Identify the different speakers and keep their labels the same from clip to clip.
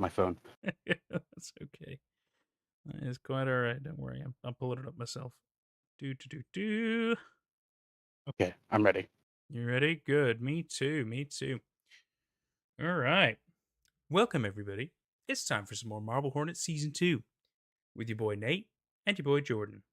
Speaker 1: my phone.
Speaker 2: That's okay. That is quite all right. Don't worry. I'm pulling it up myself. Do do do do.
Speaker 1: Okay, I'm ready.
Speaker 2: You ready? Good. Me too. Me too. All right. Welcome everybody. It's time for some more Marble Hornets season 2 with your boy Nate and your boy Jordan.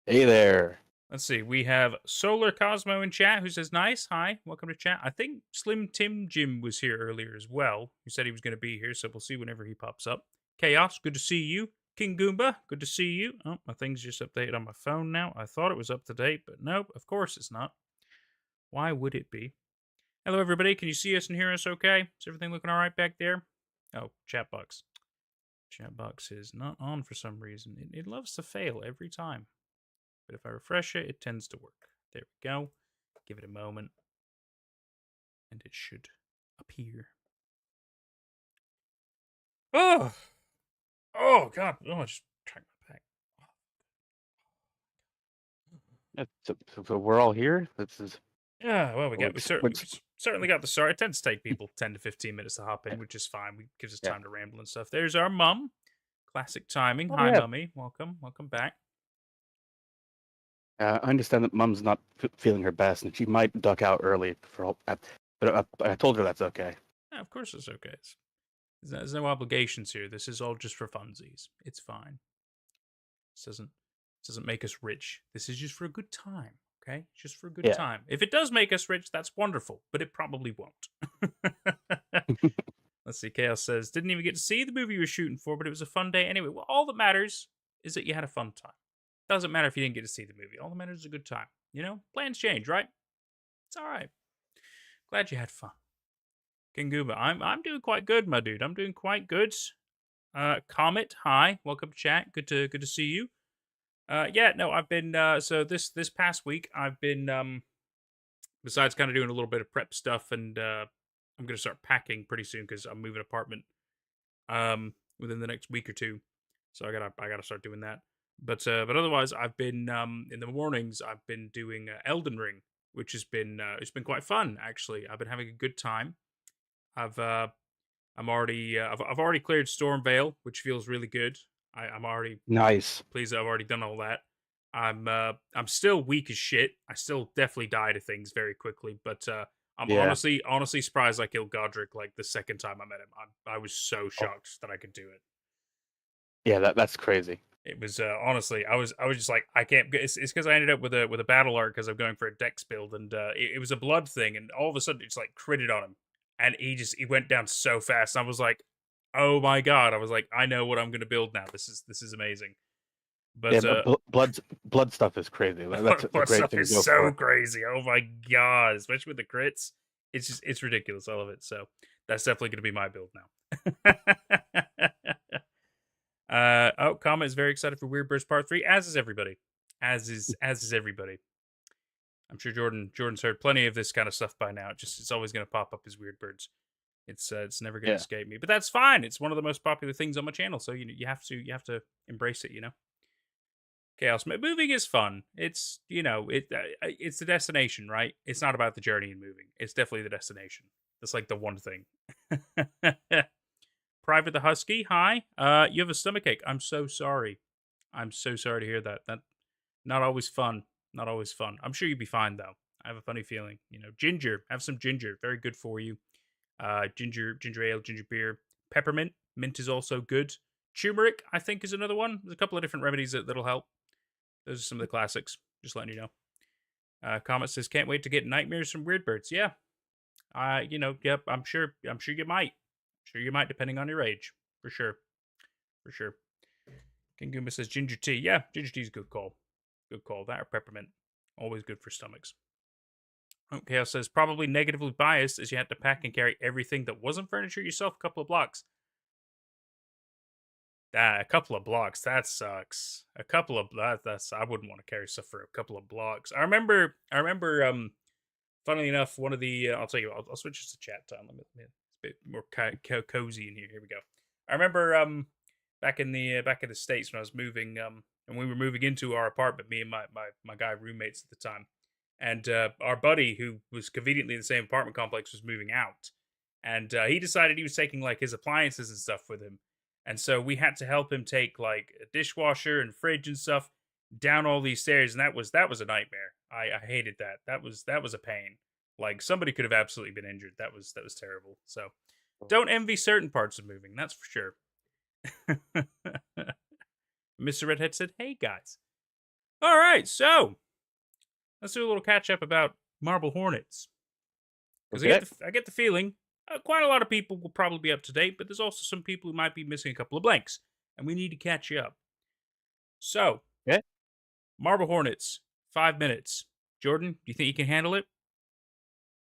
Speaker 1: Hey there.
Speaker 2: Let's see. We have Solar Cosmo in chat who says nice. Hi. Welcome to chat. I think Slim Tim Jim was here earlier as well. Who said he was going to be here, so we'll see whenever he pops up. Chaos, good to see you. King Goomba, good to see you. Oh, my thing's just updated on my phone now. I thought it was up to date, but nope, of course it's not. Why would it be? Hello, everybody. Can you see us and hear us okay? Is everything looking all right back there? Oh, chat box. Chat box is not on for some reason. It loves to fail every time. But if I refresh it, it tends to work. There we go. Give it a moment. And it should appear. Oh! Oh, God. Oh, I just tracked my back.
Speaker 1: So we're all here. This is
Speaker 2: Yeah, well,
Speaker 1: which which
Speaker 2: certainly got the start. It tends to take people 10 to 15 minutes to hop in, which is fine. We gives us
Speaker 1: yeah.
Speaker 2: time to ramble and stuff. There's our mum. Classic timing.
Speaker 1: Oh
Speaker 2: Hi,
Speaker 1: yeah.
Speaker 2: mummy. Welcome back.
Speaker 1: I understand that Mom's not feeling her best, and she might duck out early for all. But I told her that's okay.
Speaker 2: Yeah, of course it's okay. There's no obligations here. This is all just for funsies. It's fine. This doesn't make us rich. This is just for a good time. Okay, just for a good
Speaker 1: Yeah.
Speaker 2: time. If it does make us rich, that's wonderful, but it probably won't. Let's see. Chaos says, didn't even get to see the movie you were shooting for, but it was a fun day anyway. Well, all that matters is that you had a fun time. Doesn't matter if you didn't get to see the movie. All that matters is a good time. You know, plans change, right? It's all right. Glad you had fun. King Gooba, I'm doing quite good, my dude. I'm doing quite good. Comet, hi, welcome to chat. Good to see you. Yeah, no, I've been so this past week I've been besides kind of doing a little bit of prep stuff, and I'm gonna start packing pretty soon because I'm moving apartment within the next week or two. So I gotta start doing that. But otherwise I've been in the mornings I've been doing Elden Ring, which has been it's been quite fun actually. I've been having a good time. I've I've already cleared Stormvale, which feels really good. I'm already
Speaker 1: Nice.
Speaker 2: pleased that I've already done all that. I'm still weak as shit. I still definitely die to things very quickly, but I'm
Speaker 1: Yeah.
Speaker 2: honestly surprised I killed Godric like the second time I met him. I was so
Speaker 1: Oh,
Speaker 2: shocked that I could do it.
Speaker 1: yeah. That's crazy.
Speaker 2: It was honestly, I was just like I can't. It's because I ended up with a battle art because I'm going for a dex build, and it was a blood thing, and all of a sudden it's like critted on him, and he went down so fast. And I was like, oh my god! I was like, I know what I'm gonna build now. This is amazing.
Speaker 1: Yeah.
Speaker 2: But
Speaker 1: Blood stuff is crazy. That's a
Speaker 2: blood
Speaker 1: great
Speaker 2: stuff
Speaker 1: thing to
Speaker 2: is
Speaker 1: go
Speaker 2: so
Speaker 1: for.
Speaker 2: crazy. Oh my god! Especially with the crits, it's ridiculous. All of it. So that's definitely gonna be my build now. Oh, Kama is very excited for Weird Birds Part 3, as is everybody. As is everybody. I'm sure Jordan's heard plenty of this kind of stuff by now. It's always going to pop up as Weird Birds. It's never going to
Speaker 1: Yeah.
Speaker 2: escape me. But that's fine. It's one of the most popular things on my channel, so you have to embrace it. Chaos moving is fun. It's it's the destination, right? It's not about the journey and moving. It's definitely the destination. That's like the one thing. Private the Husky, hi. You have a stomachache. I'm so sorry. I'm so sorry to hear that. That not always fun. Not always fun. I'm sure you'll be fine though. I have a funny feeling. Ginger. Have some ginger. Very good for you. Ginger ale, ginger beer, peppermint. Mint is also good. Turmeric, I think, is another one. There's a couple of different remedies that'll help. Those are some of the classics. Just letting you know. Comet says, "Can't wait to get nightmares from weird birds." Yeah, yep. I'm sure. I'm sure you might. Sure you might, depending on your age. For sure. For sure. King Goomba says ginger tea. Yeah, ginger tea is a good call. Good call. That or peppermint. Always good for stomachs. Okay, says probably negatively biased as you had to pack and carry everything that wasn't furniture yourself a couple of blocks. A couple of blocks. That sucks. A couple of that's I wouldn't want to carry stuff for a couple of blocks. I remember funnily enough, one of the I'll tell you, I'll switch this to chat time. Let me it's a bit more cozy in here. Here we go. I remember back in the states when I was moving and we were moving into our apartment, me and my guy roommates at the time, and our buddy who was conveniently in the same apartment complex was moving out, And he decided he was taking like his appliances and stuff with him. And so we had to help him take like a dishwasher and fridge and stuff down all these stairs, and that was a nightmare. I hated that. That was a pain. Like somebody could have absolutely been injured. That was terrible. So don't envy certain parts of moving, that's for sure. Mr. Redhead said, "Hey guys." All right, so let's do a little catch up about Marble Hornets. Because
Speaker 1: Okay.
Speaker 2: I get the feeling quite a lot of people will probably be up to date, but there's also some people who might be missing a couple of blanks, and we need to catch you up. So,
Speaker 1: Okay.
Speaker 2: Marble Hornets, 5 minutes. Jordan, do you think you can handle it?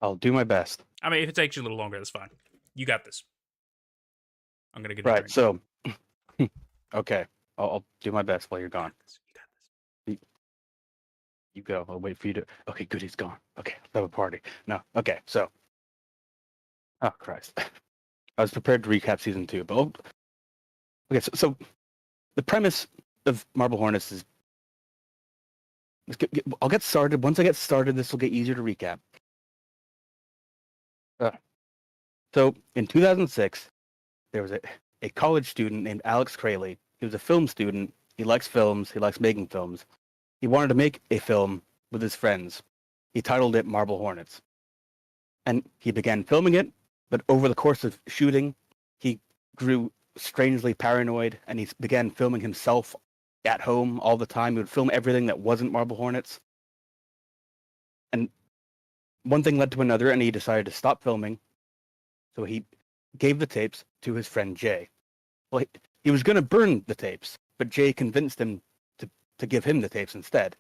Speaker 1: I'll do my best.
Speaker 2: I mean, if it takes you a little longer, that's fine. You got this. I'm gonna get a
Speaker 1: Right.
Speaker 2: drink.
Speaker 1: So, okay, I'll do my best while you're
Speaker 2: You
Speaker 1: gone.
Speaker 2: got this. You got this.
Speaker 1: You go. I'll wait for you to. Okay, good. He's gone. Okay, let's have a party. No. Okay. So. Oh Christ. I was prepared to recap season 2, but okay. So the premise of Marble Hornets is. I'll get started. Once I get started, this will get easier to recap. So in 2006, there was a college student named Alex Crayley. He was a film student. He likes films. He likes making films. He wanted to make a film with his friends. He titled it Marble Hornets. And he began filming it, but over the course of shooting, he grew strangely paranoid, and he began filming himself at home all the time. He would film everything that wasn't Marble Hornets. And one thing led to another, and he decided to stop filming. So he gave the tapes to his friend Jay. Well, he was going to burn the tapes, but Jay convinced him to give him the tapes instead.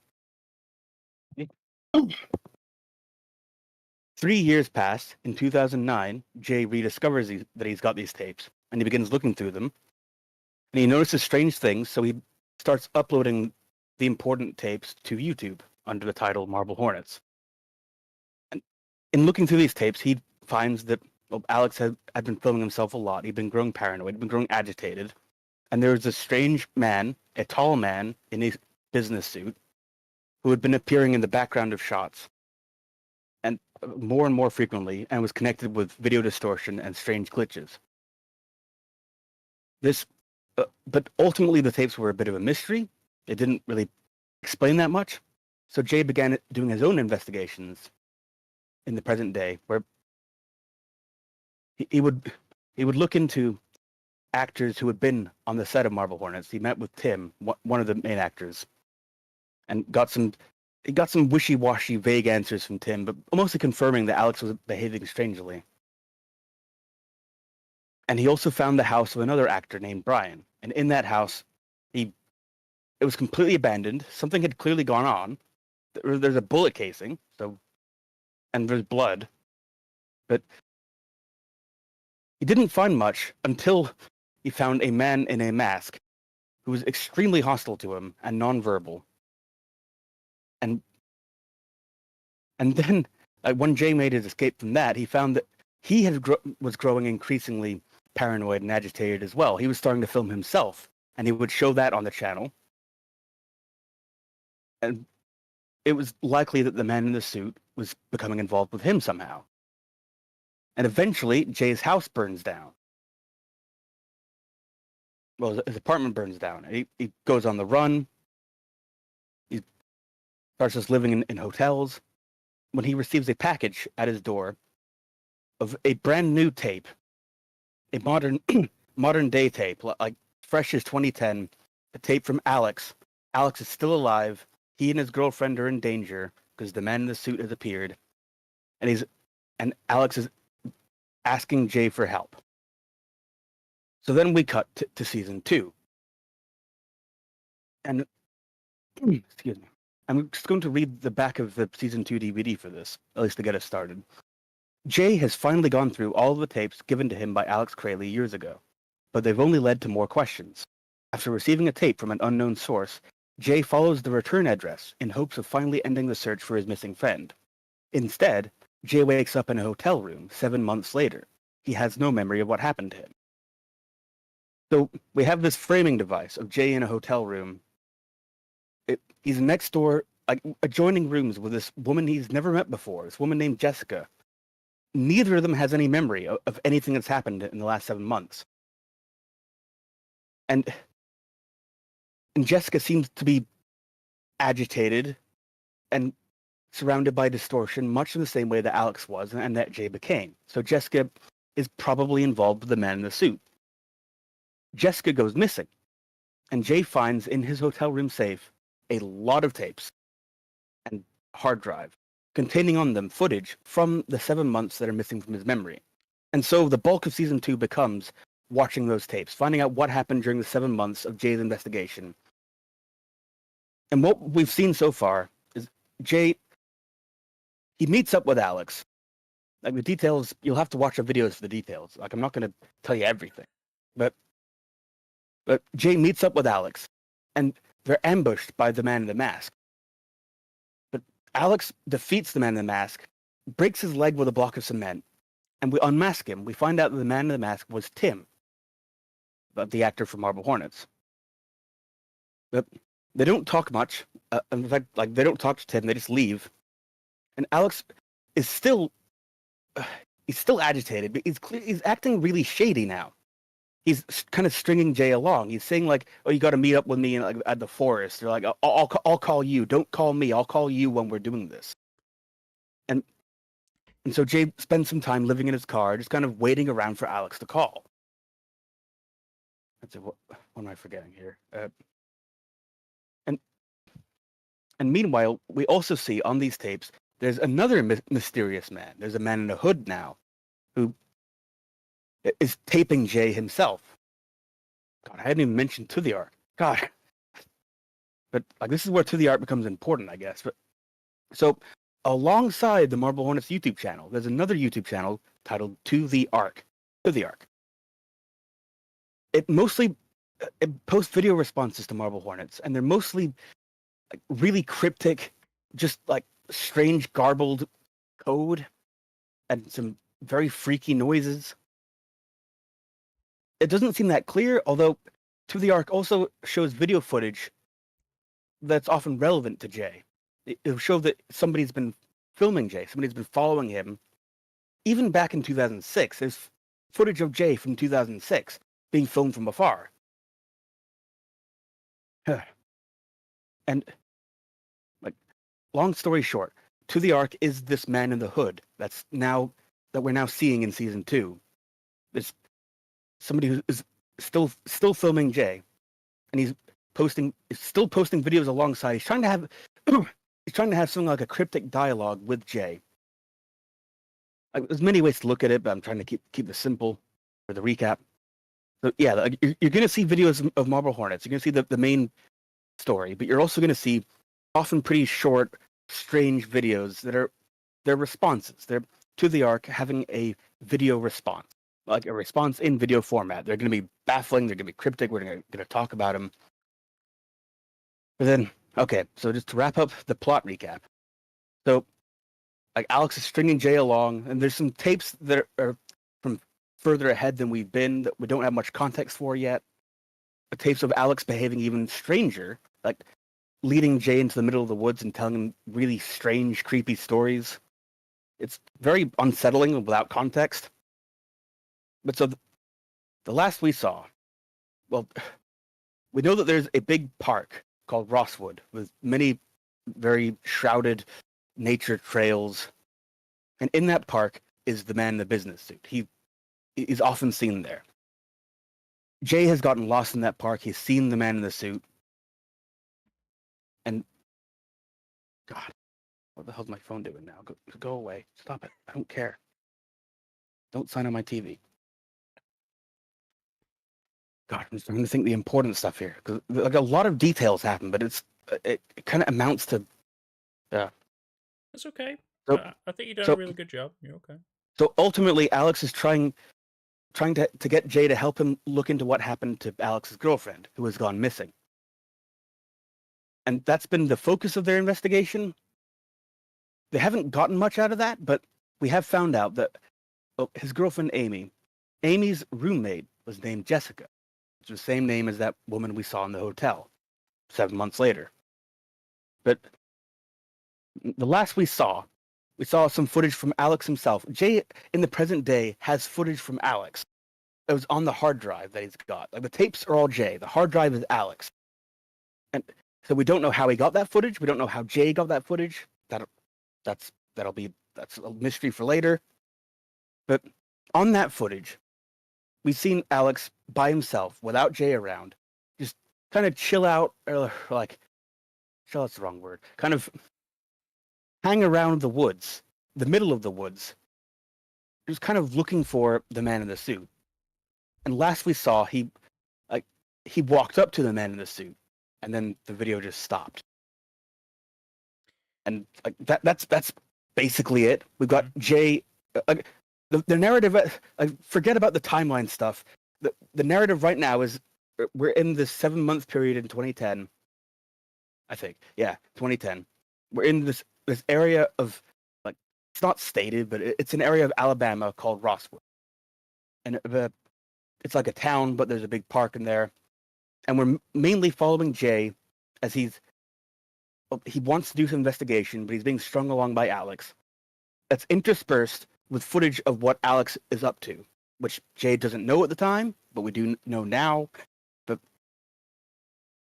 Speaker 1: 3 years pass. In 2009, Jay rediscovers that he's got these tapes, and he begins looking through them. And he notices strange things, so he starts uploading the important tapes to YouTube under the title Marble Hornets. And in looking through these tapes, he finds that Alex had been filming himself a lot. He'd been growing paranoid, he'd been growing agitated. And there was a strange man, a tall man in a business suit, who had been appearing in the background of shots, and more frequently, and was connected with video distortion and strange glitches. But ultimately, the tapes were a bit of a mystery. It didn't really explain that much. So Jay began doing his own investigations in the present day, where he would look into actors who had been on the set of Marble Hornets. He met with Tim, one of the main actors, and he got some wishy-washy, vague answers from Tim, but mostly confirming that Alex was behaving strangely. And he also found the house of another actor named Brian. And in that house, it was completely abandoned. Something had clearly gone on. There's a bullet casing, and there's blood. But he didn't find much until he found a man in a mask who was extremely hostile to him and nonverbal. And then, when Jay made his escape from that, he found that he was growing increasingly paranoid and agitated as well. He was starting to film himself, and he would show that on the channel. And it was likely that the man in the suit was becoming involved with him somehow. And eventually, Jay's house burns down. Well, his apartment burns down. He goes on the run. He starts just living in hotels. When he receives a package at his door of a brand new tape, a modern day tape, like fresh as 2010, a tape from Alex. Alex is still alive. He and his girlfriend are in danger because the man in the suit has appeared, and Alex is asking Jay for help. So then we cut to season 2, and excuse me, I'm just going to read the back of the season 2 DVD for this, at least to get us started. Jay has finally gone through all of the tapes given to him by Alex Crayley years ago, but they've only led to more questions. After receiving a tape from an unknown source, Jay follows the return address in hopes of finally ending the search for his missing friend. Instead, Jay wakes up in a hotel room 7 months later. He has no memory of what happened to him. So we have this framing device of Jay in a hotel room. He's next door, adjoining rooms with this woman he's never met before, this woman named Jessica. neither of them has any memory of anything that's happened in the last 7 months. And Jessica seems to be agitated and surrounded by distortion, much in the same way that Alex was and that Jay became. So Jessica is probably involved with the man in the suit. Jessica goes missing, and Jay finds in his hotel room safe a lot of tapes and hard drive containing on them footage from the 7 months that are missing from his memory. And so the bulk of season 2 becomes watching those tapes, finding out what happened during the 7 months of Jay's investigation. And what we've seen so far is Jay, he meets up with Alex. Like, the details, you'll have to watch the videos for the details. Like, I'm not going to tell you everything. But Jay meets up with Alex, and they're ambushed by the man in the mask. But Alex defeats the man in the mask, breaks his leg with a block of cement, and we unmask him. We find out that the man in the mask was Tim, the actor from Marble Hornets. But they don't talk much. In fact, like, they don't talk to Tim. They just leave. And Alex is still, he's still agitated, but he's acting really shady now. He's kind of stringing Jay along. He's saying, like, "Oh, you got to meet up with me in, like, at the forest." They're like, I'll call you. Don't call me. I'll call you when we're doing this." And so Jay spends some time living in his car, just kind of waiting around for Alex to call. That's it. What am I forgetting here? And meanwhile, we also see on these tapes there's another mysterious man. There's a man in a hood now, who is taping Jay himself. God, I hadn't even mentioned To the Ark. God. But, like, this is where To the Ark becomes important, I guess. But so, alongside the Marble Hornets YouTube channel, there's another YouTube channel titled To the Ark. To the Ark. It posts video responses to Marble Hornets, and they're mostly, like, really cryptic, just, like, strange, garbled code, and some very freaky noises. It doesn't seem that clear, although To the Ark also shows video footage that's often relevant to Jay. It'll show that somebody's been filming Jay, somebody's been following him. Even back in 2006, there's footage of Jay from 2006 being filmed from afar. And, like, long story short, To the Ark is this man in the hood that we're now seeing in season 2. There's somebody who is still filming Jay, and he's still posting videos alongside. He's trying to have something like a cryptic dialogue with Jay. Like, there's many ways to look at it, but I'm trying to keep this simple for the recap. So yeah, like, you're going to see videos of Marble Hornets. You're going to see the main story, but you're also going to see often pretty short, strange videos they're responses. They're To the Ark having a video response, like a response in video format. They're going to be baffling. They're going to be cryptic. We're going to talk about them. But then, okay, so just to wrap up the plot recap. So, like, Alex is stringing Jay along, and there's some tapes that are from further ahead than we've been that we don't have much context for yet. The tapes of Alex behaving even stranger, like leading Jay into the middle of the woods and telling him really strange, creepy stories. It's very unsettling without context. But so the last we saw, well, we know that there's a big park called Rosswood with many very shrouded nature trails. And in that park is the man in the business suit. He is often seen there. Jay has gotten lost in that park. He's seen the man in the suit. And God, what the hell's my phone doing now? Go away. Stop it. I don't care. Don't sign on my TV. God, I'm starting to think the important stuff here, because, like, a lot of details happen, but it kind of amounts to.
Speaker 2: That's okay.
Speaker 1: So,
Speaker 2: I think you've done a really good job. You're okay.
Speaker 1: So ultimately, Alex is trying to get Jay to help him look into what happened to Alex's girlfriend, who has gone missing. And that's been the focus of their investigation. They haven't gotten much out of that, but we have found out that his girlfriend, Amy's roommate was named Jessica, which was the same name as that woman we saw in the hotel 7 months later. But the last we saw, We saw some footage from Alex himself. Jay, in the present day, has footage from Alex. It was on the hard drive that he's got. Like, the tapes are all Jay. The hard drive is Alex. And so we don't know how he got that footage. We don't know how Jay got that footage. That's a mystery for later. But on that footage, we've seen Alex by himself, without Jay around, just kind of chill out, or like, chill out's the wrong word, kind of hang around the woods, the middle of the woods, just kind of looking for the man in the suit. And last we saw, he walked up to the man in the suit, and then the video just stopped. And like that's basically it. We've got Jay. The narrative. Forget about the timeline stuff. The narrative right now is we're in this 7-month period in 2010. I think, yeah, 2010. We're in this area of, like, it's not stated, but it's an area of Alabama called Rosswood, and it's like a town, but there's a big park in there, and we're mainly following Jay as he wants to do some investigation, but he's being strung along by Alex. That's interspersed with footage of what Alex is up to, which Jay doesn't know at the time, but we do know now. But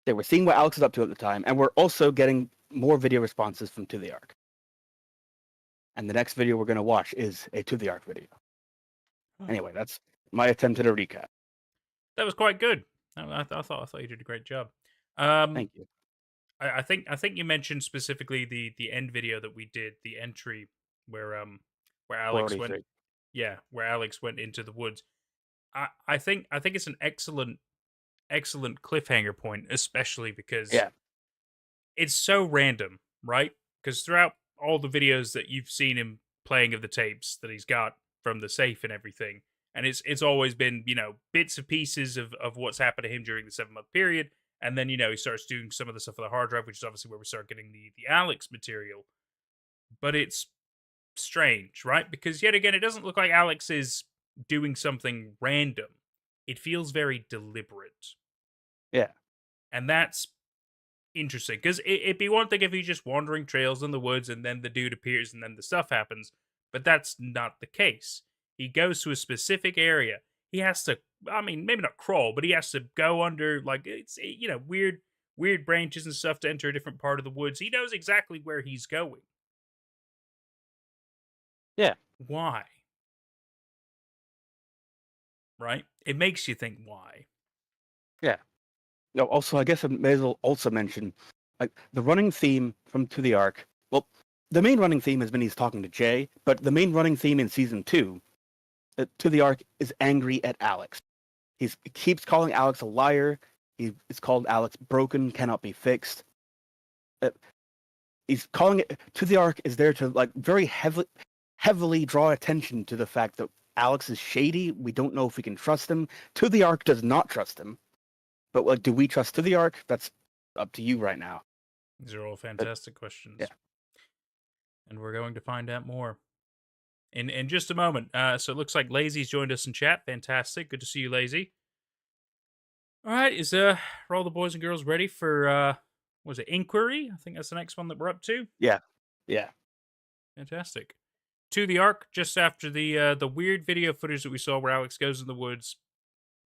Speaker 1: we're seeing what Alex is up to at the time, and we're also getting more video responses from To The Ark. And the next video we're going to watch is a To The Ark video. Anyway, that's my attempt at a recap.
Speaker 2: That was quite good. I thought you did a great job.
Speaker 1: Thank you.
Speaker 2: I think you mentioned specifically the end video that we did, the entry where Alex
Speaker 1: 43.
Speaker 2: went, where Alex went into the woods. I think it's an excellent cliffhanger point, especially because it's so random, right? Because throughout all the videos that you've seen him playing of the tapes that he's got from the safe and everything, and it's always been, bits and pieces of what's happened to him during the 7-month period. And then, he starts doing some of the stuff on the hard drive, which is obviously where we start getting the Alex material. But it's strange, right? Because yet again, it doesn't look like Alex is doing something random. It feels very deliberate.
Speaker 1: Yeah.
Speaker 2: And that's interesting. Because it'd be one thing if he's just wandering trails in the woods and then the dude appears and then the stuff happens. But that's not the case. He goes to a specific area. He has to, maybe not crawl, but he has to go under, like, it's, weird branches and stuff to enter a different part of the woods. He knows exactly where he's going.
Speaker 1: Yeah.
Speaker 2: Why? Right? It makes you think why.
Speaker 1: Yeah. No, also, I guess I may as well also mention, like, the running theme from To The Ark. Well, the main running theme has been he's talking to Jay, but the main running theme in season 2, To The Ark, is angry at Alex. He keeps calling Alex a liar. He's called Alex broken, cannot be fixed. He's calling it, To The Ark is there to, like, very heavily draw attention to the fact that Alex is shady. We don't know if we can trust him. To The Ark does not trust him. But, like, do we trust To The Ark? That's up to you right now.
Speaker 2: These are all fantastic questions.
Speaker 1: Yeah.
Speaker 2: And we're going to find out more in just a moment. So it looks like Lazy's joined us in chat. Fantastic. Good to see you, Lazy. All right. Are all the boys and girls ready for, was it Inquiry? I think that's the next one that we're up to.
Speaker 1: Yeah.
Speaker 2: Fantastic. To The Ark, just after the weird video footage that we saw where Alex goes in the woods,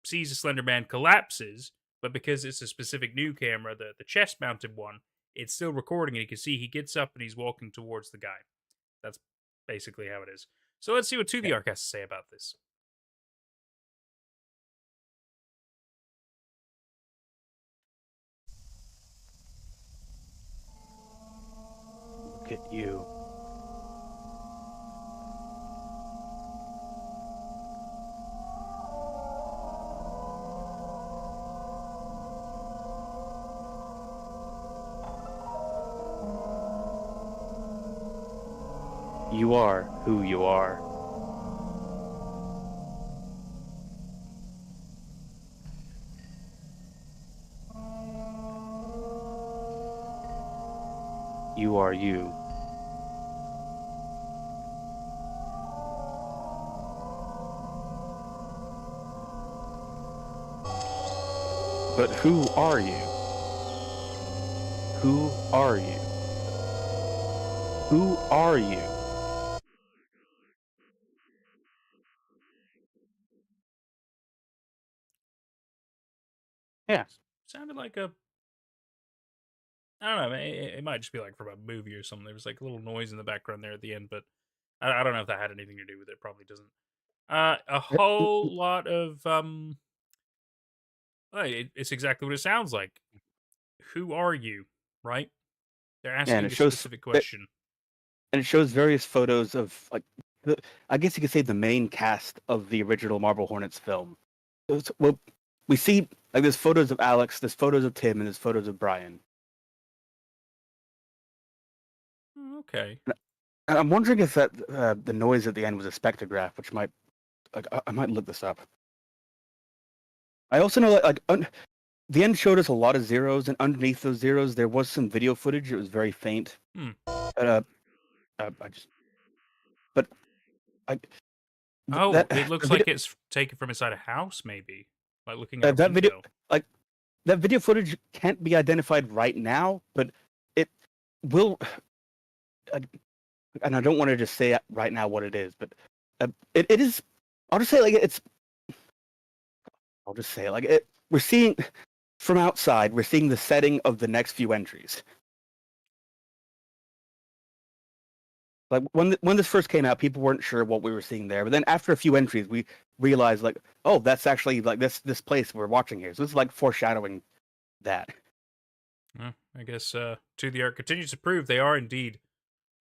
Speaker 2: sees a Slenderman, collapses, but because it's a specific new camera, the chest-mounted one, it's still recording, and you can see he gets up and he's walking towards the guy. That's basically how it is. So let's see what To The Ark has to say about this.
Speaker 1: Look at you. You are who you are. You are you. But who are you? Who are you? Who are you? Yeah.
Speaker 2: Sounded like a, I don't know, it might just be like from a movie or something. There was like a little noise in the background there at the end, but I don't know if that had anything to do with it. Probably doesn't. A whole lot of it's exactly what it sounds like. Who are you? Right? They're
Speaker 1: Yeah, and
Speaker 2: asking
Speaker 1: it
Speaker 2: a
Speaker 1: shows
Speaker 2: specific
Speaker 1: it,
Speaker 2: question.
Speaker 1: and it shows various photos of like I guess you could say the main cast of the original Marble Hornets film. Well, we see like there's photos of Alex, there's photos of Tim, and there's photos of Brian.
Speaker 2: Okay.
Speaker 1: And I'm wondering if that the noise at the end was a spectrograph, which might like I might look this up. I also know that the end showed us a lot of zeros, and underneath those zeros there was some video footage. It was very faint.
Speaker 2: Hmm.
Speaker 1: But, I just but I
Speaker 2: Oh,
Speaker 1: that
Speaker 2: it
Speaker 1: the
Speaker 2: looks
Speaker 1: video
Speaker 2: like it's taken from inside a house, maybe. Like looking out a
Speaker 1: that video
Speaker 2: window.
Speaker 1: like that video footage can't be identified right now, but it will. Uh, and I don't want to just say right now what it is, but it is. I'll just say like it's. I'll just say like it. We're seeing from outside. We're seeing the setting of the next few entries. Like when this first came out, people weren't sure what we were seeing there. But then after a few entries, we realized like, oh, that's actually like this place we're watching here. So this is like foreshadowing that.
Speaker 2: Well, I guess To the Art continues to prove they are indeed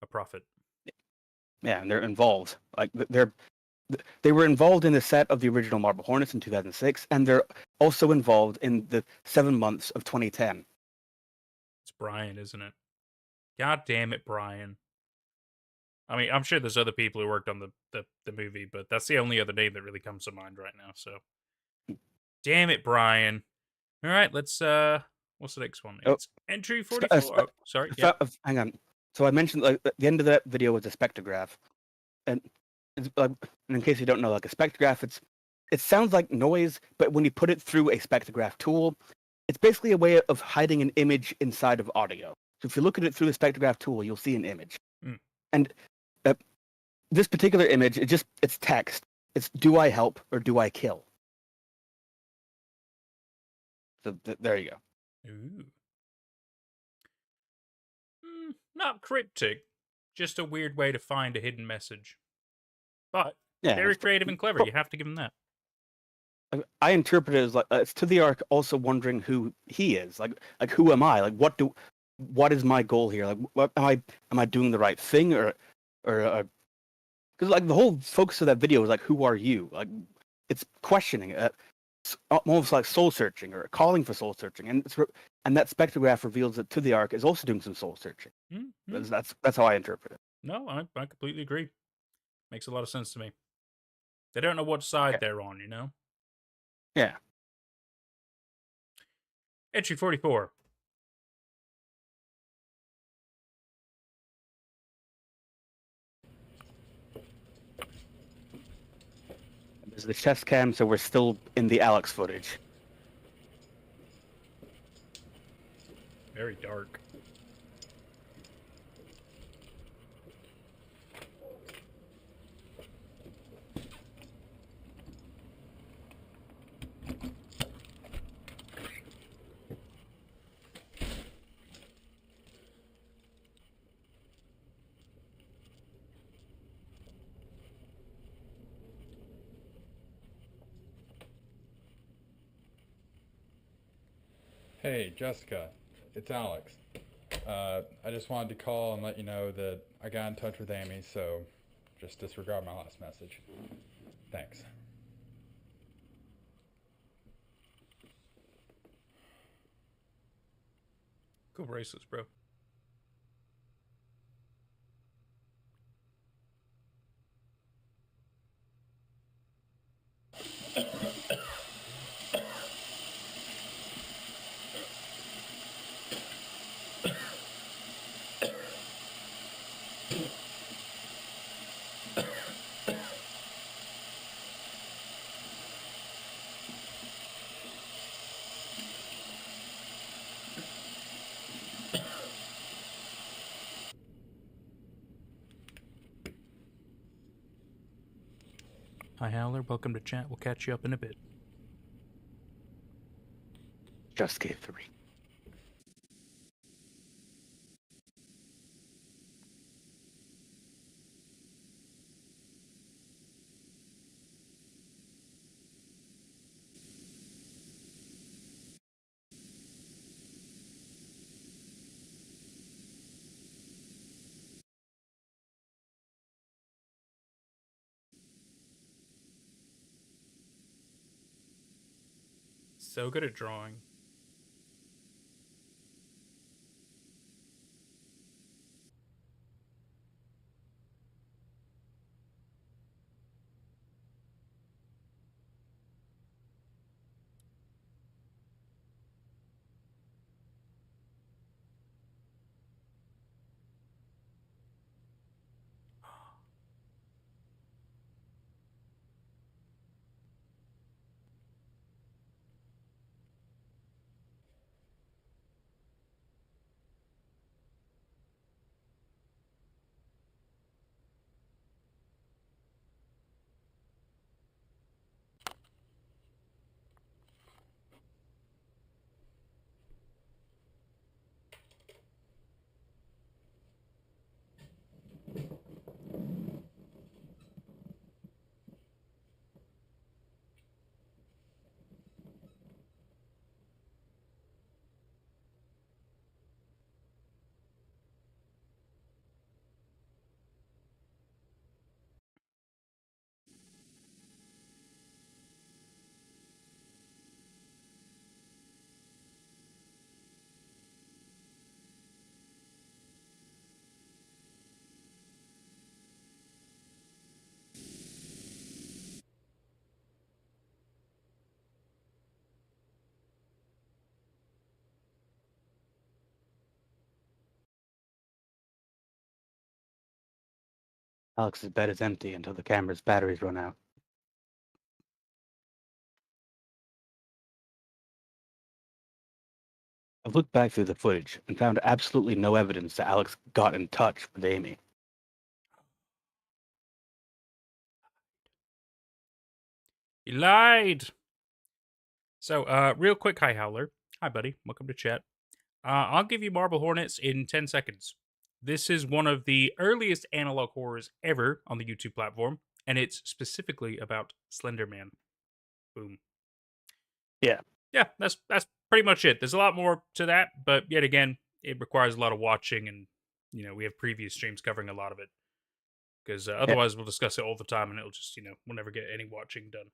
Speaker 2: a prophet.
Speaker 1: Yeah, and they're involved. Like they were involved in the set of the original Marble Hornets in 2006, and they're also involved in the 7 months of 2010.
Speaker 2: It's Brian, isn't it? God damn it, Brian. I mean, I'm sure there's other people who worked on the movie, but that's the only other name that really comes to mind right now. So, damn it, Brian. All right, let's what's the next one?
Speaker 1: Oh,
Speaker 2: It's entry
Speaker 1: spe- uh,
Speaker 2: 44.
Speaker 1: spe-
Speaker 2: Oh, sorry. Yeah.
Speaker 1: hang on. So I mentioned like at the end of that video was a spectrograph, and and in case you don't know, like a spectrograph, it sounds like noise, but when you put it through a spectrograph tool, it's basically a way of hiding an image inside of audio. So if you look at it through the spectrograph tool, you'll see an image,
Speaker 2: Mm.
Speaker 1: and uh, this particular image, it's text. It's do I help or do I kill? So there you go.
Speaker 2: Ooh. Not cryptic, just a weird way to find a hidden message. But
Speaker 1: Yeah,
Speaker 2: very creative and clever. You have to give him that.
Speaker 1: I interpret it as like it's to the arc also wondering who he is. Like who am I? Like what is my goal here? Like what am I doing the right thing or because like the whole focus of that video is like who are you? Like it's questioning it. It's almost like soul searching or calling for soul searching, and that spectrograph reveals that to the arc is also doing some soul searching.
Speaker 2: Mm-hmm.
Speaker 1: That's how I interpret it.
Speaker 2: No, I completely agree. Makes a lot of sense to me. They don't know what side
Speaker 1: Okay.
Speaker 2: they're on, you know?
Speaker 1: Yeah.
Speaker 2: Entry 44.
Speaker 1: There's the chest cam, so we're still in the Alex footage.
Speaker 2: Very dark.
Speaker 3: Hey, Jessica, it's Alex. I just wanted to call and let you know that I got in touch with Amy, so just disregard my last message. Thanks.
Speaker 2: Cool bracelets, bro. Hi, Howler. Welcome to chat. We'll catch you up in a bit.
Speaker 1: just gave 3.
Speaker 2: So good at drawing.
Speaker 1: Alex's bed is empty until the camera's batteries run out. I've looked back through the footage and found absolutely no evidence that Alex got in touch with Amy.
Speaker 2: He lied. So, real quick, hi Howler. Hi, buddy. Welcome to chat. I'll give you Marble Hornets in 10 seconds. This is one of the earliest analog horrors ever on the YouTube platform, and it's specifically about Slenderman. Boom.
Speaker 1: Yeah.
Speaker 2: Yeah, that's pretty much it. There's a lot more to that, but yet again, it requires a lot of watching, and we have previous streams covering a lot of it. Because otherwise, we'll discuss it all the time, and it'll just we'll never get any watching done.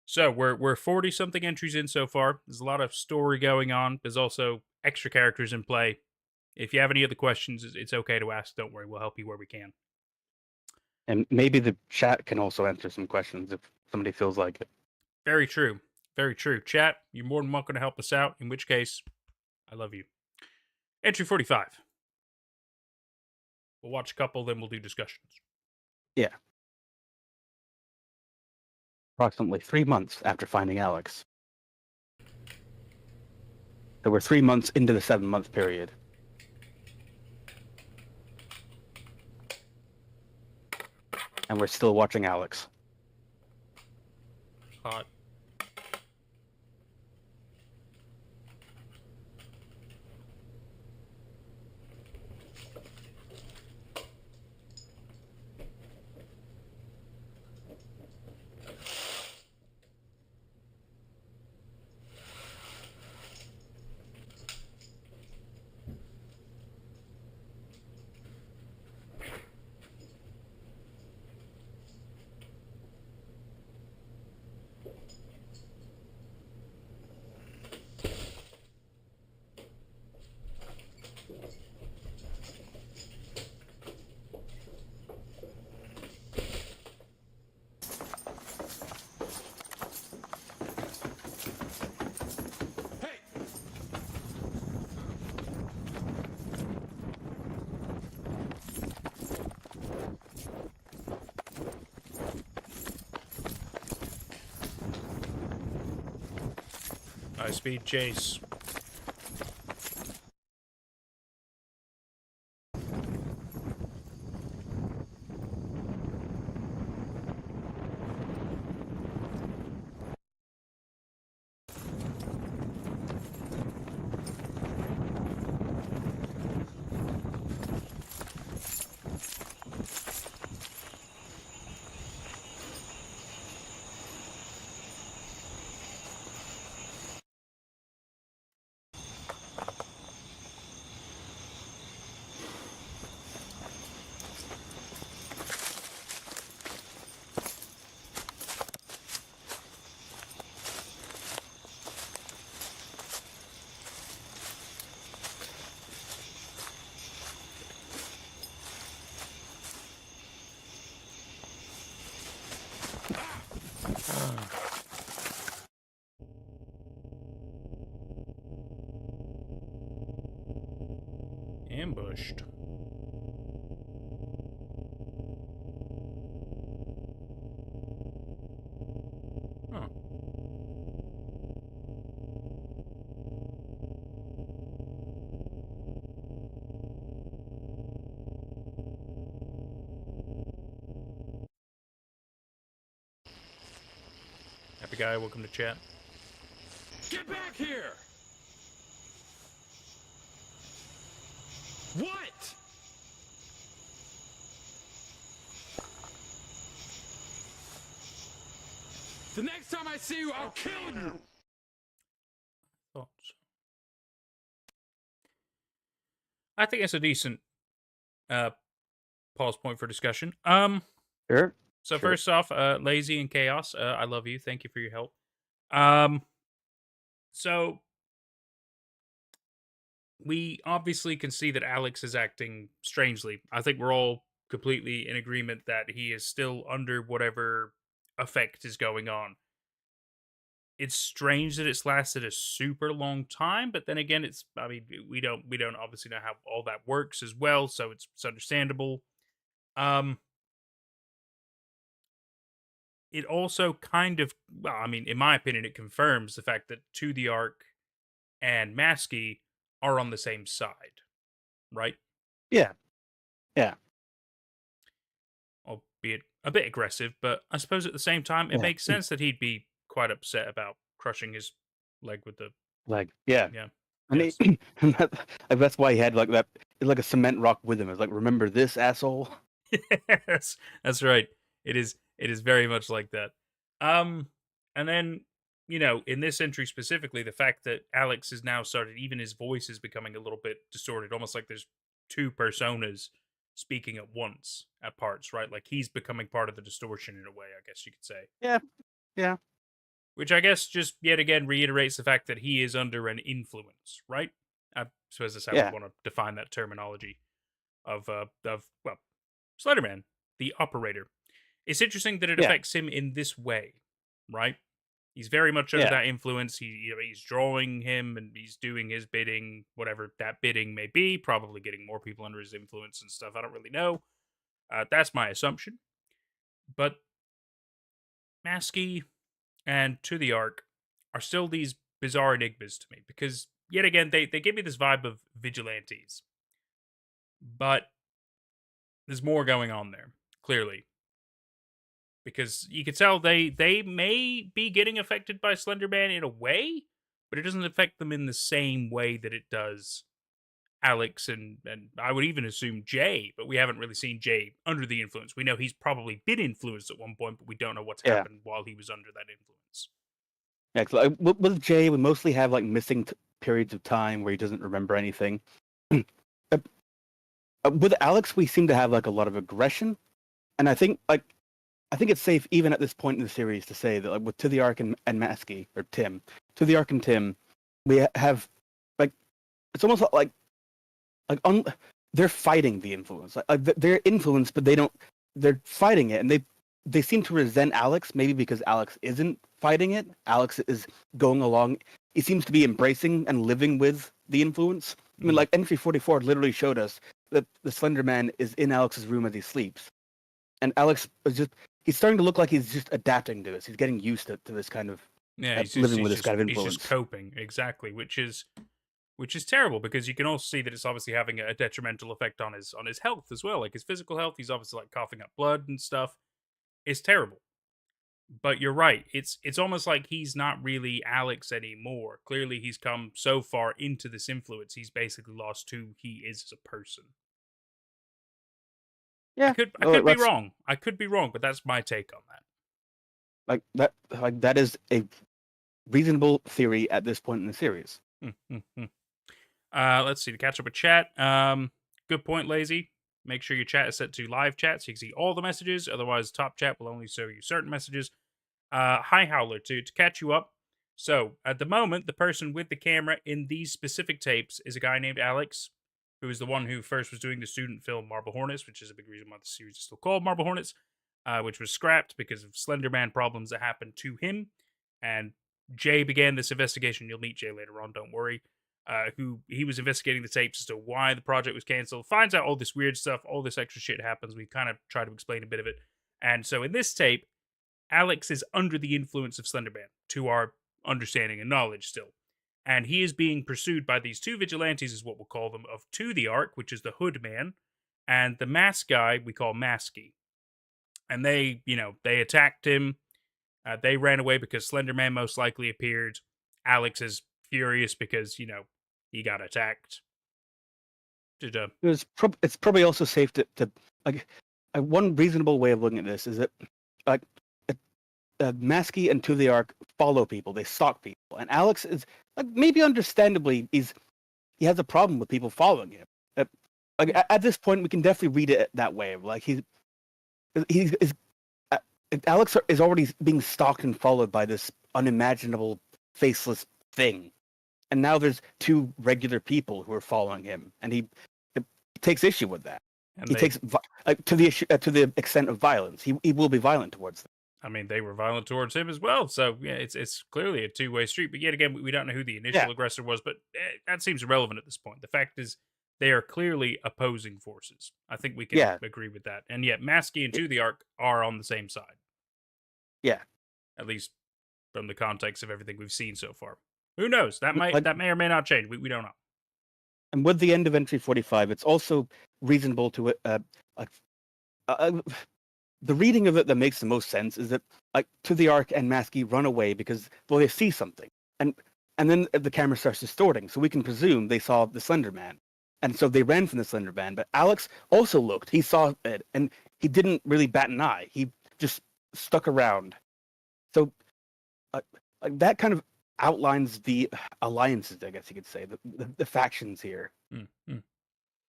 Speaker 2: So we're 40 something entries in so far. There's a lot of story going on. There's also extra characters in play. If you have any other questions, it's okay to ask. Don't worry, we'll help you where we can.
Speaker 1: And maybe the chat can also answer some questions if somebody feels like it.
Speaker 2: Very true. Very true. Chat, you're more than welcome to help us out, in which case, I love you. Entry 45. We'll watch a couple, then we'll do discussions.
Speaker 1: Yeah. Approximately 3 months after finding Alex. So we're 3 months into the 7-month period. And we're still watching Alex.
Speaker 2: Hot. High speed chase. Ambushed. Huh. Happy guy, welcome to chat.
Speaker 4: Get back here! What? The next time I see you, I'll kill you!
Speaker 2: Thoughts? I think it's a decent pause point for discussion.
Speaker 1: Sure.
Speaker 2: So
Speaker 1: Sure.
Speaker 2: first off, Lazy and Chaos, I love you. Thank you for your help. So we obviously can see that Alex is acting strangely. I think we're all completely in agreement that he is still under whatever effect is going on. It's strange that it's lasted a super long time, but then again, we don't obviously know how all that works as well, so it's understandable. It also kind of, well, I mean, in my opinion, it confirms the fact that To the Ark and Maskey are on the same side, right?
Speaker 1: Yeah. Yeah.
Speaker 2: Albeit a bit aggressive, but I suppose at the same time, it
Speaker 1: Yeah.
Speaker 2: makes sense that he'd be quite upset about crushing his leg with the,
Speaker 1: Like, yeah.
Speaker 2: yeah.
Speaker 1: And
Speaker 2: Yes.
Speaker 1: that's why he had like that, like a cement rock with him. It's like, remember this, asshole?
Speaker 2: Yes, that's right. It is very much like that. And then, in this entry specifically, the fact that Alex has now started, even his voice is becoming a little bit distorted, almost like there's two personas speaking at once at parts, right? Like he's becoming part of the distortion in a way, I guess you could say.
Speaker 1: Yeah. Yeah.
Speaker 2: Which I guess just yet again reiterates the fact that he is under an influence, right? I suppose that's how we
Speaker 1: Yeah.
Speaker 2: want to define that terminology of well, Slenderman, the operator. It's interesting that it
Speaker 1: Yeah.
Speaker 2: affects him in this way, right? He's very much under
Speaker 1: Yeah.
Speaker 2: that influence. He's drawing him and he's doing his bidding, whatever that bidding may be. Probably getting more people under his influence and stuff. I don't really know. That's my assumption. But Maskey and To the Ark are still these bizarre enigmas to me because yet again they give me this vibe of vigilantes, but there's more going on there clearly. Because you could tell they may be getting affected by Slenderman in a way, but it doesn't affect them in the same way that it does Alex and I would even assume Jay, but we haven't really seen Jay under the influence. We know he's probably been influenced at one point, but we don't know what's
Speaker 1: Yeah.
Speaker 2: happened while he was under that influence.
Speaker 1: Yeah, 'cause, like, with Jay, we mostly have like missing periods of time where he doesn't remember anything. With Alex, we seem to have like a lot of aggression, and I think it's safe even at this point in the series to say that like with To the Ark and Maskey or Tim, To the Ark and Tim, we have like it's almost like they're fighting the influence. Like they're influenced, but they're fighting it, and they seem to resent Alex, maybe because Alex isn't fighting it. Alex is going along. He seems to be embracing and living with the influence. I mean, like entry 44 literally showed us that the Slender Man is in Alex's room as he sleeps, and Alex is he's starting to look like he's just adapting to this. He's getting used to this kind of living with this kind of influence.
Speaker 2: He's just coping, exactly, which is terrible because you can also see that it's obviously having a detrimental effect on his health as well, like his physical health. He's obviously like coughing up blood and stuff. It's terrible. But you're right. It's almost like he's not really Alex anymore. Clearly, he's come so far into this influence, he's basically lost who he is as a person.
Speaker 1: Yeah,
Speaker 2: I could be wrong. I could be wrong, but that's my take on that.
Speaker 1: Like that is a reasonable theory at this point in the series.
Speaker 2: Let's see, to catch up with chat. Good point, Lazy. Make sure your chat is set to live chat so you can see all the messages. Otherwise, top chat will only show you certain messages. Hi, Howler, to catch you up. So, at the moment, the person with the camera in these specific tapes is a guy named Alex, who is the one who first was doing the student film Marble Hornets, which is a big reason why the series is still called Marble Hornets, which was scrapped because of Slenderman problems that happened to him. And Jay began this investigation. You'll meet Jay later on, don't worry. who he was investigating the tapes as to why the project was canceled, finds out all this weird stuff, all this extra shit happens. We kind of try to explain a bit of it. And so in this tape, Alex is under the influence of Slenderman, to our understanding and knowledge still. And he is being pursued by these two vigilantes, is what we'll call them, of To the Ark, which is the Hood Man, and the mask guy we call Masky. And they attacked him. They ran away because Slenderman most likely appeared. Alex is furious because, he got attacked.
Speaker 1: It's probably also safe to like one reasonable way of looking at this is that like Masky and To the Ark follow people, they stalk people, and Alex is maybe understandably he has a problem with people following him. At this point, we can definitely read it that way. Like Alex is already being stalked and followed by this unimaginable faceless thing, and now there's two regular people who are following him, and he takes issue with that. And takes to the extent of violence. He will be violent towards them.
Speaker 2: I mean, they were violent towards him as well. So yeah, it's clearly a two-way street. But yet again, we don't know who the initial aggressor was. But that seems irrelevant at this point. The fact is, they are clearly opposing forces. I think we can agree with that. And yet, Masky and To the Ark are on the same side.
Speaker 1: Yeah,
Speaker 2: at least from the context of everything we've seen so far. Who knows? That may or may not change. We don't know.
Speaker 1: And with the end of entry 45, it's also reasonable to the reading of it that makes the most sense is that To the Ark and Masky run away because they see something, and then the camera starts distorting, so we can presume they saw the Slender Man, and so they ran from the Slender Man. But Alex also looked; he saw it, and he didn't really bat an eye. He just stuck around. So that kind of outlines the alliances, I guess you could say, the factions here.
Speaker 2: Mm-hmm.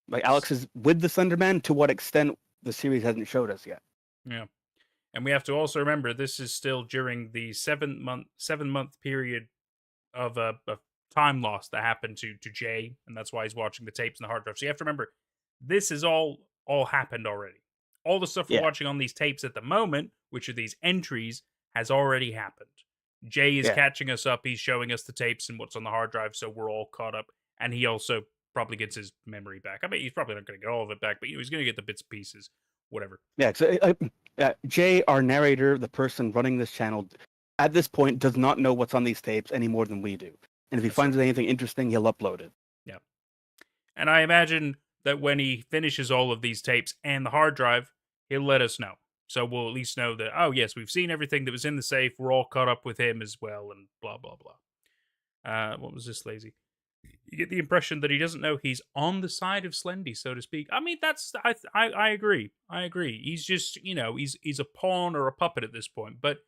Speaker 1: Like Alex is with the Slender Man. To what extent, the series hasn't showed us yet.
Speaker 2: Yeah. And we have to also remember this is still during the 7 month period of a time loss that happened to Jay, and that's why he's watching the tapes and the hard drive. So you have to remember, this is all happened already. All the stuff we're watching on these tapes at the moment, which are these entries, has already happened. Jay is catching us up. He's showing us the tapes and what's on the hard drive, so we're all caught up. And he also probably gets his memory back. I mean, he's probably not going to get all of it back, but he's going to get the bits and pieces, whatever.
Speaker 1: Yeah, so Jay, our narrator, the person running this channel, at this point does not know what's on these tapes any more than we do. And if he finds anything interesting, he'll upload it.
Speaker 2: Yeah. And I imagine that when he finishes all of these tapes and the hard drive, he'll let us know. So we'll at least know that, oh, yes, we've seen everything that was in the safe. We're all caught up with him as well, and blah, blah, blah. What was this, Lazy? You get the impression that he doesn't know he's on the side of Slendy, so to speak. I mean, I agree. I agree. He's just, he's a pawn or a puppet at this point. But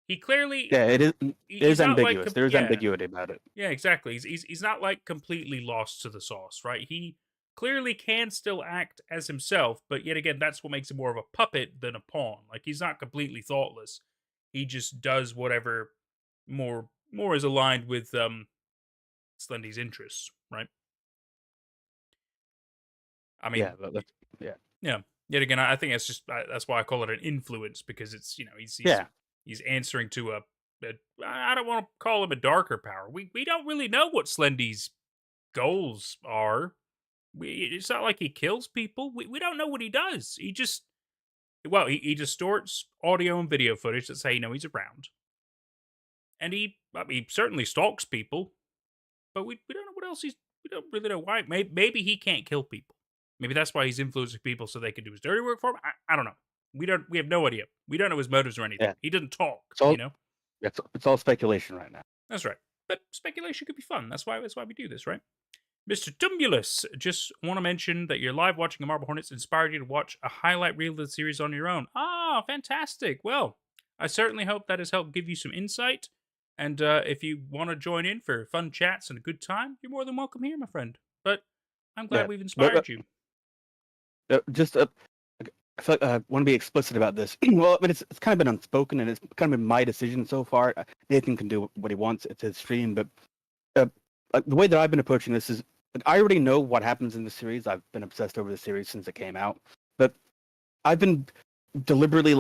Speaker 2: he clearly...
Speaker 1: Yeah, it is ambiguous. There's ambiguity about it.
Speaker 2: Yeah, exactly. He's not, completely lost to the sauce, right? He clearly can still act as himself, but yet again, that's what makes him more of a puppet than a pawn. He's not completely thoughtless. He just does whatever more is aligned with Slendy's interests, right? I mean, yeah. Yet again, I think that's why I call it an influence, because it's he's answering to a I don't want to call him a darker power. We don't really know what Slendy's goals are. It's not like he kills people. We don't know what he does. He just he distorts audio and video footage that say he's around, and he certainly stalks people. But we don't know what else we don't really know why. Maybe he can't kill people. Maybe that's why he's influencing people so they can do his dirty work for him. I don't know. We have no idea. We don't know his motives or anything. Yeah. He doesn't talk.
Speaker 1: It's all speculation right now.
Speaker 2: That's right. But speculation could be fun. That's why we do this, right? Mr. Tumulus, just want to mention that your live watching of Marble Hornets inspired you to watch a highlight reel of the series on your own. Ah, fantastic. Well, I certainly hope that has helped give you some insight. And if you want to join in for fun chats and a good time, you're more than welcome here, my friend. But I'm glad we've inspired you.
Speaker 1: I feel like I want to be explicit about this. Well, but it's kind of been unspoken, and it's kind of been my decision so far. Nathan can do what he wants. It's his stream, but the way that I've been approaching this is, I already know what happens in the series. I've been obsessed over the series since it came out. But I've been deliberately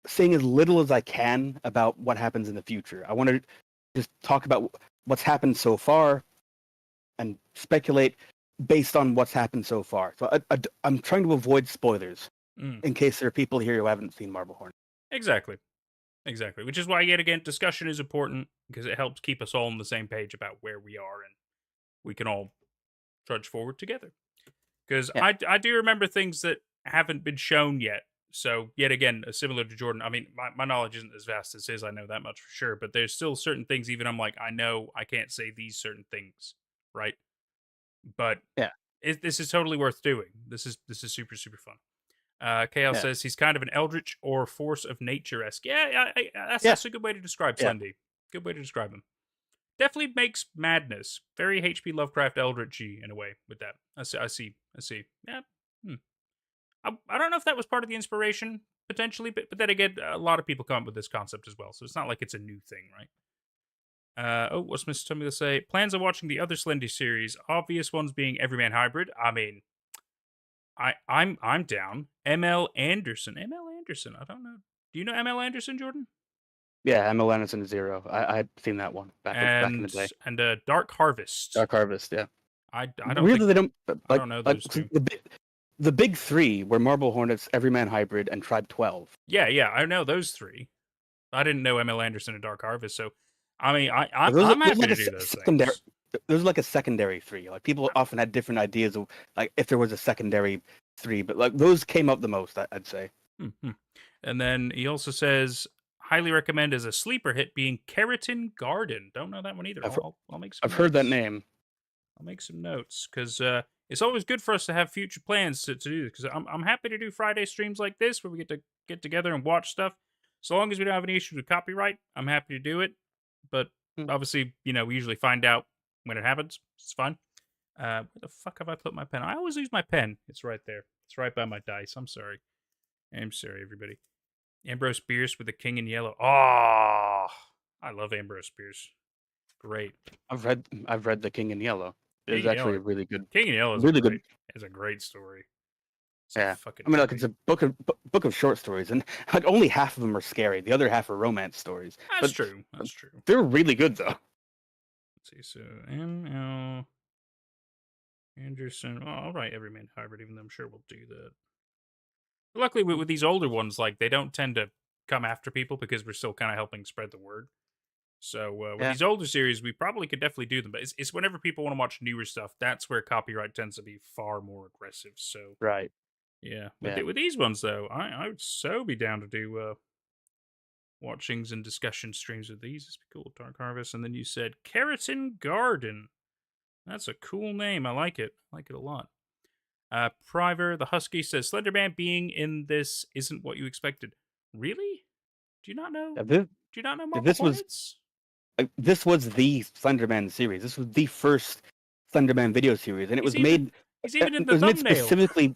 Speaker 1: saying as little as I can about what happens in the future. I want to just talk about what's happened so far and speculate based on what's happened so far. So I'm trying to avoid spoilers in case there are people here who haven't seen Marble Hornets.
Speaker 2: Exactly. Exactly. Which is why, yet again, discussion is important because it helps keep us all on the same page about where we are and we can all trudge forward together. Because
Speaker 1: Yeah.
Speaker 2: I do remember things that haven't been shown yet. So, yet again, similar to Jordan, I mean, my knowledge isn't as vast as his, I know that much for sure, but there's still certain things, even I'm like, I know I can't say these certain things, right? But
Speaker 1: Yeah.
Speaker 2: this is totally worth doing. This is super, super fun. Chaos
Speaker 1: Yeah.
Speaker 2: says he's kind of an eldritch or force of nature esque. Yeah,
Speaker 1: Yeah.
Speaker 2: that's a good way to describe
Speaker 1: Yeah.
Speaker 2: Slendy. Good way to describe him. Definitely makes madness. Very H.P. Lovecraft eldritchy in a way with that. I see. Yeah. I don't know if that was part of the inspiration potentially, but then again, a lot of people come up with this concept as well, so it's not like it's a new thing, right? What's Mr. Tommy to say? Plans on watching the other Slendy series. Obvious ones being Everyman Hybrid. I mean, I'm down. ML Anderson. ML Anderson. I don't know. Do you know ML Anderson, Jordan?
Speaker 1: Yeah, ML Anderson Zero. I've seen that one back in the day.
Speaker 2: And Dark Harvest.
Speaker 1: Dark Harvest, yeah.
Speaker 2: I don't
Speaker 1: Weirdly,
Speaker 2: think
Speaker 1: they don't
Speaker 2: I don't know those two.
Speaker 1: The big three were Marble Hornets, Everyman Hybrid, and Tribe 12.
Speaker 2: Yeah, I know those three. I didn't know ML Anderson and Dark Harvest, so I mean, I'm
Speaker 1: Those
Speaker 2: happy
Speaker 1: like
Speaker 2: to
Speaker 1: a
Speaker 2: do those
Speaker 1: secondary.
Speaker 2: things.
Speaker 1: There's like a secondary three. Like people often had different ideas of like if there was a secondary three, but like those came up the most. I'd say.
Speaker 2: Mm-hmm. And then he also says, highly recommend as a sleeper hit being Keratin Garden. Don't know that one either. I'll make some.
Speaker 1: I've heard that name.
Speaker 2: I'll make some notes because it's always good for us to have future plans to do this. Because I'm happy to do Friday streams like this where we get together and watch stuff. So long as we don't have any issues with copyright, I'm happy to do it. But obviously, we usually find out when it happens. It's fine. Where the fuck have I put my pen? I always lose my pen. It's right there. It's right by my dice. I'm sorry, everybody. Ambrose Bierce with the King in Yellow. Oh, I love Ambrose Bierce. Great.
Speaker 1: I've read the King in Yellow. It's actually a really good.
Speaker 2: King in Yellow is
Speaker 1: really
Speaker 2: good.
Speaker 1: good.
Speaker 2: It's a great story.
Speaker 1: Yeah, I mean, like it's a book of short stories, and like only half of them are scary. The other half are romance stories.
Speaker 2: That's true. That's true.
Speaker 1: They're really good though.
Speaker 2: Let's see. So M.L. Anderson. Oh, I'll write Everyman Hybrid, even though I'm sure we'll do that. But luckily, with these older ones, like they don't tend to come after people because we're still kind of helping spread the word. So with these older series, we probably could definitely do them. But it's whenever people want to watch newer stuff, that's where copyright tends to be far more aggressive. So
Speaker 1: right.
Speaker 2: Yeah. With these ones, though, I would so be down to do watchings and discussion streams with these. This would be cool. Dark Harvest. And then you said Keratin Garden. That's a cool name. I like it. I like it a lot. Priver, the Husky, says Slenderman being in this isn't what you expected. Really? Do you not know? Do you not know Marble Hornets?
Speaker 1: This was the Slenderman series. This was the first Slenderman video series, and it was made.
Speaker 2: He's even in the thumbnail.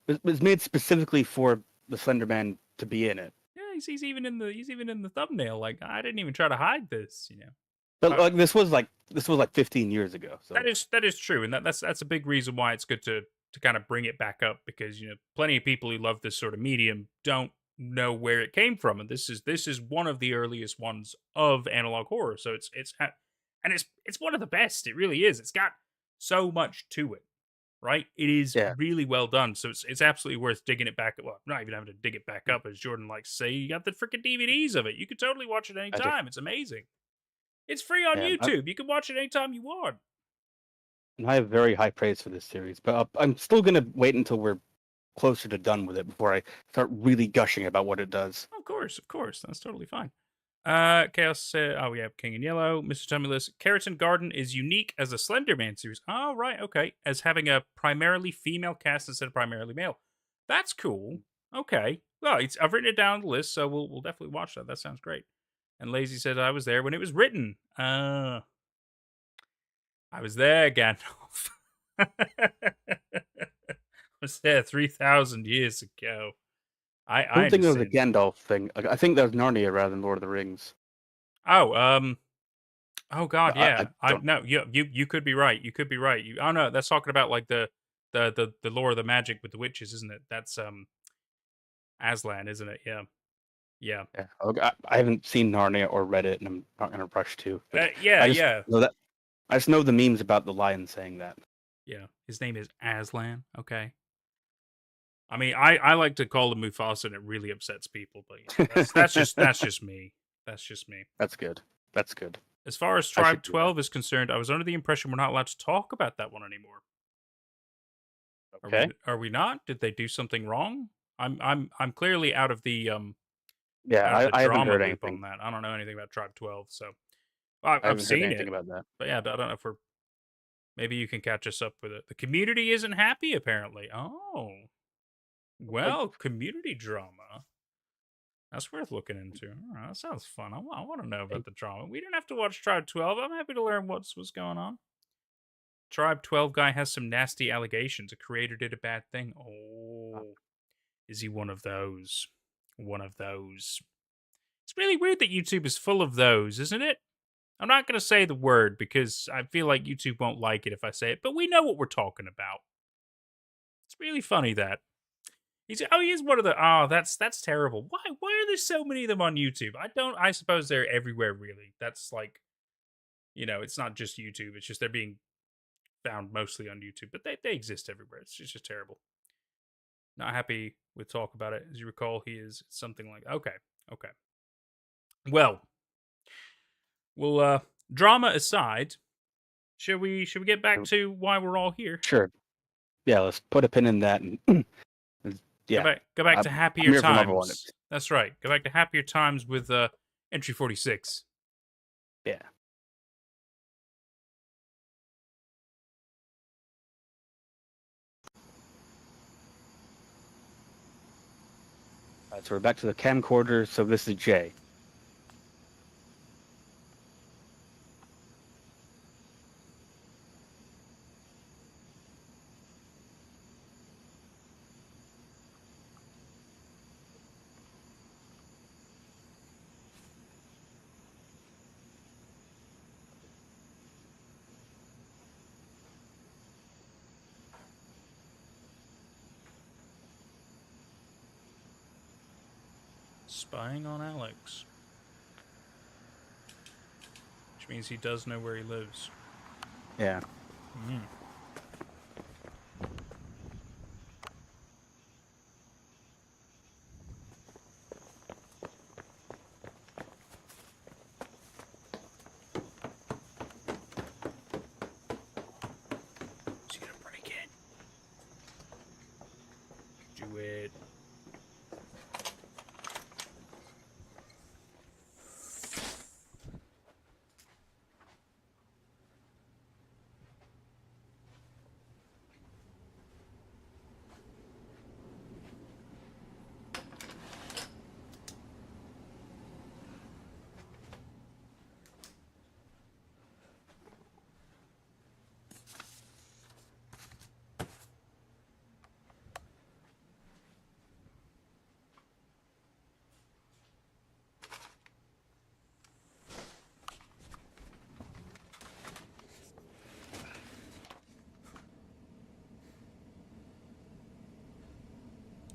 Speaker 1: It was made specifically for the Slenderman to be in it.
Speaker 2: Yeah, he's even in the thumbnail. Like I didn't even try to hide this,
Speaker 1: But like this was like 15 years ago. So
Speaker 2: that is true, and that's a big reason why it's good to kind of bring it back up because plenty of people who love this sort of medium don't know where it came from, and this is one of the earliest ones of analog horror. So it's one of the best. It really is. It's got so much to it. Right, it is really well done, so it's absolutely worth digging it back. Well, not even having to dig it back up, as Jordan likes to say. You got the freaking DVDs of it. You could totally watch it anytime. It's amazing. It's free on YouTube. You can watch it anytime you want.
Speaker 1: And I have very high praise for this series, but I'm still gonna wait until we're closer to done with it before I start really gushing about what it does.
Speaker 2: Of course, that's totally fine. Chaos said, we have King in Yellow. Mr. Tumulus, Keratin Garden is unique as a Slenderman series. Oh, right, okay. As having a primarily female cast instead of primarily male. That's cool. Okay. Well, I've written it down on the list, so we'll definitely watch that. That sounds great. And Lazy said, I was there when it was written. I was there, Gandalf. I was there 3,000 years ago. I
Speaker 1: don't think it was a Gandalf thing. I think that was Narnia rather than Lord of the Rings.
Speaker 2: Oh God, yeah. No, you could be right. You could be right. Oh no, that's talking about like the lore of the magic with the witches, isn't it? That's Aslan, isn't it? Yeah.
Speaker 1: Yeah. Okay. I haven't seen Narnia or read it, and I'm not gonna rush to.
Speaker 2: Yeah.
Speaker 1: Know that I just know the memes about the lion saying that.
Speaker 2: Yeah, his name is Aslan. Okay. I mean, I like to call him Mufasa, and it really upsets people. But that's just me. That's just me.
Speaker 1: That's good. That's good.
Speaker 2: As far as
Speaker 1: I
Speaker 2: Tribe
Speaker 1: should do
Speaker 2: 12 is concerned, I was under the impression we're not allowed to talk about that one anymore.
Speaker 1: Okay.
Speaker 2: Are we not? Did they do something wrong? I'm clearly out of the
Speaker 1: Yeah,
Speaker 2: out of the
Speaker 1: I haven't
Speaker 2: drama
Speaker 1: heard
Speaker 2: loop
Speaker 1: anything.
Speaker 2: on that. I don't know anything about Tribe 12, so
Speaker 1: I
Speaker 2: I've
Speaker 1: haven't heard
Speaker 2: seen
Speaker 1: anything
Speaker 2: it,
Speaker 1: about that.
Speaker 2: but yeah, I don't know if we're. Maybe you can catch us up with it. The community isn't happy, apparently. Oh, well, community drama. That's worth looking into. All right, that sounds fun. I want to know about the drama. We didn't have to watch Tribe 12. I'm happy to learn what's going on. Tribe 12 guy has some nasty allegations. A creator did a bad thing. Oh, is he one of those? One of those. It's really weird that YouTube is full of those, isn't it? I'm not going to say the word because I feel like YouTube won't like it if I say it, but we know what we're talking about. It's really funny that he is one of the that's terrible. Why are there so many of them on YouTube? I suppose they're everywhere really. That's like, it's not just YouTube. It's just they're being found mostly on YouTube, but they exist everywhere. It's just terrible. Not happy with talk about it. As you recall, he is something like okay. Well, drama aside, should we get back to why we're all here?
Speaker 1: Sure. Yeah, let's put a pin in that. And yeah,
Speaker 2: Go back to
Speaker 1: I'm
Speaker 2: happier
Speaker 1: here for Marble
Speaker 2: times.
Speaker 1: Hornets.
Speaker 2: That's right. Go back to happier times with entry 46.
Speaker 1: Yeah. So we're back to the camcorder. So this is Jay.
Speaker 2: Spying on Alex. Which means he does know where he lives.
Speaker 1: Yeah.
Speaker 2: Mm. Is he gonna break it? Do it.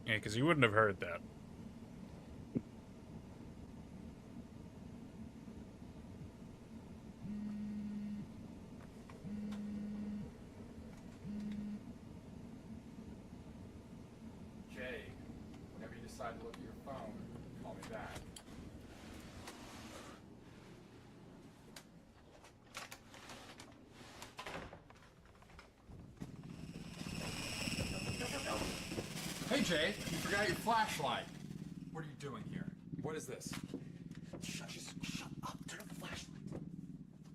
Speaker 2: Yeah, because he wouldn't have heard that.
Speaker 3: Jay, whenever you decide to look at your phone, call me back. Hey Jay, you forgot your flashlight. What are you doing here? What is this?
Speaker 5: Just shut up. Turn on the flashlight. Look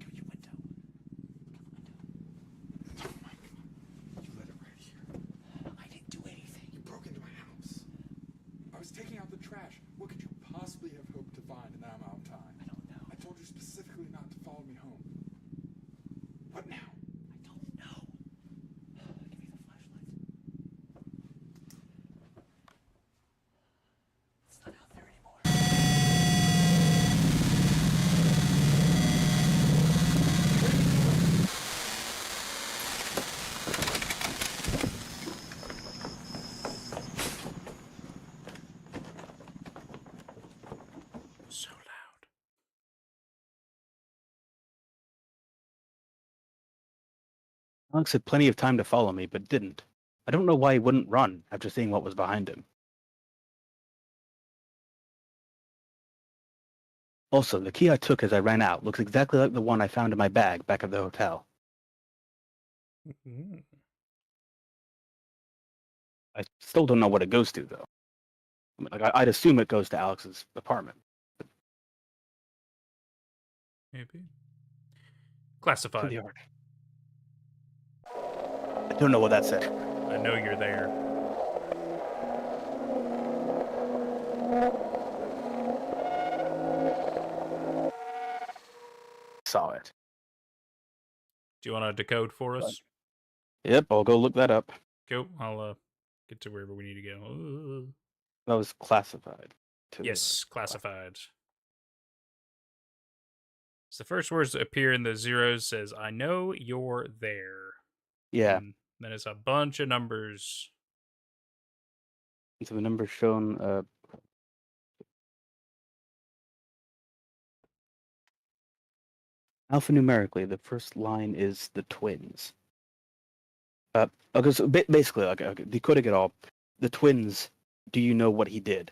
Speaker 5: out your window.
Speaker 3: Oh my god. You let it right here.
Speaker 5: I didn't do anything.
Speaker 3: You broke into my house. I was taking out the trash. What could you possibly have hoped to find in that amount of time?
Speaker 5: I don't know.
Speaker 3: I told you specifically not to follow me home. What now?
Speaker 5: I don't know. Give me the flashlight. It's not out there anymore.
Speaker 1: Alex had plenty of time to follow me, but didn't. I don't know why he wouldn't run after seeing what was behind him. Also, the key I took as I ran out looks exactly like the one I found in my bag back at the hotel.
Speaker 2: Mm-hmm.
Speaker 1: I still don't know what it goes to, though. I mean, like, I'd assume it goes to Alex's apartment.
Speaker 2: Maybe.
Speaker 1: To
Speaker 2: Classified.
Speaker 1: the ark. I don't know what that said.
Speaker 2: I know you're there.
Speaker 1: Saw it.
Speaker 2: Do you want to decode for us?
Speaker 1: Yep, I'll go look that up.
Speaker 2: Cool. I'll get to wherever we need to go.
Speaker 1: That was classified. To the
Speaker 2: Yes,
Speaker 1: ark.
Speaker 2: classified. So the first words that appear in the zeros says, I know you're there.
Speaker 1: Yeah.
Speaker 2: And then it's a bunch of numbers.
Speaker 1: So the number shown. Alphanumerically, the first line is the twins. Okay, so basically, okay, decoding it all, the twins. Do you know what he did?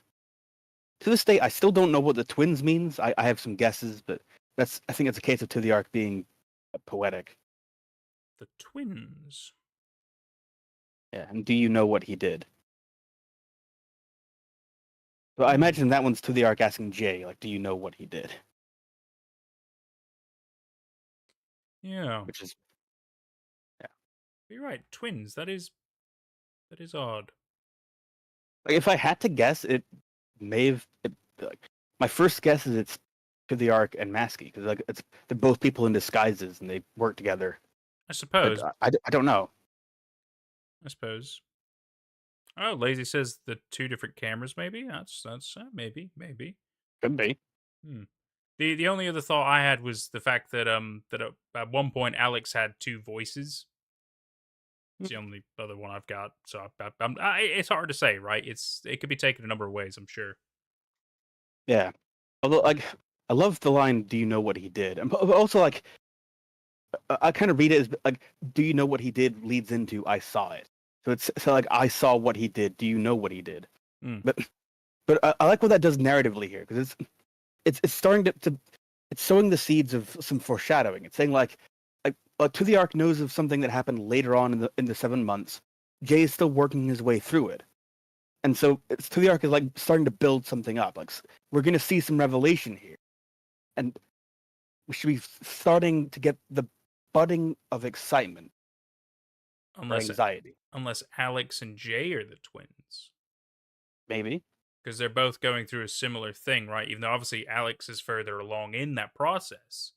Speaker 1: To this day, I still don't know what the twins means. I have some guesses, but I think it's a case of To the Ark being poetic.
Speaker 2: The twins.
Speaker 1: Yeah, and do you know what he did? So I imagine that one's To the Ark asking Jay, like, do you know what he did?
Speaker 2: Yeah.
Speaker 1: Which is
Speaker 2: You're right. Twins. That is odd.
Speaker 1: like, if I had to guess, it may have. Like, my first guess is it's To the Ark and Maskey because like they're both people in disguises and they work together.
Speaker 2: I suppose.
Speaker 1: But I don't know.
Speaker 2: I suppose. Oh, Lazy says the two different cameras. Maybe that's maybe.
Speaker 1: Could be.
Speaker 2: The only other thought I had was the fact that at one point Alex had two voices. It's the only other one I've got. So it's hard to say, right? It could be taken a number of ways. I'm sure.
Speaker 1: Yeah. Although, like, I love the line, "Do you know what he did?" And also, like, I kind of read it as like, "Do you know what he did?" leads into "I saw it." So it's like, "I saw what he did. Do you know what he did?"
Speaker 2: Mm.
Speaker 1: But I like what that does narratively here because it's starting to it's sowing the seeds of some foreshadowing. It's saying like To the Ark knows of something that happened later on in the 7 months. Jay is still working his way through it, and so it's To the Ark is like starting to build something up. Like we're going to see some revelation here, and we should be starting to get the budding of excitement or anxiety.
Speaker 2: Unless Alex and Jay are the twins.
Speaker 1: Maybe.
Speaker 2: Because they're both going through a similar thing, right? Even though obviously Alex is further along in that process.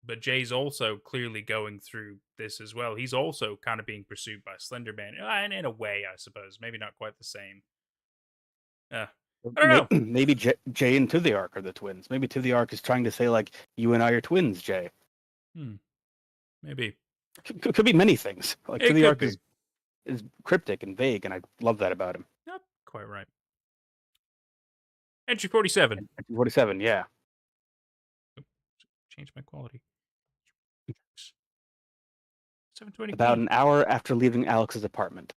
Speaker 2: But Jay's also clearly going through this as well. He's also kind of being pursued by Slenderman. And in a way, I suppose. Maybe not quite the same. I don't know.
Speaker 1: Maybe Jay and To the Ark are the twins. Maybe To the Ark is trying to say, like, you and I are twins, Jay.
Speaker 2: Maybe.
Speaker 1: Could be many things. Like,
Speaker 2: It
Speaker 1: To the
Speaker 2: could
Speaker 1: Ark
Speaker 2: be.
Speaker 1: is cryptic and vague, and I love that about him.
Speaker 2: Yep, quite right. Entry 47.
Speaker 1: 47, yeah.
Speaker 2: Change my quality. 720p.
Speaker 1: About an hour after leaving Alex's apartment.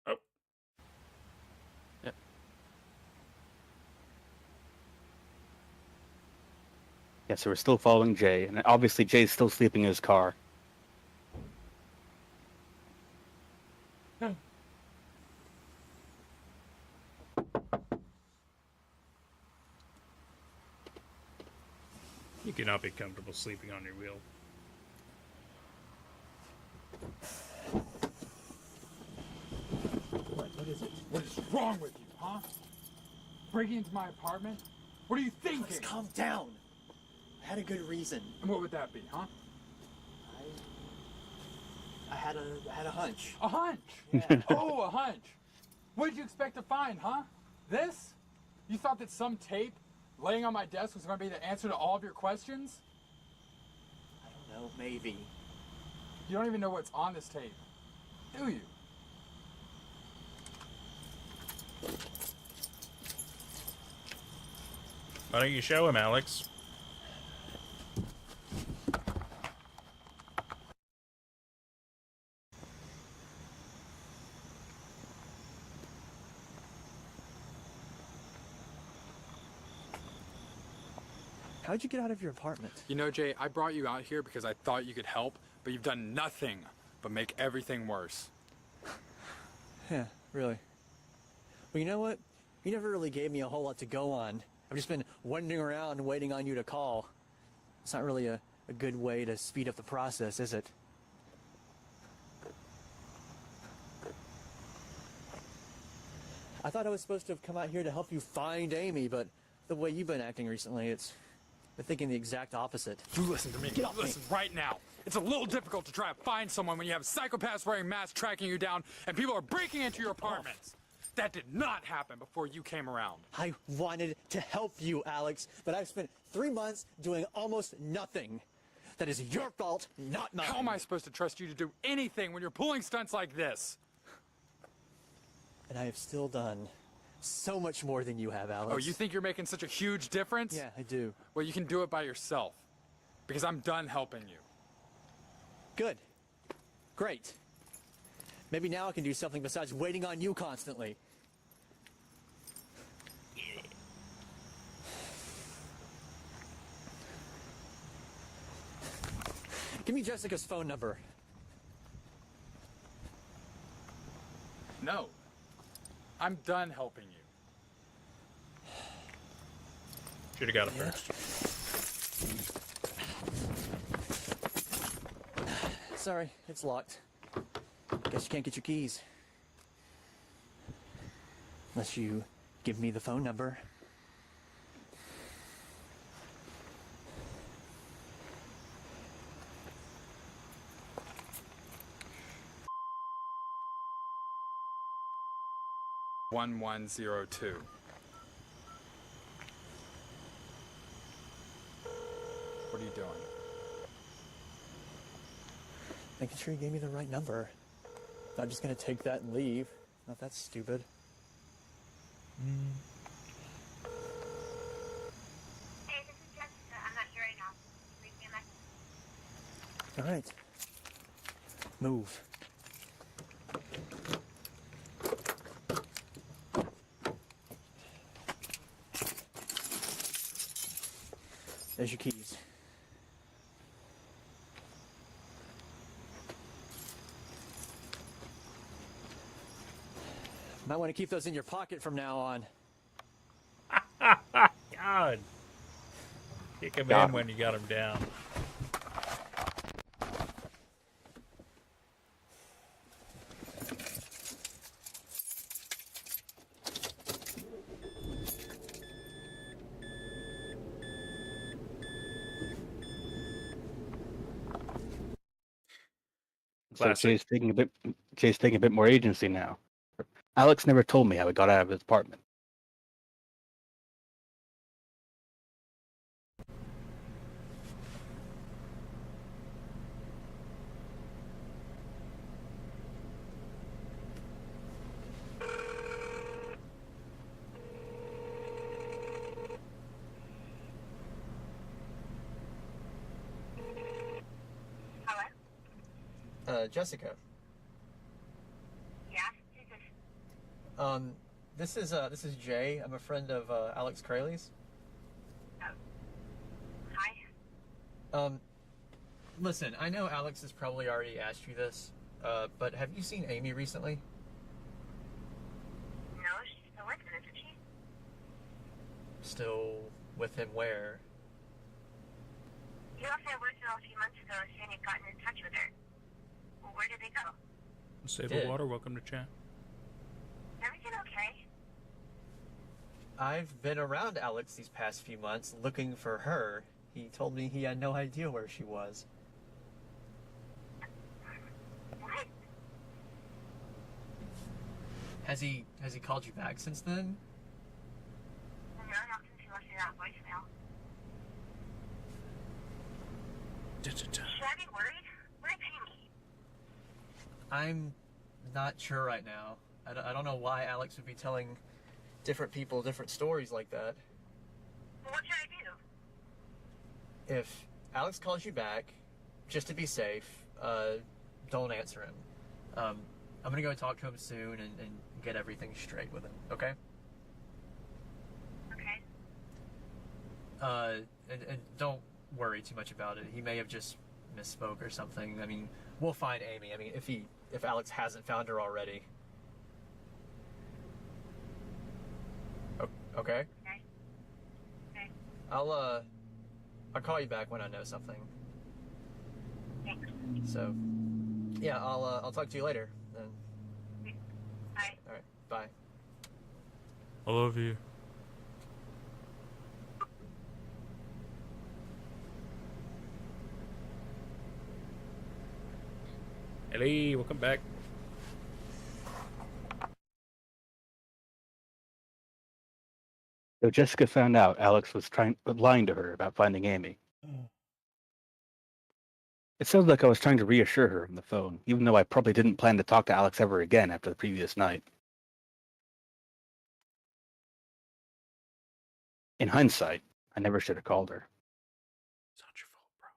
Speaker 2: Oh.
Speaker 1: Yep. Yeah, so we're still following Jay, and obviously Jay's still sleeping in his car.
Speaker 2: You cannot be comfortable sleeping on your wheel.
Speaker 3: What is it? What is wrong with you, huh? Breaking into my apartment? What are you thinking?
Speaker 5: Just calm down. I had a good reason.
Speaker 3: And what would that be, huh?
Speaker 5: I had a hunch.
Speaker 3: A hunch?
Speaker 5: Yeah.
Speaker 3: Oh, a hunch. What did you expect to find, huh? This? You thought that some tape laying on my desk was going to be the answer to all of your questions?
Speaker 5: I don't know, maybe.
Speaker 3: You don't even know what's on this tape, do you?
Speaker 2: Why don't you show him, Alex?
Speaker 6: How'd you get out of your apartment?
Speaker 3: You know, Jay, I brought you out here because I thought you could help, but you've done nothing but make everything worse.
Speaker 6: Yeah, really. Well, you know what? You never really gave me a whole lot to go on. I've just been wandering around waiting on you to call. It's not really a good way to speed up the process, is it? I thought I was supposed to have come out here to help you find Amy, but the way you've been acting recently, I'm thinking the exact opposite.
Speaker 3: You listen to me.
Speaker 6: Get off me.
Speaker 3: Listen right now. It's a little difficult to try to find someone when you have psychopaths wearing masks tracking you down and people are breaking into your apartments. That did not happen before you came around.
Speaker 6: I wanted to help you, Alex, but I've spent 3 months doing almost nothing. That is your fault, not mine.
Speaker 3: How am I supposed to trust you to do anything when you're pulling stunts like this?
Speaker 6: And I have still done so much more than you have, Alex.
Speaker 3: Oh, you think you're making such a huge difference?
Speaker 6: Yeah, I do.
Speaker 3: Well, you can do it by yourself. Because I'm done helping you.
Speaker 6: Good. Great. Maybe now I can do something besides waiting on you constantly. Give me Jessica's phone number.
Speaker 3: No. I'm done helping you.
Speaker 2: Should have got it first.
Speaker 6: Sorry, it's locked. Guess you can't get your keys. Unless you give me the phone number.
Speaker 3: One 1102. What are you doing?
Speaker 6: Making sure you gave me the right number. Not just gonna take that and leave. Not that stupid.
Speaker 7: Hey, this is Jessica. I'm not here right now. Leave me a message.
Speaker 6: All right. Move. There's your keys. Might want to keep those in your pocket from now on.
Speaker 2: God. Kick him in when you got him down.
Speaker 1: So
Speaker 2: Classic.
Speaker 1: Jay's taking a bit more agency now. Alex never told me how he got out of his apartment.
Speaker 7: Hello?
Speaker 6: Jessica.
Speaker 7: Yeah? Who's this?
Speaker 6: This is Jay. I'm a friend of Alex Crayley's.
Speaker 7: Hi?
Speaker 6: Listen, I know Alex has probably already asked you this, but have you seen Amy recently?
Speaker 7: No, she's still with him, isn't she?
Speaker 6: Still with him where?
Speaker 7: You also worked with her a few months ago saying you'd gotten in touch with her. Well, where did they go?
Speaker 2: Save
Speaker 6: Did.
Speaker 2: Water, welcome to chat.
Speaker 7: Is everything okay?
Speaker 6: I've been around Alex these past few months looking for her. He told me he had no idea where she was.
Speaker 7: What?
Speaker 6: Has he called you back since then?
Speaker 7: No, not since you left me that voicemail. Should I be worried? What did Amy?
Speaker 6: I'm not sure right now. I don't know why Alex would be telling different people different stories like that.
Speaker 7: Well, what should I do?
Speaker 6: If Alex calls you back, just to be safe, don't answer him. I'm gonna go talk to him soon and get everything straight with him, okay?
Speaker 7: Okay.
Speaker 6: And don't worry too much about it. He may have just misspoke or something. I mean, we'll find Amy. I mean, if Alex hasn't found her already. Okay.
Speaker 7: Okay.
Speaker 6: I'll call you back when I know something.
Speaker 7: Thanks.
Speaker 6: So, yeah, I'll talk to you later then.
Speaker 7: Bye.
Speaker 6: All right. Bye.
Speaker 2: I love you. Ellie, welcome back.
Speaker 1: So Jessica found out Alex was lying to her about finding Amy. It sounds like I was trying to reassure her on the phone, even though I probably didn't plan to talk to Alex ever again after the previous night. In hindsight, I never should have called her.
Speaker 2: It's not your fault, bro.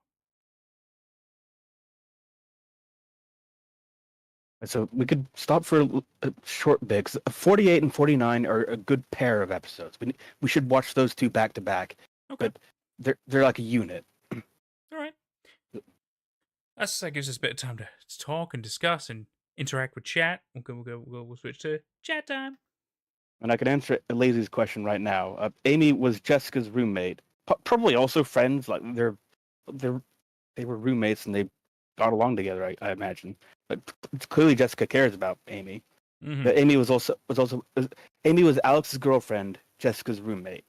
Speaker 1: So we could stop for a short bit, 'cause 48 and 49 are a good pair of episodes. We should watch those two back to back.
Speaker 2: Okay.
Speaker 1: But they're like a unit.
Speaker 2: All right. That gives us a bit of time to talk and discuss and interact with chat. We'll switch to chat time.
Speaker 1: And I can answer Lazy's question right now. Amy was Jessica's roommate, probably also friends. Like they were roommates and they got along together. I imagine, but clearly Jessica cares about Amy.
Speaker 2: Mm-hmm.
Speaker 1: But Amy Amy was Alex's girlfriend, Jessica's roommate.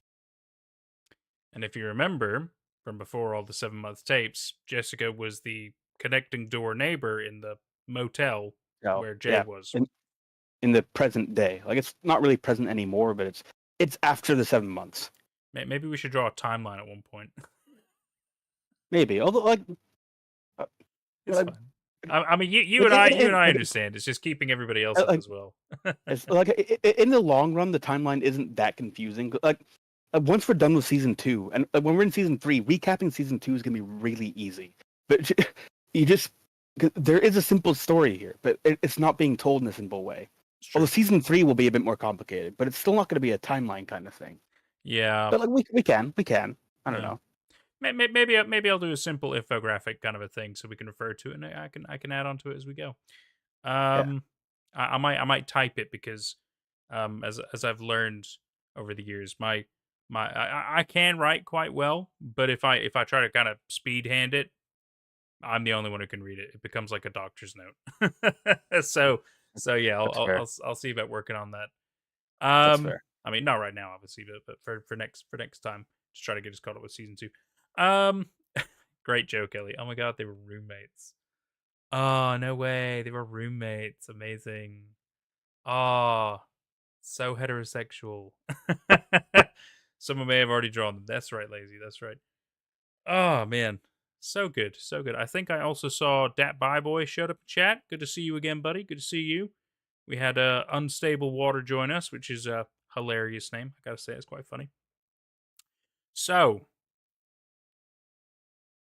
Speaker 2: And if you remember from before all the 7-month tapes, Jessica was the connecting door neighbor in the motel where Jay was.
Speaker 1: In the present day, like it's not really present anymore, but it's after the 7 months.
Speaker 2: Maybe we should draw a timeline at one point.
Speaker 1: Maybe, although like
Speaker 2: it's fine. I mean, you and I understand. It's just keeping everybody else up as well.
Speaker 1: It's like in the long run, the timeline isn't that confusing. Like once we're done with season 2, and when we're in season 3, recapping season 2 is gonna be really easy. But you just there is a simple story here, but it's not being told in a simple way. Although season 3 will be a bit more complicated, but it's still not going to be a timeline kind of thing.
Speaker 2: Yeah,
Speaker 1: but like we can. I don't know.
Speaker 2: Maybe I'll do a simple infographic kind of a thing so we can refer to it, and I can add on to it as we go. I might type it because as I've learned over the years, I can write quite well, but if I try to kind of speed hand it, I'm the only one who can read it. It becomes like a doctor's note. So yeah, I'll see about working on that.
Speaker 1: That's fair.
Speaker 2: I mean, not right now, obviously, but for next time, just try to get us caught up with season 2. Great joke, Ellie. Oh my god, they were roommates. Oh no way, they were roommates. Amazing. Oh, so heterosexual. Someone may have already drawn them. That's right, Lazy. That's right. Oh man. So good, so good. I think I also saw Dat Bye Boy showed up in chat. Good to see you again, buddy. Good to see you. We had Unstable Water join us, which is a hilarious name. I gotta say, it's quite funny. So,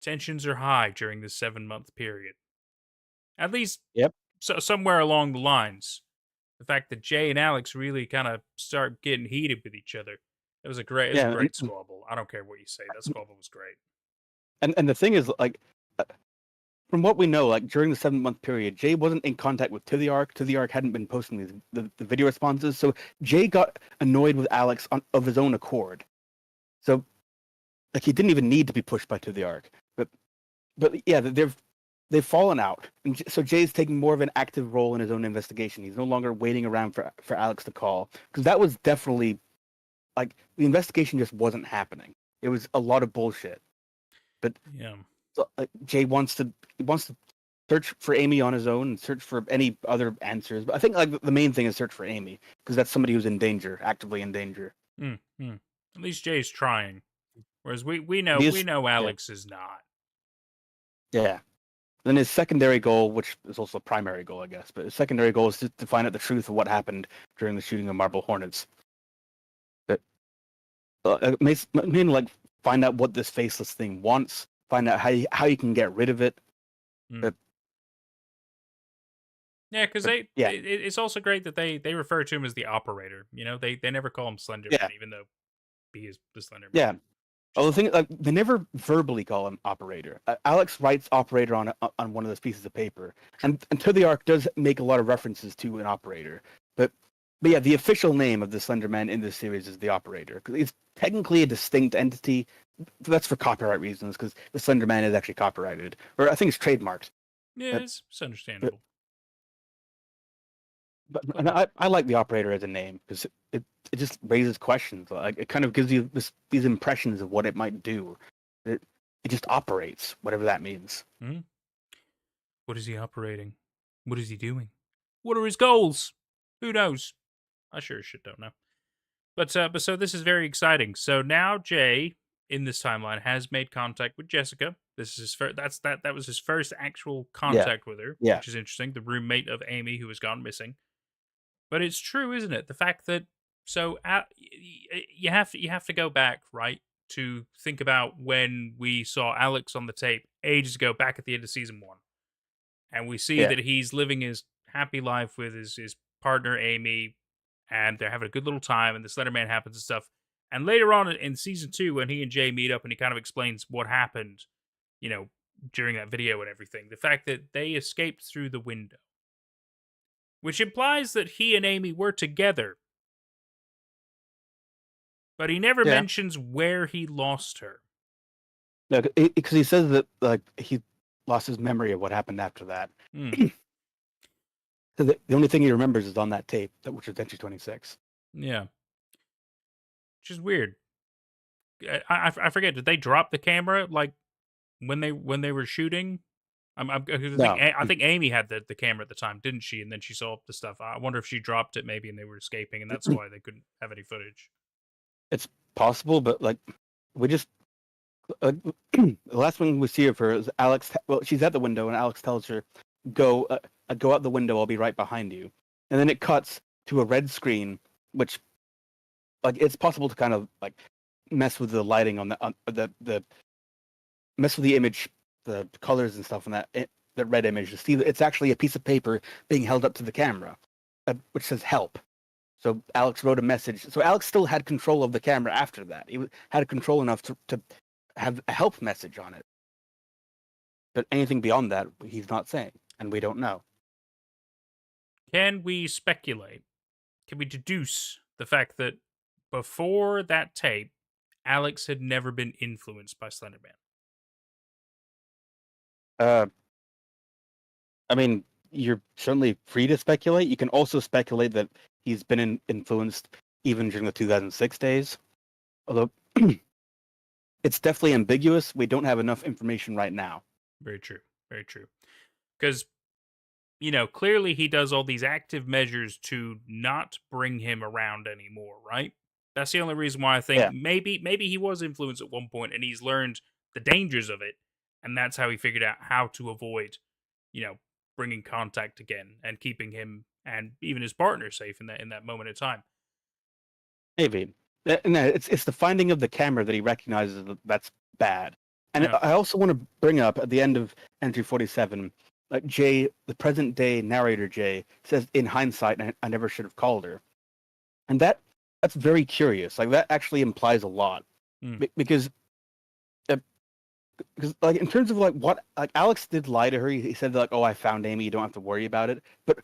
Speaker 2: tensions are high during this 7-month period. At least, somewhere along the lines. The fact that Jay and Alex really kind of start getting heated with each other. It was a great squabble. I don't care what you say. That squabble was great.
Speaker 1: And the thing is, like, from what we know, like during the 7-month period, Jay wasn't in contact with To the Ark. To the Ark hadn't been posting the video responses, so Jay got annoyed with Alex of his own accord. So, like, he didn't even need to be pushed by To the Ark. But yeah, they've fallen out, and so Jay's taking more of an active role in his own investigation. He's no longer waiting around for Alex to call, because that was definitely like the investigation just wasn't happening. It was a lot of bullshit. But
Speaker 2: yeah,
Speaker 1: so, Jay wants to search for Amy on his own and search for any other answers. But I think like the main thing is search for Amy, because that's somebody who's in danger, actively in danger.
Speaker 2: At least Jay's trying, whereas we know Alex is not.
Speaker 1: Yeah. Then his secondary goal, which is also a primary goal, I guess, but his secondary goal is to find out the truth of what happened during the shooting of Marble Hornets. But mainly like find out what this faceless thing wants, find out how you can get rid of it.
Speaker 2: Yeah, because it's also great that they refer to him as the operator. You know, they never call him Slenderman, even though he is the Slenderman.
Speaker 1: Yeah, Oh, the thing, like, they never verbally call him operator. Alex writes operator on one of those pieces of paper, and To the Ark does make a lot of references to an operator. But yeah, the official name of the Slenderman in this series is the operator, because it's technically a distinct entity. That's for copyright reasons, because the Slenderman is actually copyrighted, or I think it's trademarked.
Speaker 2: Yeah,
Speaker 1: But,
Speaker 2: it's understandable.
Speaker 1: and I like the operator as a name because it just raises questions. Like, it kind of gives you these impressions of what it might do. It just operates, whatever that means.
Speaker 2: What is he operating? What is he doing? What are his goals? Who knows? I sure as shit don't know. But so this is very exciting. So now Jay in this timeline has made contact with Jessica. This is his first. That was his first actual contact with her,
Speaker 1: Yeah.
Speaker 2: which is interesting. The roommate of Amy who has gone missing. But it's true, isn't it? The fact that you have to go back, right, to think about when we saw Alex on the tape ages ago, back at the end of season 1, and we see
Speaker 1: Yeah.
Speaker 2: that he's living his happy life with his partner Amy, and they're having a good little time, and the Slenderman happens and stuff. And later on in season 2, when he and Jay meet up and he kind of explains what happened, during that video and everything, the fact that they escaped through the window, which implies that he and Amy were together. But he never mentions where he lost her.
Speaker 1: No, because he says that, like, he lost his memory of what happened after that. So the only thing he remembers is on that tape, which is Entry 26.
Speaker 2: Yeah. Which is weird. I forget, did they drop the camera, like, when they were shooting? I think Amy had the camera at the time, didn't she? And then she saw the stuff. I wonder if she dropped it maybe and they were escaping, and that's why they couldn't have any footage.
Speaker 1: It's possible, but, like, we just... the last one we see of her is Alex. Well, she's at the window, and Alex tells her, "Go out the window. I'll be right behind you." And then it cuts to a red screen, which, like, it's possible to kind of, like, mess with the lighting on the mess with the image, the colors and stuff on that red image to see that it's actually a piece of paper being held up to the camera, which says "help." So Alex wrote a message. So Alex still had control of the camera after that. He had control enough to have a help message on it. But anything beyond that, he's not saying, and we don't know.
Speaker 2: Can we speculate? Can we deduce the fact that before that tape, Alex had never been influenced by Slenderman?
Speaker 1: I mean, you're certainly free to speculate. You can also speculate that he's been influenced even during the 2006 days. Although it's definitely ambiguous. We don't have enough information right now.
Speaker 2: Very true. Very true. Because, clearly he does all these active measures to not bring him around anymore, right? That's the only reason why I think maybe he was influenced at one point and he's learned the dangers of it, and that's how he figured out how to avoid, bringing contact again and keeping him and even his partner safe in that moment of time.
Speaker 1: Maybe. No, it's the finding of the camera that he recognizes that's bad. And I also want to bring up at the end of Entry 47, Jay, the present day narrator Jay, says, "In hindsight, I never should have called her." And that's very curious. Like, that actually implies a lot. Because like, in terms of, like, what, like, Alex did lie to her. He said, like, "Oh, I found Amy, you don't have to worry about it." But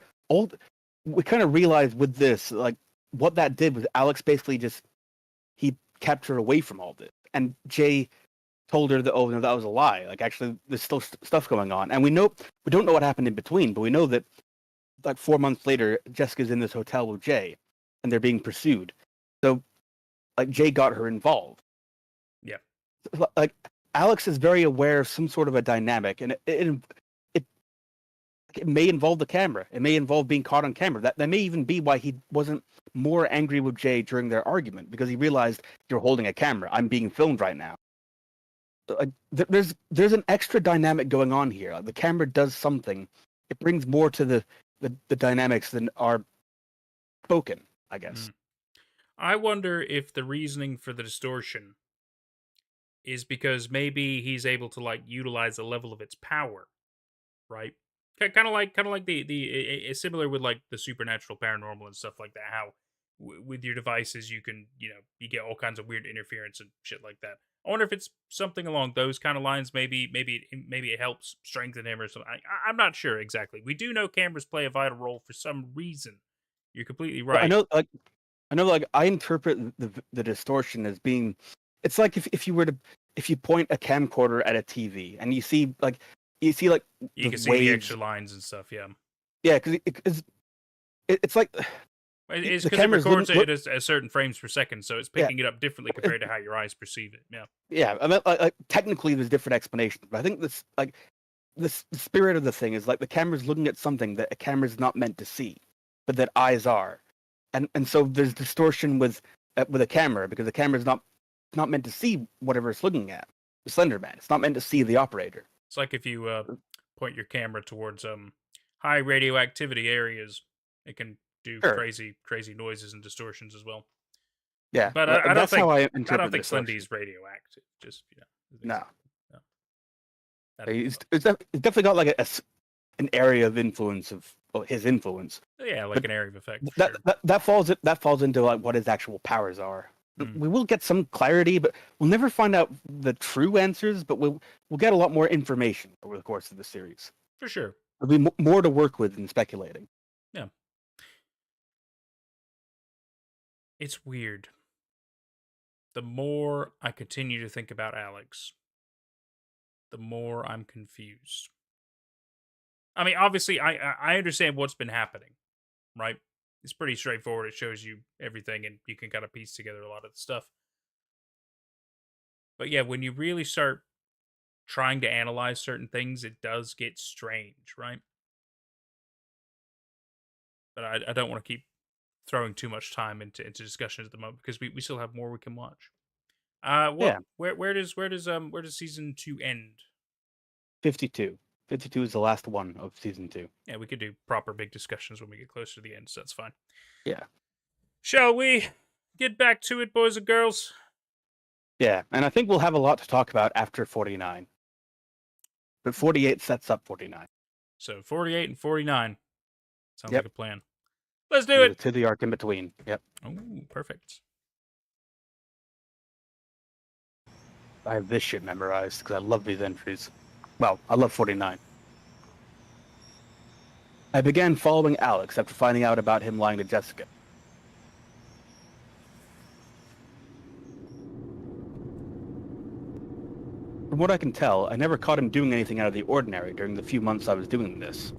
Speaker 1: we kind of realized with this, like, what that did was Alex basically just, he kept her away from all this. And Jay told her that, "Oh, no, that was a lie. Like, actually, there's still stuff going on." And we don't know what happened in between, but we know that, like, 4 months later, Jessica's in this hotel with Jay, and they're being pursued. So, like, Jay got her involved.
Speaker 2: Yeah.
Speaker 1: Like, Alex is very aware of some sort of a dynamic, and it may involve the camera. It may involve being caught on camera. That may even be why he wasn't more angry with Jay during their argument, because he realized, "You're holding a camera. I'm being filmed right now." Like, there's an extra dynamic going on here. Like, the camera does something. It brings more to the dynamics than are spoken, I guess.
Speaker 2: I wonder if the reasoning for the distortion is because maybe he's able to, like, utilize a level of its power, right? Kind of like the similar with, like, the supernatural, paranormal, and stuff like that. How with your devices you can you get all kinds of weird interference and shit like that. I wonder if it's something along those kind of lines. Maybe it helps strengthen him or something. I'm not sure exactly. We do know cameras play a vital role for some reason. You're completely
Speaker 1: Well,
Speaker 2: right.
Speaker 1: I know, like I interpret the distortion as being, it's like if you were to if you point a camcorder at a TV and you see like
Speaker 2: You
Speaker 1: the
Speaker 2: can see the
Speaker 1: waves,
Speaker 2: extra lines and stuff. Yeah,
Speaker 1: yeah, because it's like
Speaker 2: it's
Speaker 1: the
Speaker 2: because it
Speaker 1: camera's
Speaker 2: records
Speaker 1: looking,
Speaker 2: it at certain frames per second, so it's
Speaker 1: yeah,
Speaker 2: picking it up differently compared to how your eyes perceive it. Yeah,
Speaker 1: yeah. I mean, technically there's different explanations, but I think this like the spirit of the thing is like the camera's looking at something that a camera's not meant to see, but that eyes are, and so there's distortion with a camera because the camera's not meant to see whatever it's looking at. The Slenderman, it's not meant to see the operator.
Speaker 2: it's like if you point your camera towards high radioactivity areas, it can do
Speaker 1: Sure.
Speaker 2: crazy noises and distortions as well.
Speaker 1: Yeah,
Speaker 2: But
Speaker 1: and
Speaker 2: I don't
Speaker 1: that's how I
Speaker 2: think
Speaker 1: interpret the distortion.
Speaker 2: Slendy's radioactive. Just
Speaker 1: No,
Speaker 2: no. That'd be
Speaker 1: it's definitely got like an area of influence of his influence.
Speaker 2: yeah, like
Speaker 1: But
Speaker 2: an area of effect. For
Speaker 1: That,
Speaker 2: sure.
Speaker 1: that falls into like what his actual powers are.
Speaker 2: Mm.
Speaker 1: We will get some clarity, but we'll never find out the true answers. But we'll get a lot more information over the course of the series.
Speaker 2: For sure.
Speaker 1: There'll be more to work with than speculating.
Speaker 2: Yeah. It's weird. The more I continue to think about Alex, the more I'm confused. I mean, obviously, I understand what's been happening, right? It's pretty straightforward. It shows you everything, and you can kind of piece together a lot of the stuff. But yeah, when you really start trying to analyze certain things, it does get strange, right? But I don't want to keep throwing too much time into discussions at the moment because we still have more we can watch.
Speaker 1: Yeah.
Speaker 2: Where does season 2 end?
Speaker 1: 52. 52 is the last one of season 2.
Speaker 2: Yeah, we could do proper big discussions when we get closer to the end, so that's fine.
Speaker 1: Yeah.
Speaker 2: Shall we get back to it, boys and girls?
Speaker 1: Yeah, and I think we'll have a lot to talk about after 49. But 48 sets up 49.
Speaker 2: So 48 and 49. Sounds
Speaker 1: Yep.
Speaker 2: like a plan. Let's do it.
Speaker 1: To the arc in between. Yep.
Speaker 2: Oh, perfect.
Speaker 1: I have this shit memorized because I love these entries. Well, I love 49. I began following Alex after finding out about him lying to Jessica. From what I can tell, I never caught him doing anything out of the ordinary during the few months I was doing this.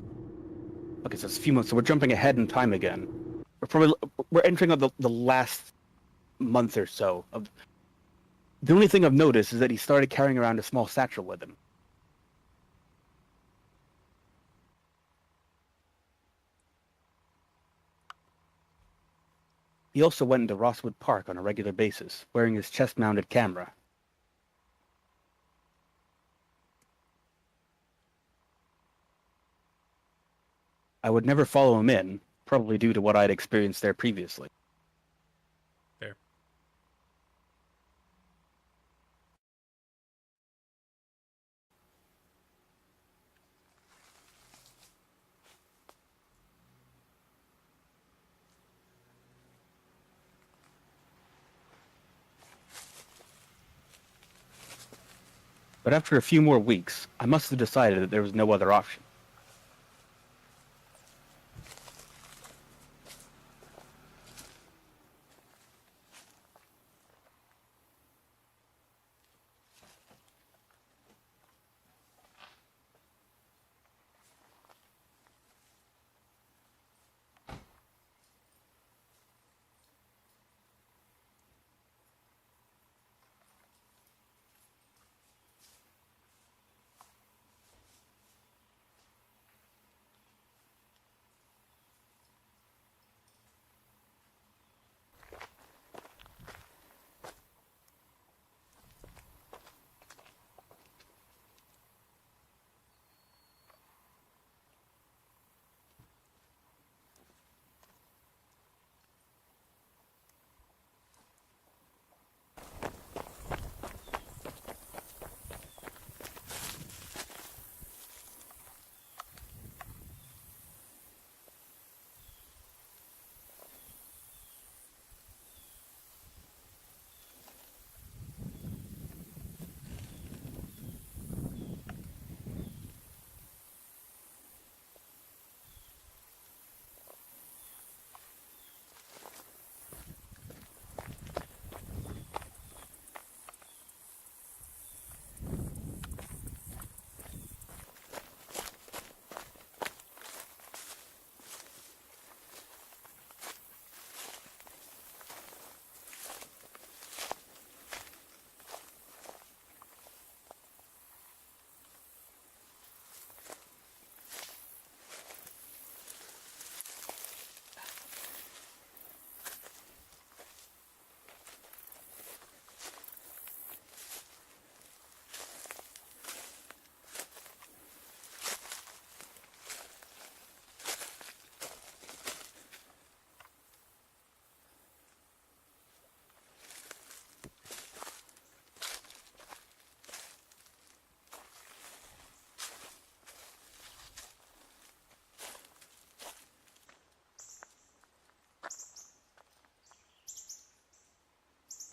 Speaker 1: Okay, so it's a few months, so we're jumping ahead in time again. We're entering the last month or so of. The only thing I've noticed is that he started carrying around a small satchel with him. He also went into Rosswood Park on a regular basis, wearing his chest-mounted camera. I would never follow him in, probably due to what I had experienced there previously.
Speaker 2: Fair.
Speaker 1: But after a few more weeks, I must have decided that there was no other option.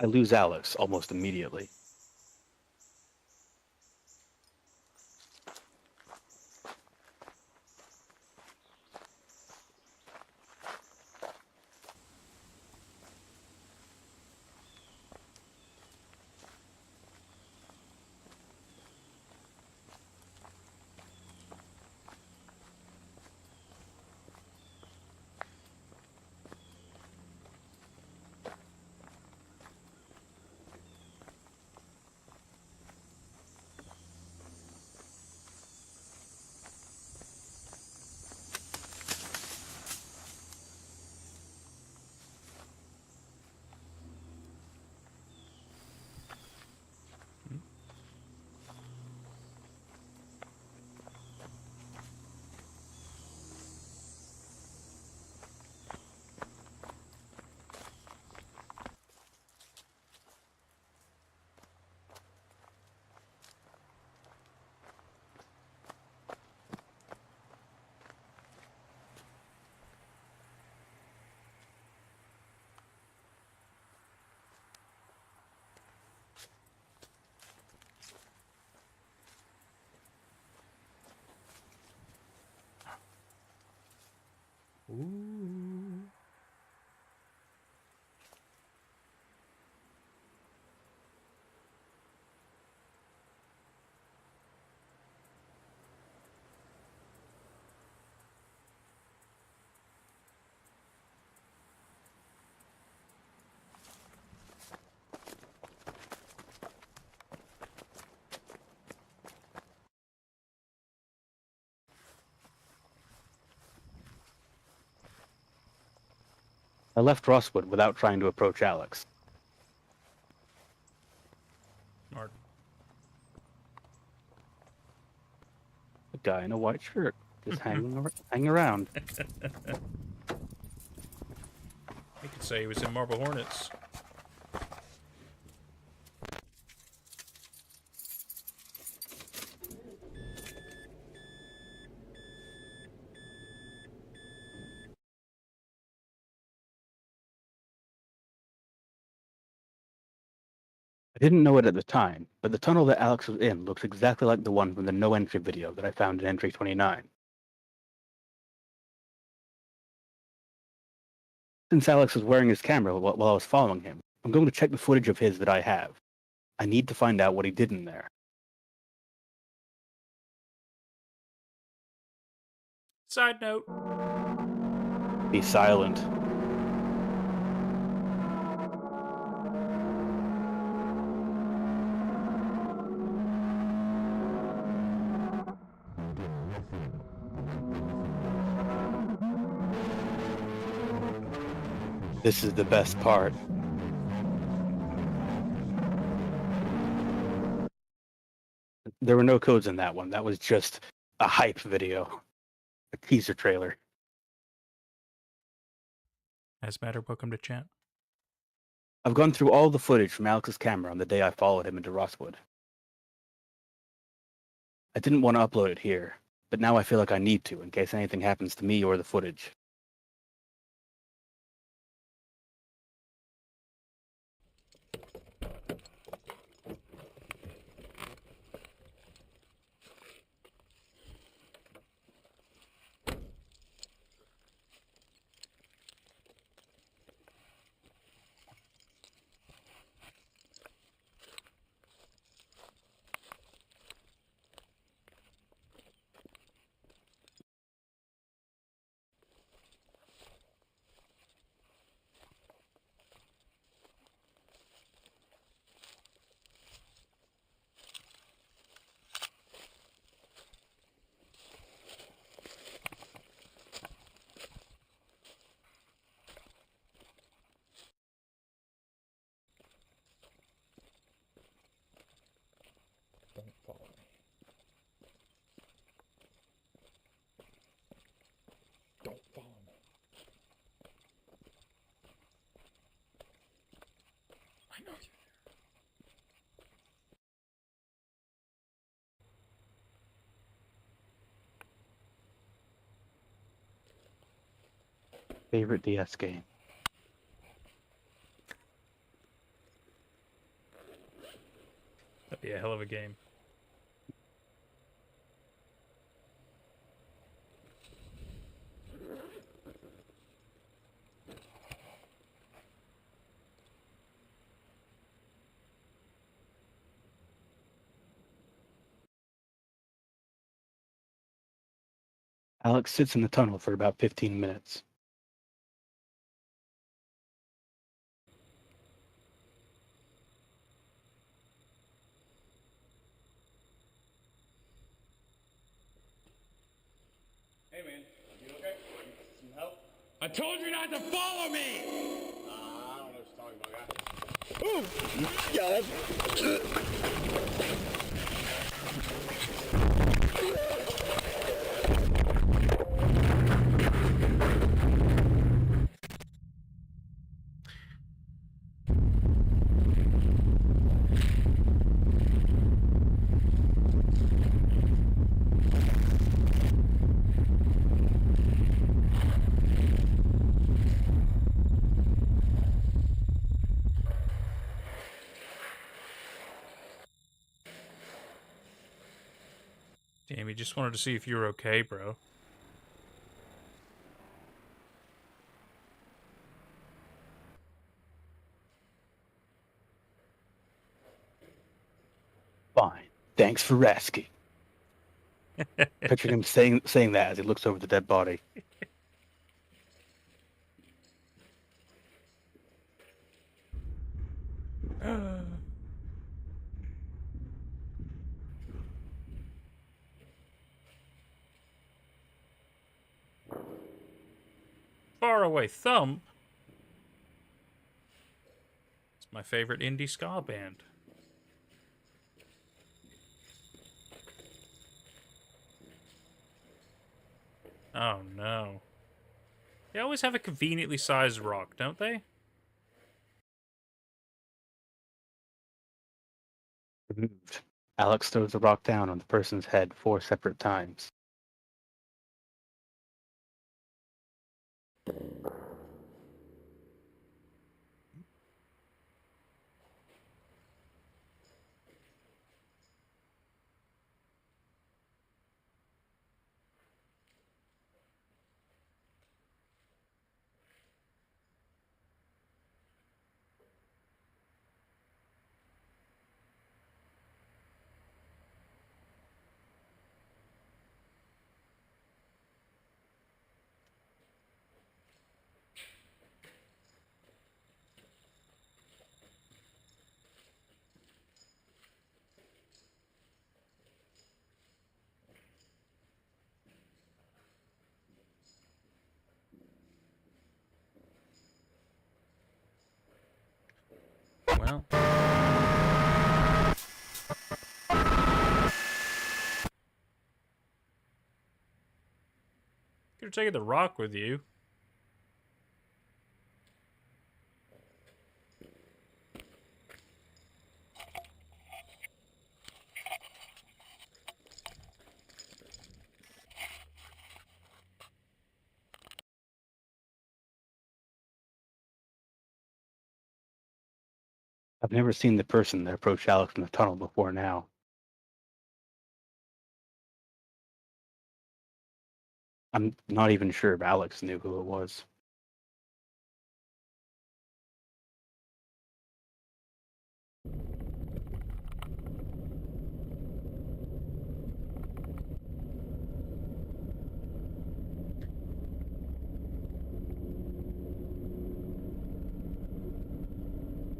Speaker 1: I lose Alex almost immediately.
Speaker 2: Ooh.
Speaker 1: I left Rosswood without trying to approach Alex.
Speaker 2: Smart.
Speaker 1: A guy in a white shirt, just hanging around.
Speaker 2: You could say he was in Marble Hornets.
Speaker 1: I didn't know it at the time, but the tunnel that Alex was in looks exactly like the one from the no entry video that I found in entry 29. Since Alex was wearing his camera while I was following him, I'm going to check the footage of his that I have. I need to find out what he did in there.
Speaker 2: Side note.
Speaker 1: Be silent. This is the best part. There were no codes in that one. That was just a hype video. A teaser trailer.
Speaker 2: As matter, welcome to chat.
Speaker 1: I've gone through all the footage from Alex's camera on the day I followed him into Rosswood. I didn't want to upload it here, but now I feel like I need to in case anything happens to me or the footage.
Speaker 3: Don't follow me. Don't follow me. I know you.
Speaker 1: Favorite DS game.
Speaker 2: Yeah, hell of a game.
Speaker 1: Alex sits in the tunnel for about 15 minutes.
Speaker 4: Hey man, you okay? Some help? I told you not to follow me! I don't know what you're talking about, guy.
Speaker 2: Damn, he just wanted to see if you were okay, bro.
Speaker 1: Fine. Thanks for asking. Picturing him saying that as he looks over the dead body.
Speaker 2: Far Away Thumb. It's my favorite indie ska band. Oh no. They always have a conveniently sized rock, don't they?
Speaker 1: Removed. Alex throws the rock down on the person's head 4 separate times.
Speaker 2: Well. Could have taken the rock with you.
Speaker 1: I've never seen the person that approached Alex in the tunnel before now. I'm not even sure if Alex knew who it was.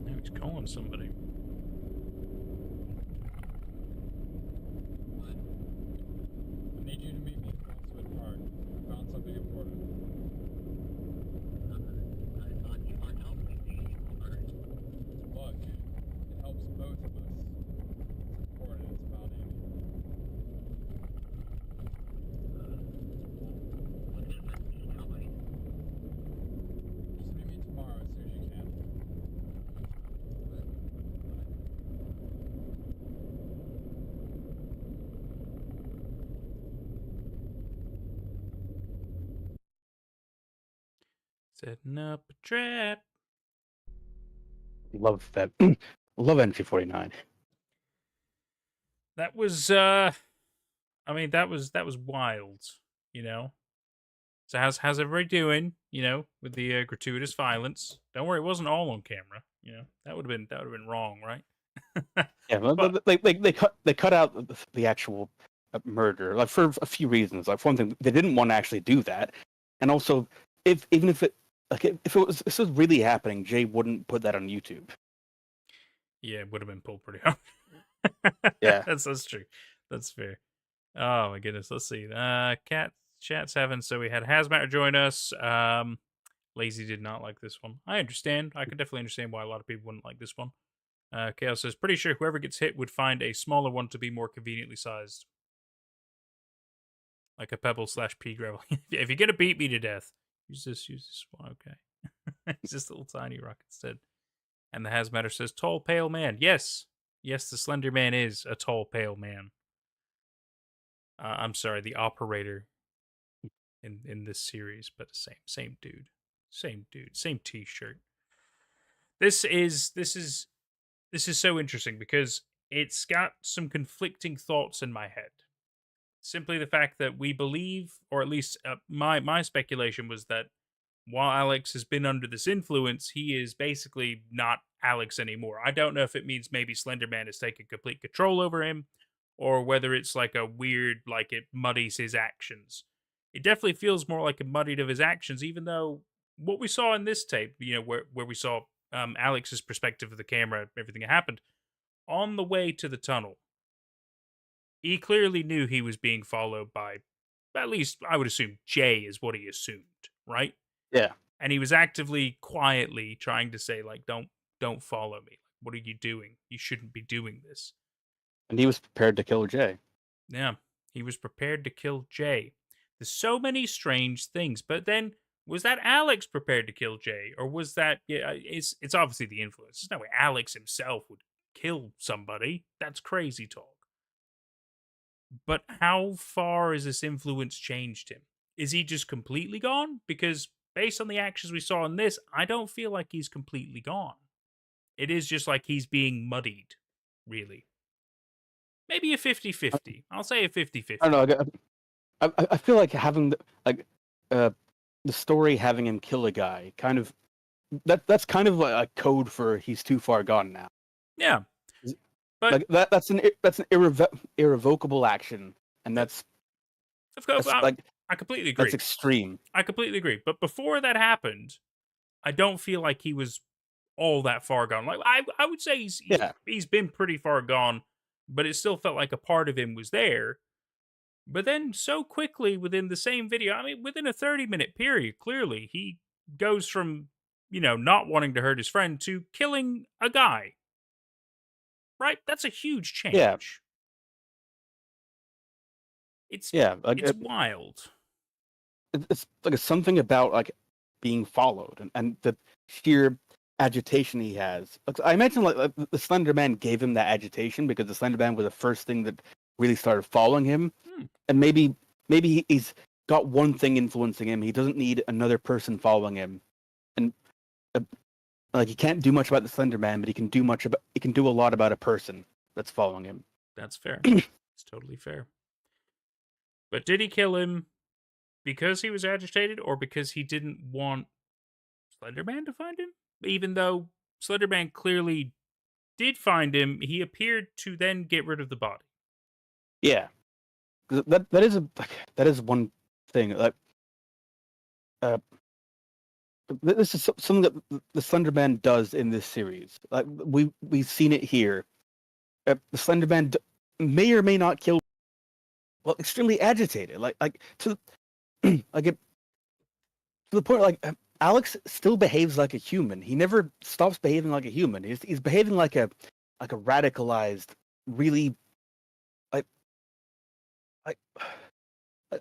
Speaker 2: Now he's calling somebody.
Speaker 3: I need you to meet me at Frostwood Park. I found something important. Look, it helps both of us. It's important. It's about Amy. Just meet me tomorrow as soon as you can.
Speaker 2: Setting up a trap.
Speaker 1: Love that. Love NC49.
Speaker 2: That was I mean that was wild, you know. So how's everybody doing? You know, with the gratuitous violence. Don't worry, it wasn't all on camera. You know, that would have been wrong, right?
Speaker 1: Yeah,
Speaker 2: But
Speaker 1: but they cut out the actual murder, like for a few reasons. Like for one thing, they didn't want to actually do that, and also even if it like if it was this was really happening, Jay wouldn't put that on YouTube.
Speaker 2: yeah, it would have been pulled pretty hard.
Speaker 1: Yeah.
Speaker 2: That's true. That's fair. Oh my goodness. Let's see. Cat chat's having. So we had Hazmat join us. Lazy did not like this one. I understand. I could definitely understand why a lot of people wouldn't like this one. Chaos says, pretty sure whoever gets hit would find a smaller one to be more conveniently sized. Like a pebble / pea gravel. If you're gonna beat me to death, use this one. Okay. Use this little tiny rock instead. And the Hazmatter says, tall, pale man. Yes. Yes, the Slender Man is a tall, pale man. I'm sorry, the operator in this series, but same dude. Same dude. Same t-shirt. This is so interesting because it's got some conflicting thoughts in my head. Simply the fact that we believe, or at least my speculation was that while Alex has been under this influence, he is basically not Alex anymore. I don't know if it means maybe Slenderman has taken complete control over him, or whether it's like a weird, like it muddies his actions. It definitely feels more like a muddied of his actions, even though what we saw in this tape, you know, where we saw Alex's perspective of the camera, everything that happened, on the way to the tunnel, he clearly knew he was being followed by, at least I would assume, Jay is what he assumed, right?
Speaker 1: Yeah.
Speaker 2: And he was actively, quietly trying to say, like, don't follow me. What are you doing? You shouldn't be doing this.
Speaker 1: And he was prepared to kill Jay.
Speaker 2: Yeah, he was prepared to kill Jay. There's so many strange things, but then was that Alex prepared to kill Jay, or was that? Yeah, it's obviously the influence. There's no way Alex himself would kill somebody. That's crazy talk. But how far has this influence changed him? Is he just completely gone? Because based on the actions we saw in this, I don't feel like he's completely gone. It is just like he's being muddied, really. Maybe a 50-50. I'll say a 50-50.
Speaker 1: I don't know. I feel like having the story having him kill a guy kind of that's kind of like a code for he's too far gone now.
Speaker 2: Yeah, but
Speaker 1: Like that's an irrevocable action, and that's
Speaker 2: of course,
Speaker 1: like
Speaker 2: I completely agree.
Speaker 1: that's extreme.
Speaker 2: I completely agree. But before that happened, I don't feel like he was all that far gone. Like I would say he's been pretty far gone, but it still felt like a part of him was there. But then so quickly within the same video, I mean, within a 30-minute period, clearly he goes from, you know, not wanting to hurt his friend to killing a guy. Right? That's a huge change.
Speaker 1: Yeah.
Speaker 2: It's
Speaker 1: Like
Speaker 2: it's wild.
Speaker 1: it's like something about like being followed and the sheer agitation he has. Like, I imagine like the Slender Man gave him that agitation because the Slender Man was the first thing that really started following him, and maybe he's got one thing influencing him. He doesn't need another person following him, and like he can't do much about the Slender Man, but he can do a lot about a person that's following him.
Speaker 2: That's fair. It's totally fair. But did he kill him because he was agitated, or because he didn't want Slenderman to find him? Even though Slenderman clearly did find him, he appeared to then get rid of the body.
Speaker 1: Yeah, that is one thing. Like, this is something that the Slender Man does in this series. Like we've seen it here. The Slender Man may or may not kill. Well, extremely agitated, like to like it to the point like Alex still behaves like a human. He never stops behaving like a human. He's behaving like a radicalized, really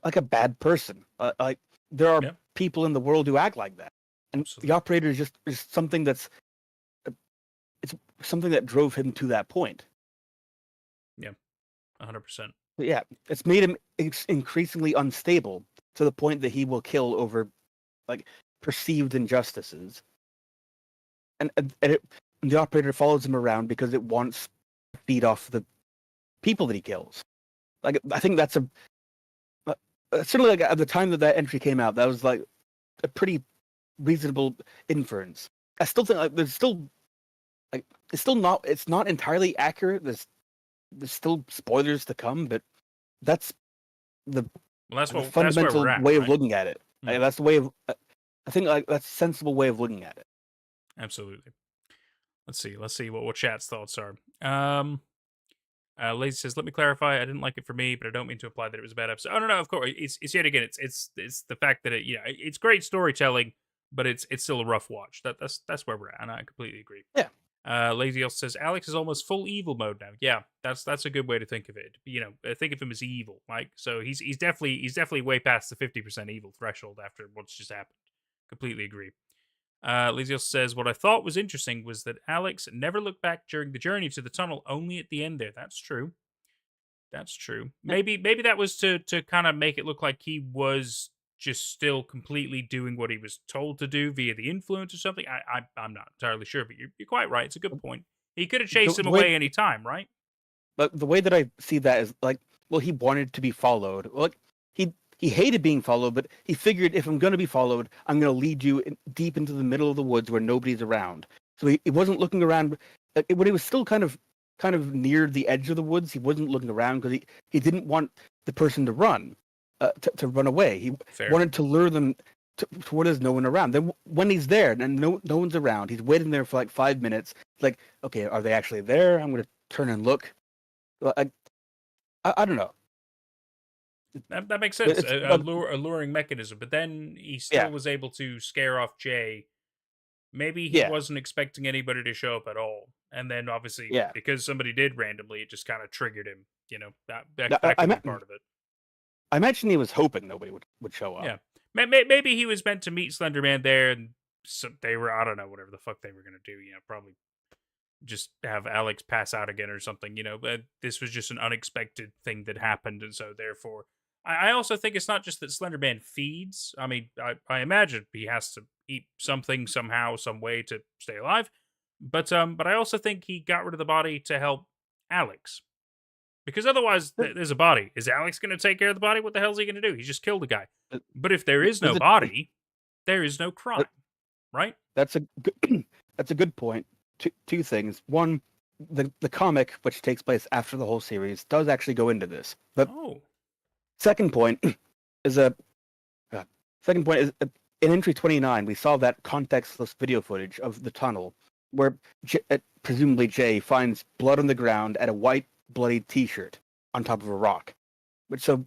Speaker 1: like a bad person. Like there are people in the world who act like that, and
Speaker 2: Absolutely.
Speaker 1: the operator is just something that's it's something that drove him to that point.
Speaker 2: Yeah, 100%.
Speaker 1: But yeah, it's made him increasingly unstable to the point that he will kill over like perceived injustices, and the operator follows him around because it wants to feed off people that he kills. Like I think that's certainly like at the time that entry came out, that was like a pretty reasonable inference. I still think like there's still like it's not entirely accurate. There's still spoilers to come, but that's the
Speaker 2: Well, that's
Speaker 1: the
Speaker 2: what that's
Speaker 1: fundamental
Speaker 2: where we're at,
Speaker 1: way
Speaker 2: right?
Speaker 1: of looking at it. Like, that's the way of I think like that's a sensible way of looking at it.
Speaker 2: Absolutely. Let's see what chat's thoughts are. Lazy says, "Let me clarify. I didn't like it for me, but I don't mean to imply that it was a bad episode." Oh no, of course. It's yet again. It's the fact that it's great storytelling, but it's still a rough watch. That's where we're at, and I completely agree.
Speaker 1: Yeah.
Speaker 2: Lazy also says Alex is almost full evil mode now. Yeah, that's a good way to think of it. Think of him as evil. Like so, he's definitely way past the 50% evil threshold after what's just happened. Completely agree. Lazy also says, what I thought was interesting was that Alex never looked back during the journey to the tunnel, only at the end there. That's true. That's true. Maybe that was to kind of make it look like he was just still completely doing what he was told to do via the influence or something. I'm not entirely sure, but you're quite right. It's a good point. He could have chased him away any time, right?
Speaker 1: But the way that I see that is like, well, he wanted to be followed. Like he hated being followed, but he figured if I'm going to be followed, I'm going to lead you deep into the middle of the woods where nobody's around. So he wasn't looking around when he was still kind of near the edge of the woods. He wasn't looking around because he didn't want the person to run, to run away. He wanted to lure them to where there's no one around. Then when he's there and no one's around, he's waiting there for like 5 minutes. Like, okay, are they actually there? I'm going to turn and look. I don't know.
Speaker 2: That makes sense. A luring mechanism, but then he still was able to scare off Jay. Maybe he wasn't expecting anybody to show up at all, and then obviously because somebody did randomly, it just kind of triggered him. That could be part of it.
Speaker 1: I imagine he was hoping nobody would show up.
Speaker 2: Yeah, maybe he was meant to meet Slenderman there, and they were, I don't know, whatever the fuck they were gonna do. Probably just have Alex pass out again or something. But this was just an unexpected thing that happened, and so therefore. I also think it's not just that Slenderman feeds. I mean, I imagine he has to eat something somehow, some way to stay alive. But I also think he got rid of the body to help Alex. Because otherwise, there's a body. Is Alex going to take care of the body? What the hell is he going to do? He just killed the guy. But if there is no body, there is no crime, right?
Speaker 1: That's a good point. Two things. One, the comic, which takes place after the whole series, does actually go into this. But Second point is in entry 29, we saw that contextless video footage of the tunnel where presumably Jay finds blood on the ground and a white bloody T-shirt on top of a rock. Which that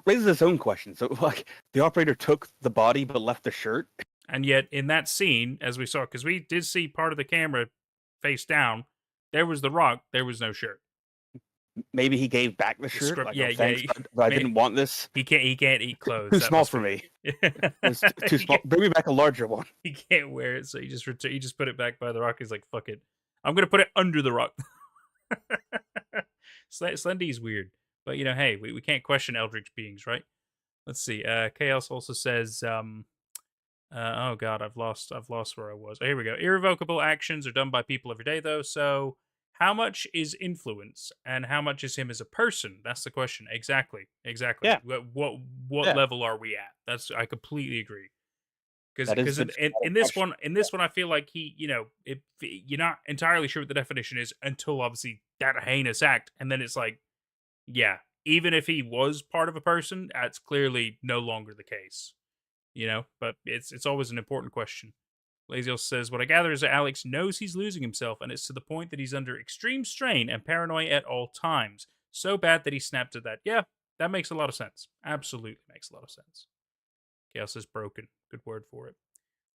Speaker 1: raises its own question. So like the operator took the body but left the shirt.
Speaker 2: And yet in that scene, as we saw, because we did see part of the camera face down, there was the rock, there was no shirt.
Speaker 1: Maybe he gave back the shirt. Thanks, but I didn't want this.
Speaker 2: He can't eat clothes.
Speaker 1: Too small for me. It's too small. Bring me back a larger one.
Speaker 2: He can't wear it, so he just put it back by the rock. He's like, fuck it, I'm gonna put it under the rock. Slendy's weird, but hey, we can't question eldritch beings, right? Let's see. Chaos also says, oh god, I've lost where I was. Oh, here we go. Irrevocable actions are done by people every day, though. So. How much is influence and how much is him as a person? That's the question. Exactly.
Speaker 1: Yeah.
Speaker 2: What level are we at? I completely agree. Because in this one, I feel like if you're not entirely sure what the definition is until obviously that heinous act, and then it's like, yeah, even if he was part of a person, that's clearly no longer the case. But it's always an important question. Lazios says, what I gather is that Alex knows he's losing himself, and it's to the point that he's under extreme strain and paranoia at all times. So bad that he snapped at that. Yeah, that makes a lot of sense. Absolutely makes a lot of sense. Chaos is broken. Good word for it.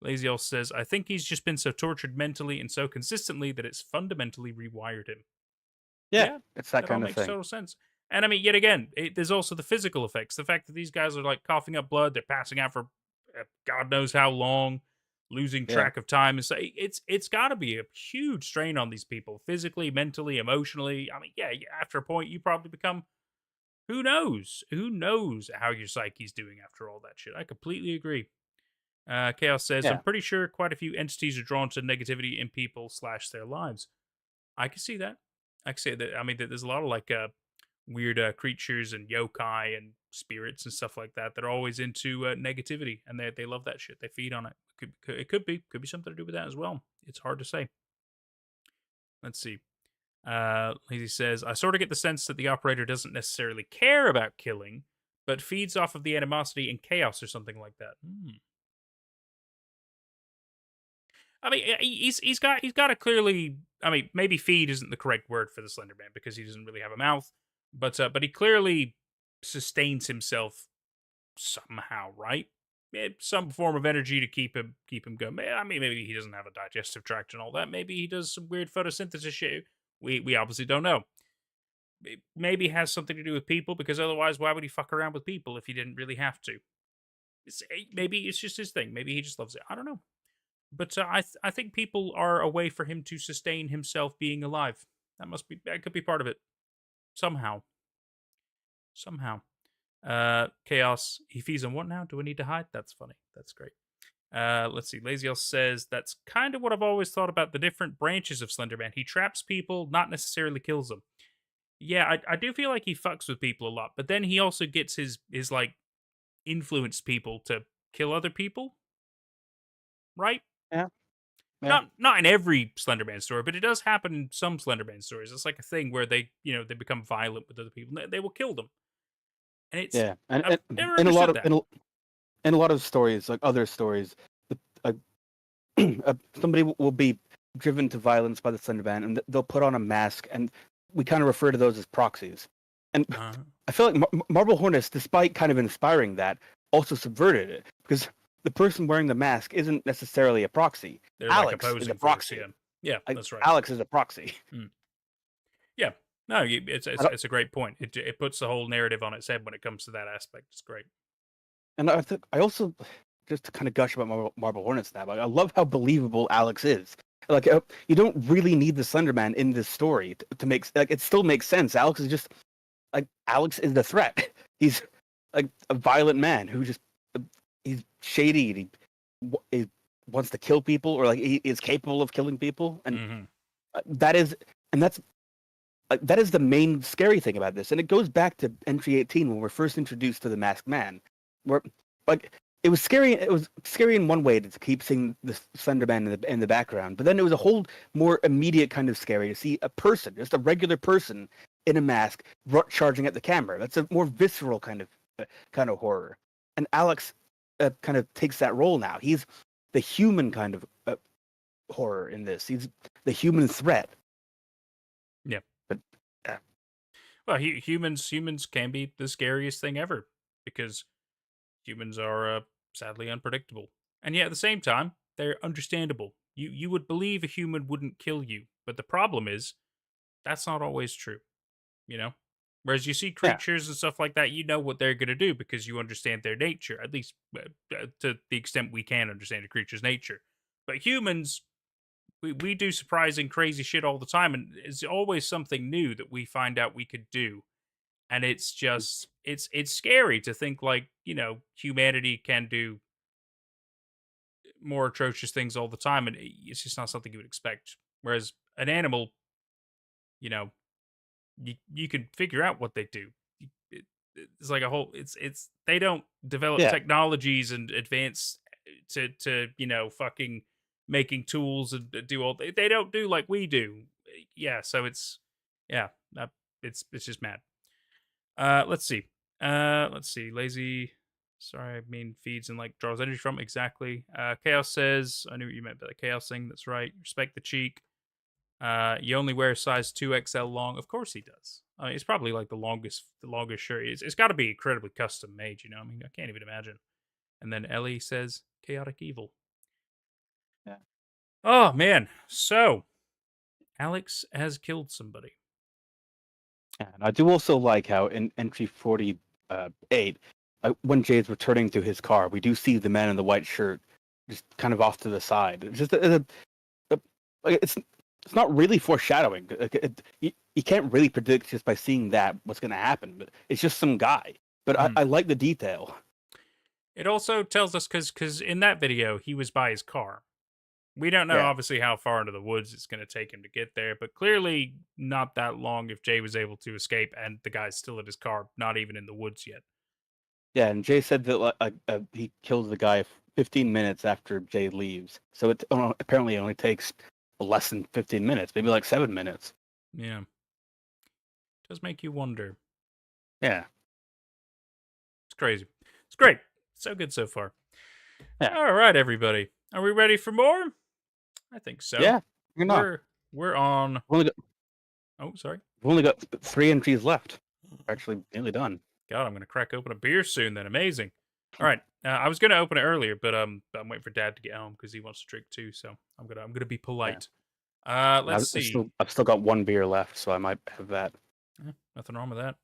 Speaker 2: Lazios says, I think he's just been so tortured mentally and so consistently that it's fundamentally rewired him.
Speaker 1: Yeah, it's that kind of thing.
Speaker 2: That makes total sense. And I mean, yet again, there's also the physical effects. The fact that these guys are like coughing up blood, they're passing out for God knows how long. Losing track of time, and so it's got to be a huge strain on these people, physically, mentally, emotionally. I mean, after a point, you probably become, who knows how your psyche's doing after all that shit. I completely agree. Chaos says, I'm pretty sure quite a few entities are drawn to negativity in people / their lives. I can see that. I can see that. I mean, there's a lot of like weird creatures and yokai and spirits and stuff like that that are always into negativity, and they love that shit. They feed on it. It could be something to do with that as well. It's hard to say. Let's see. Lazy says, I sort of get the sense that the operator doesn't necessarily care about killing, but feeds off of the animosity and chaos or something like that. I mean, he's got a clearly. I mean, maybe feed isn't the correct word for the Slenderman because he doesn't really have a mouth, but he clearly sustains himself somehow, right? Some form of energy to keep him going. I mean, maybe he doesn't have a digestive tract and all that. Maybe he does some weird photosynthesis shit. We obviously don't know. Maybe it has something to do with people, because otherwise, why would he fuck around with people if he didn't really have to? Maybe it's just his thing. Maybe he just loves it. I don't know. But I think people are a way for him to sustain himself being alive. That could be part of it. Somehow. Chaos. He feeds on what now? Do I need to hide? That's funny. That's great. Let's see. Lazy Elf says, that's kind of what I've always thought about the different branches of Slenderman. He traps people, not necessarily kills them. Yeah, I do feel like he fucks with people a lot, but then he also gets his like influenced people to kill other people. Right?
Speaker 1: Yeah. Yeah.
Speaker 2: Not in every Slenderman story, but it does happen in some Slenderman stories. It's like a thing where they become violent with other people. They will kill them. And it's
Speaker 1: and
Speaker 2: never
Speaker 1: in a lot of
Speaker 2: that.
Speaker 1: in a lot of stories, like other stories, somebody will be driven to violence by the Slenderman, and they'll put on a mask, and we kind of refer to those as proxies. And I feel like Marble Hornets, despite kind of inspiring that, also subverted it, because the person wearing the mask isn't necessarily a proxy.
Speaker 2: They're
Speaker 1: Alex
Speaker 2: like
Speaker 1: is a
Speaker 2: opposing
Speaker 1: proxy.
Speaker 2: force, yeah, that's right.
Speaker 1: Alex is a proxy.
Speaker 2: Yeah, no, it's a great point. It puts the whole narrative on its head when it comes to that aspect. It's great.
Speaker 1: And I think I also, just to kind of gush about Marble Hornets now, like, I love how believable Alex is. Like, you don't really need the Slenderman in this story to make, like, it still makes sense. Alex is just, like, Alex is the threat. He's like a violent man who just, he's shady. And he wants to kill people, or like he is capable of killing people, and that is the main scary thing about this. And it goes back to entry 18 when we're first introduced to the Masked Man, where like it was scary. It was scary in one way to keep seeing the Slenderman in the background, but then it was a whole more immediate kind of scary to see a person, just a regular person in a mask, charging at the camera. That's a more visceral kind of horror. And Alex kind of takes that role now. He's the human kind of horror in this. He's the human threat.
Speaker 2: Yeah.
Speaker 1: But
Speaker 2: well, humans can be the scariest thing ever, because humans are sadly unpredictable, and yet at the same time they're understandable. You would believe a human wouldn't kill you, but the problem is that's not always true. Whereas you see creatures and stuff like that, you know what they're going to do because you understand their nature, at least to the extent we can understand a creature's nature. But humans, we do surprising, crazy shit all the time, and it's always something new that we find out we could do. And it's just, it's scary to think, like, humanity can do more atrocious things all the time, and it's just not something you would expect. Whereas an animal, you can figure out what they do. It's like a whole. It's they don't develop technologies and advance to fucking making tools and do all. They don't do like we do. Yeah, so it's just mad. Let's see. Lazy. Sorry, I mean feeds and like draws energy from exactly. Chaos says, I knew what you meant by the chaos thing. That's right. Respect the cheek. You only wear size 2XL long. Of course he does. I mean, it's probably like the longest shirt. It's got to be incredibly custom made, I mean, I can't even imagine. And then Ellie says, chaotic evil.
Speaker 1: Yeah.
Speaker 2: Oh, man. So, Alex has killed somebody.
Speaker 1: And I do also like how in entry 48, when Jade's returning to his car, we do see the man in the white shirt just kind of off to the side. It's just it's not really foreshadowing. You can't really predict just by seeing that what's going to happen. But it's just some guy. But I like the detail.
Speaker 2: It also tells us, because in that video, he was by his car. We don't know,
Speaker 1: Yeah.
Speaker 2: obviously, how far into the woods it's going to take him to get there, but clearly not that long if Jay was able to escape and the guy's still at his car, not even in the woods yet.
Speaker 1: Yeah, and Jay said that he kills the guy 15 minutes after Jay leaves. So it apparently only takes less than 15 minutes, maybe like 7 minutes.
Speaker 2: Yeah. Does make you wonder.
Speaker 1: Yeah.
Speaker 2: It's crazy. It's great. So good so far.
Speaker 1: Yeah.
Speaker 2: All right, everybody. Are we ready for more? I think so.
Speaker 1: Yeah, you're not.
Speaker 2: We're on.
Speaker 1: We've
Speaker 2: Sorry.
Speaker 1: only got 3 entries left. We're actually nearly done.
Speaker 2: God, I'm going to crack open a beer soon then. Amazing. All right. I was going to open it earlier, but I'm waiting for Dad to get home because he wants to drink too, so I'm going to be polite. Let's see.
Speaker 1: I've still got 1 beer left, so I might have that.
Speaker 2: Nothing wrong with that.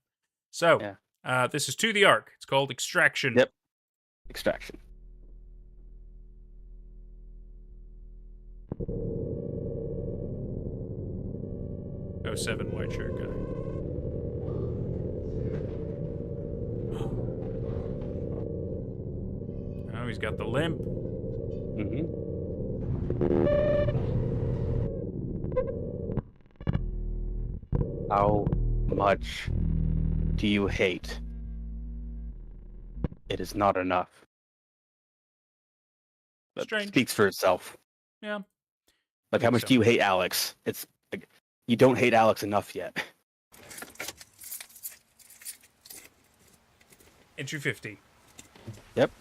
Speaker 2: So, this is To the Ark. It's called Extraction.
Speaker 1: Yep. Extraction.
Speaker 2: Oh, 07 white shirt guy. Oh, he's got the limp.
Speaker 1: Mm-hmm. How much do you hate? It is not enough. That
Speaker 2: Strange.
Speaker 1: speaks for itself.
Speaker 2: Yeah.
Speaker 1: Like, how much do you hate Alex? It's like, you don't hate Alex enough yet.
Speaker 2: Entry 50.
Speaker 1: Yep.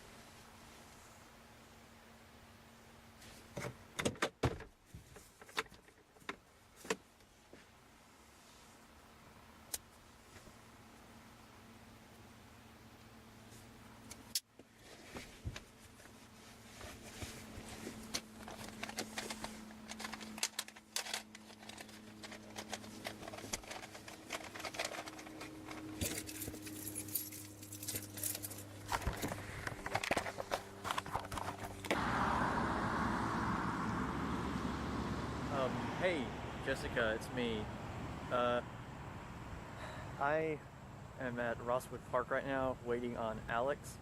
Speaker 6: Hey, Jessica, it's me. I am at Rosswood Park right now, waiting on Alex.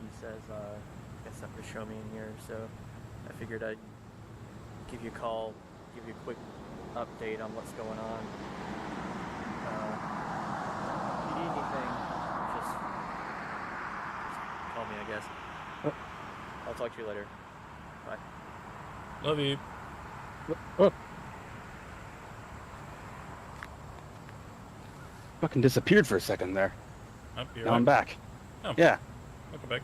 Speaker 6: He says, got something to show me in here, so I figured I'd give you a call, give you a quick update on what's going on. If you need anything, just call me, I guess. I'll talk to you later. Bye.
Speaker 2: Love you.
Speaker 1: Fucking disappeared for a second there.
Speaker 2: Oh, you're
Speaker 1: Now
Speaker 2: right.
Speaker 1: I'm back.
Speaker 2: Oh.
Speaker 1: Yeah.
Speaker 2: Welcome back.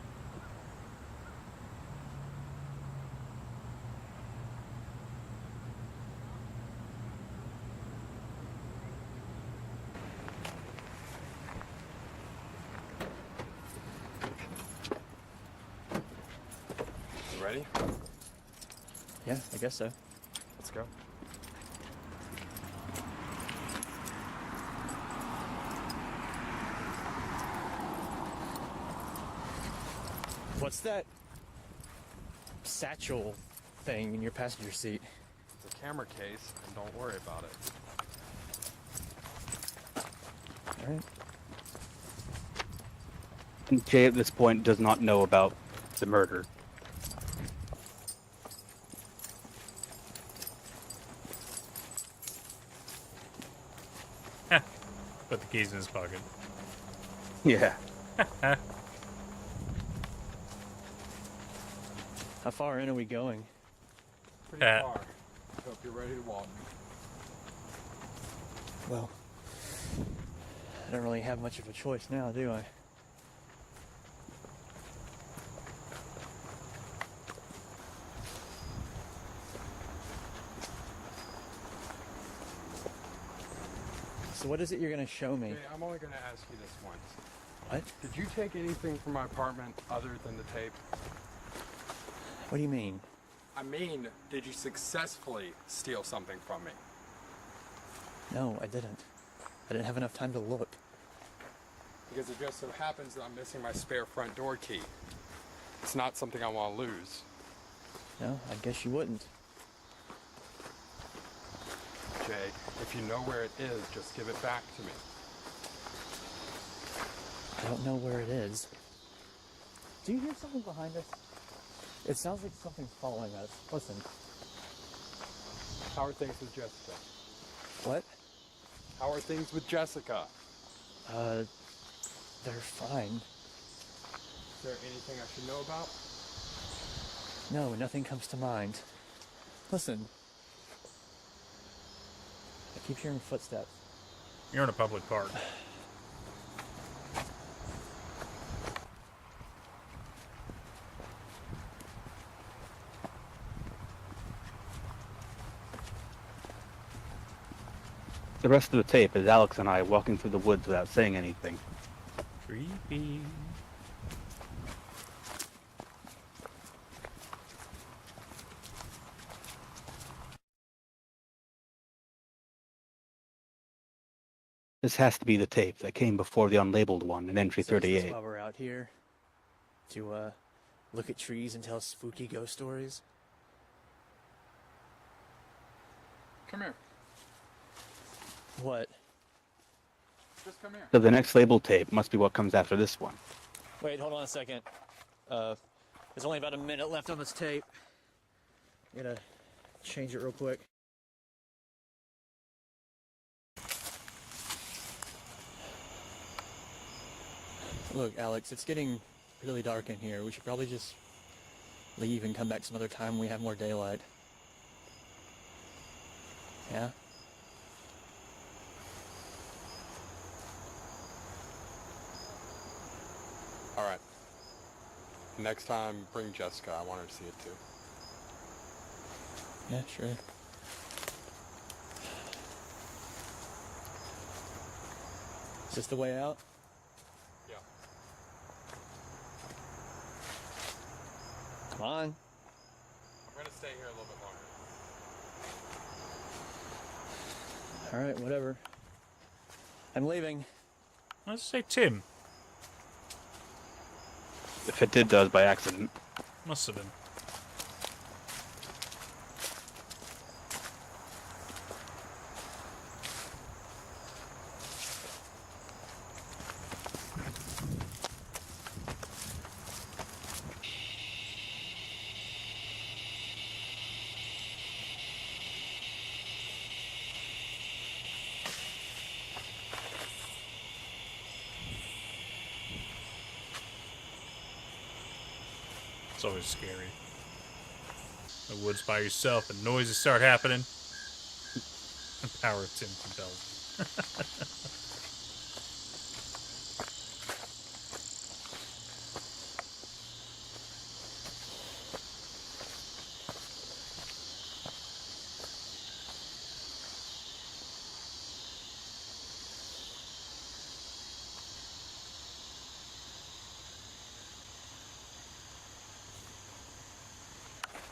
Speaker 8: You ready?
Speaker 6: Yeah, I guess so.
Speaker 8: Let's go.
Speaker 6: What's that satchel thing in your passenger seat?
Speaker 8: It's a camera case, and don't worry about it.
Speaker 6: All right.
Speaker 1: And Jay at this point does not know about the murder.
Speaker 2: Put the keys in his pocket.
Speaker 1: Yeah.
Speaker 6: How far in are we going?
Speaker 8: Pretty far. Hope you're ready to walk.
Speaker 6: Well, I don't really have much of a choice now, do I? So what is it you're going to show me?
Speaker 8: Hey, I'm only going to ask you this once.
Speaker 6: What?
Speaker 8: Did you take anything from my apartment other than the tape?
Speaker 6: What do you mean?
Speaker 8: I mean, did you successfully steal something from me?
Speaker 6: No, I didn't. I didn't have enough time to look.
Speaker 8: Because it just so happens that I'm missing my spare front door key. It's not something I want to lose.
Speaker 6: No, I guess you wouldn't.
Speaker 8: Jay, if you know where it is, just give it back to me.
Speaker 6: I don't know where it is. Do you hear something behind us? It sounds like something's following us. Listen.
Speaker 8: How are things with Jessica?
Speaker 6: What?
Speaker 8: How are things with Jessica?
Speaker 6: They're fine.
Speaker 8: Is there anything I should know about?
Speaker 6: No, nothing comes to mind. Listen. I keep hearing footsteps.
Speaker 2: You're in a public park.
Speaker 1: The rest of the tape is Alex and I walking through the woods without saying anything.
Speaker 2: Creepy.
Speaker 1: This has to be the tape that came before the unlabeled one in entry
Speaker 6: So is this
Speaker 1: 38.
Speaker 6: why we're out here? To, look at trees and tell spooky ghost stories?
Speaker 8: Come here.
Speaker 6: What?
Speaker 8: Just come here.
Speaker 1: So the next labeled tape must be what comes after this one.
Speaker 6: Wait, hold on a second. There's only about a minute left on this tape. I gotta change it real quick. Look, Alex, it's getting really dark in here. We should probably just leave and come back some other time when we have more daylight. Yeah?
Speaker 8: All right. Next time, bring Jessica. I want her to see it too.
Speaker 6: Yeah, sure. Is this the way out?
Speaker 8: Yeah.
Speaker 6: Come on.
Speaker 8: I'm gonna stay here a little bit longer.
Speaker 6: All right, whatever. I'm leaving.
Speaker 2: Let's say Tim.
Speaker 1: If it did, does by accident.
Speaker 2: Must have been. It's always scary. The woods by yourself and noises start happening. The power of Tim compels.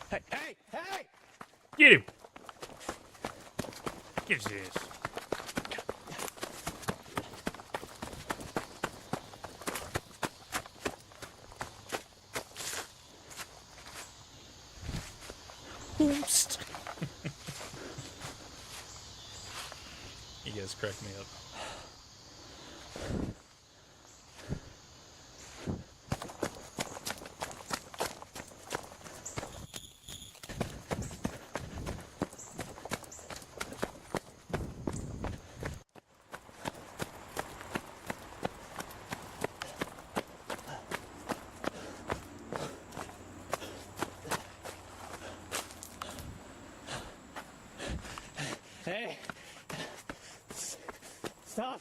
Speaker 6: Hey, hey, hey!
Speaker 2: Get him! Get his ass. Oops. You guys crack me up.
Speaker 6: Hey! Stop!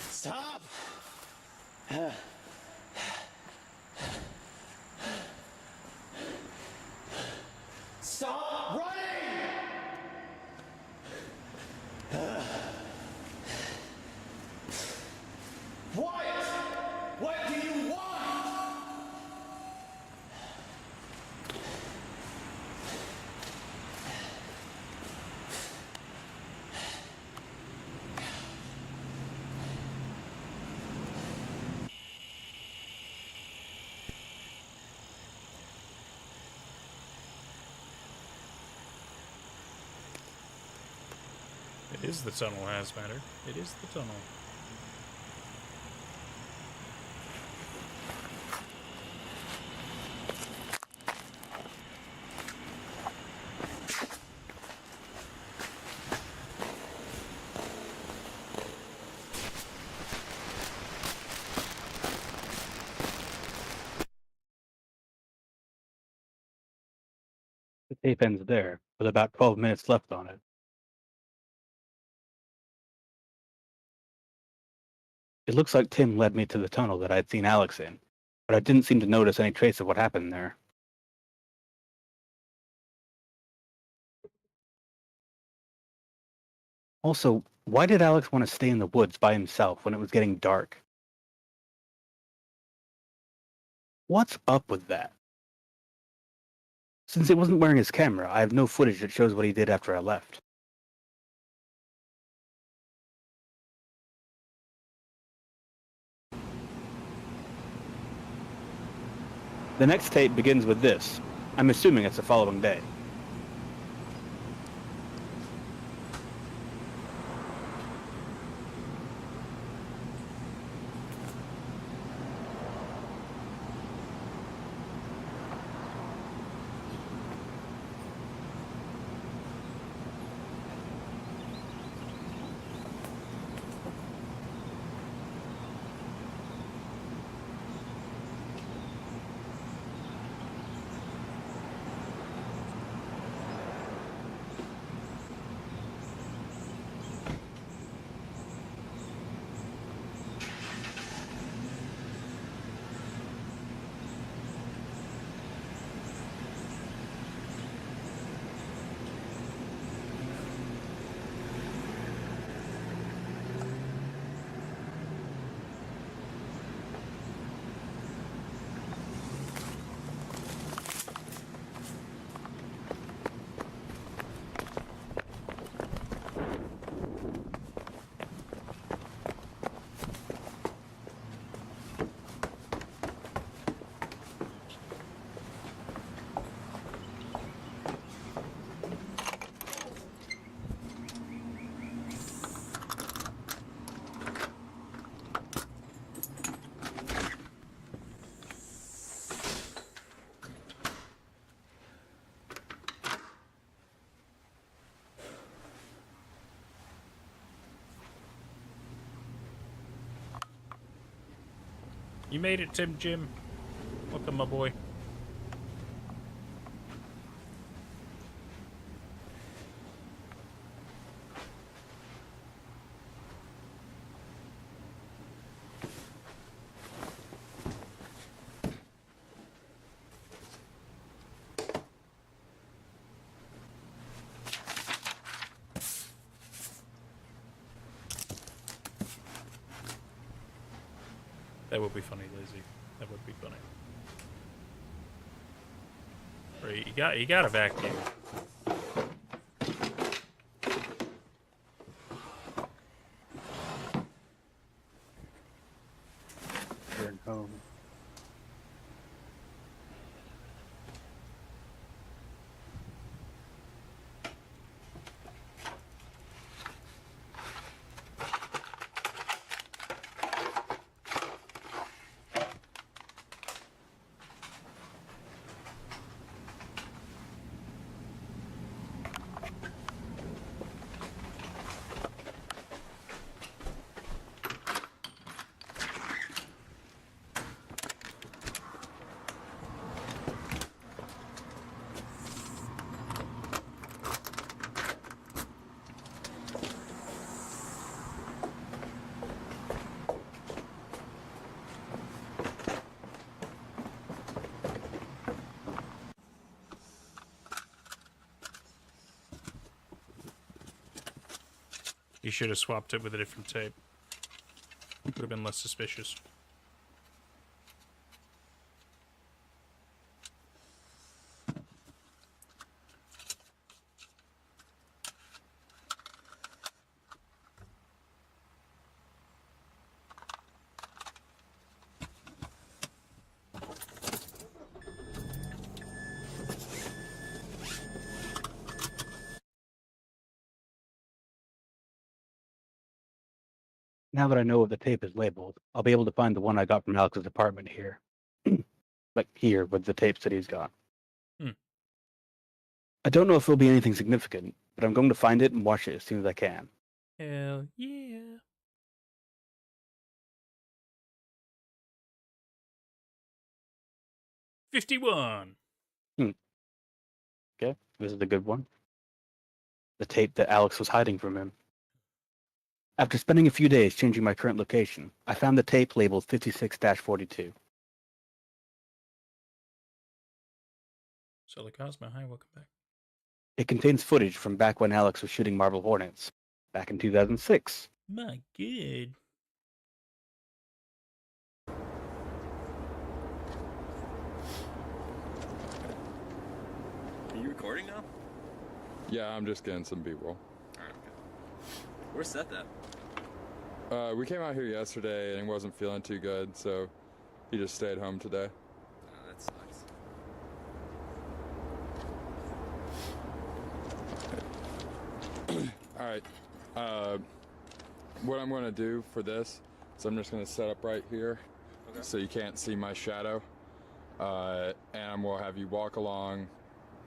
Speaker 6: Stop!
Speaker 2: is the tunnel, Hazmatter. It is the tunnel.
Speaker 1: The tape ends there, with about 12 minutes left on it. It looks like Tim led me to the tunnel that I had seen Alex in, but I didn't seem to notice any trace of what happened there. Also, why did Alex want to stay in the woods by himself when it was getting dark? What's up with that? Since it wasn't wearing his camera, I have no footage that shows what he did after I left. The next tape begins with this. I'm assuming it's the following day.
Speaker 2: You made it, Tim Jim. Welcome, my boy. That would be funny, Lizzie. That would be funny. Right, you got a vacuum.
Speaker 1: Return home.
Speaker 2: You should have swapped it with a different tape. Would have been less suspicious.
Speaker 1: Now that I know what the tape is labeled, I'll be able to find the one I got from Alex's apartment here. Like here, with the tapes that he's got.
Speaker 2: Hmm.
Speaker 1: I don't know if it'll be anything significant, but I'm going to find it and watch it as soon as I can.
Speaker 2: Hell yeah. $51.
Speaker 1: Okay, this is a good one. The tape that Alex was hiding from him. After spending a few days changing my current location, I found the tape labeled 56-42.
Speaker 2: So the Cosmo, hi, welcome back.
Speaker 1: It contains footage from back when Alex was shooting Marble Hornets, back in 2006.
Speaker 2: My god.
Speaker 9: Are you recording now?
Speaker 3: Yeah, I'm just getting some B-roll.
Speaker 9: Alright, okay. Where's Seth at?
Speaker 3: We came out here yesterday and he wasn't feeling too good, so he just stayed home today.
Speaker 9: Oh, that sucks.
Speaker 3: Alright, what I'm going to do for this is I'm just going to set up right here so you can't see my shadow. And we'll have you walk along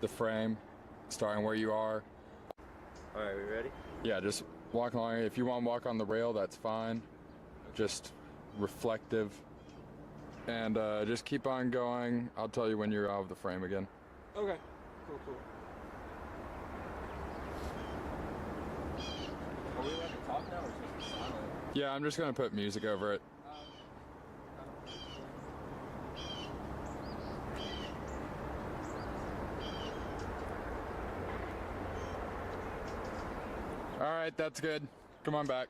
Speaker 3: the frame, starting where you are.
Speaker 9: Alright, we ready?
Speaker 3: Yeah, just walk along. If you want to walk on the rail, that's fine. Just reflective. And just keep on going. I'll tell you when you're out of the frame again.
Speaker 9: Okay. Cool. Are we allowed to talk now or just be silent?
Speaker 3: Yeah, I'm just going to put music over it. Alright, that's good. Come on back.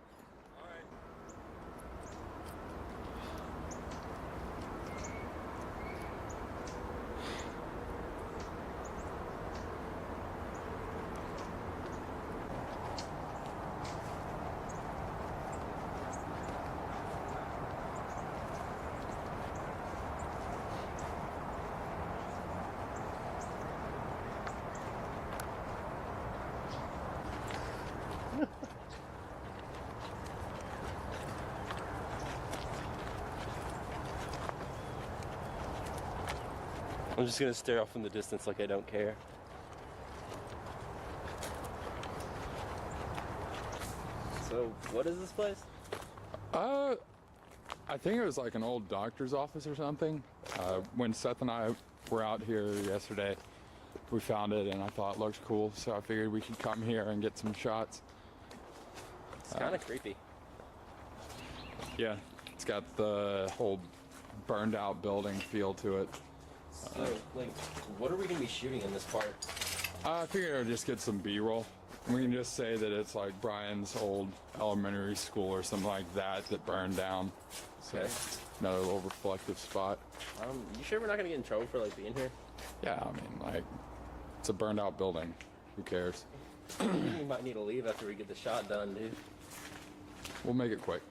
Speaker 9: I'm just gonna stare off in the distance like I don't care. So, what is this place?
Speaker 3: I think it was like an old doctor's office or something. When Seth and I were out here yesterday, we found it and I thought it looked cool, so I figured we could come here and get some shots.
Speaker 9: It's kind of creepy.
Speaker 3: Yeah, it's got the whole burned out building feel to it.
Speaker 9: So, like, what are we gonna be shooting in this part?
Speaker 3: I figured I'd just get some B-roll. We can just say that it's like Brian's old elementary school or something like that that burned down. So,
Speaker 9: Okay.
Speaker 3: another little reflective spot.
Speaker 9: You sure we're not gonna get in trouble for, like, being here?
Speaker 3: Yeah, I mean, like, it's a burned out building. Who cares?
Speaker 9: We might need to leave after we get the shot done, dude.
Speaker 3: We'll make it quick.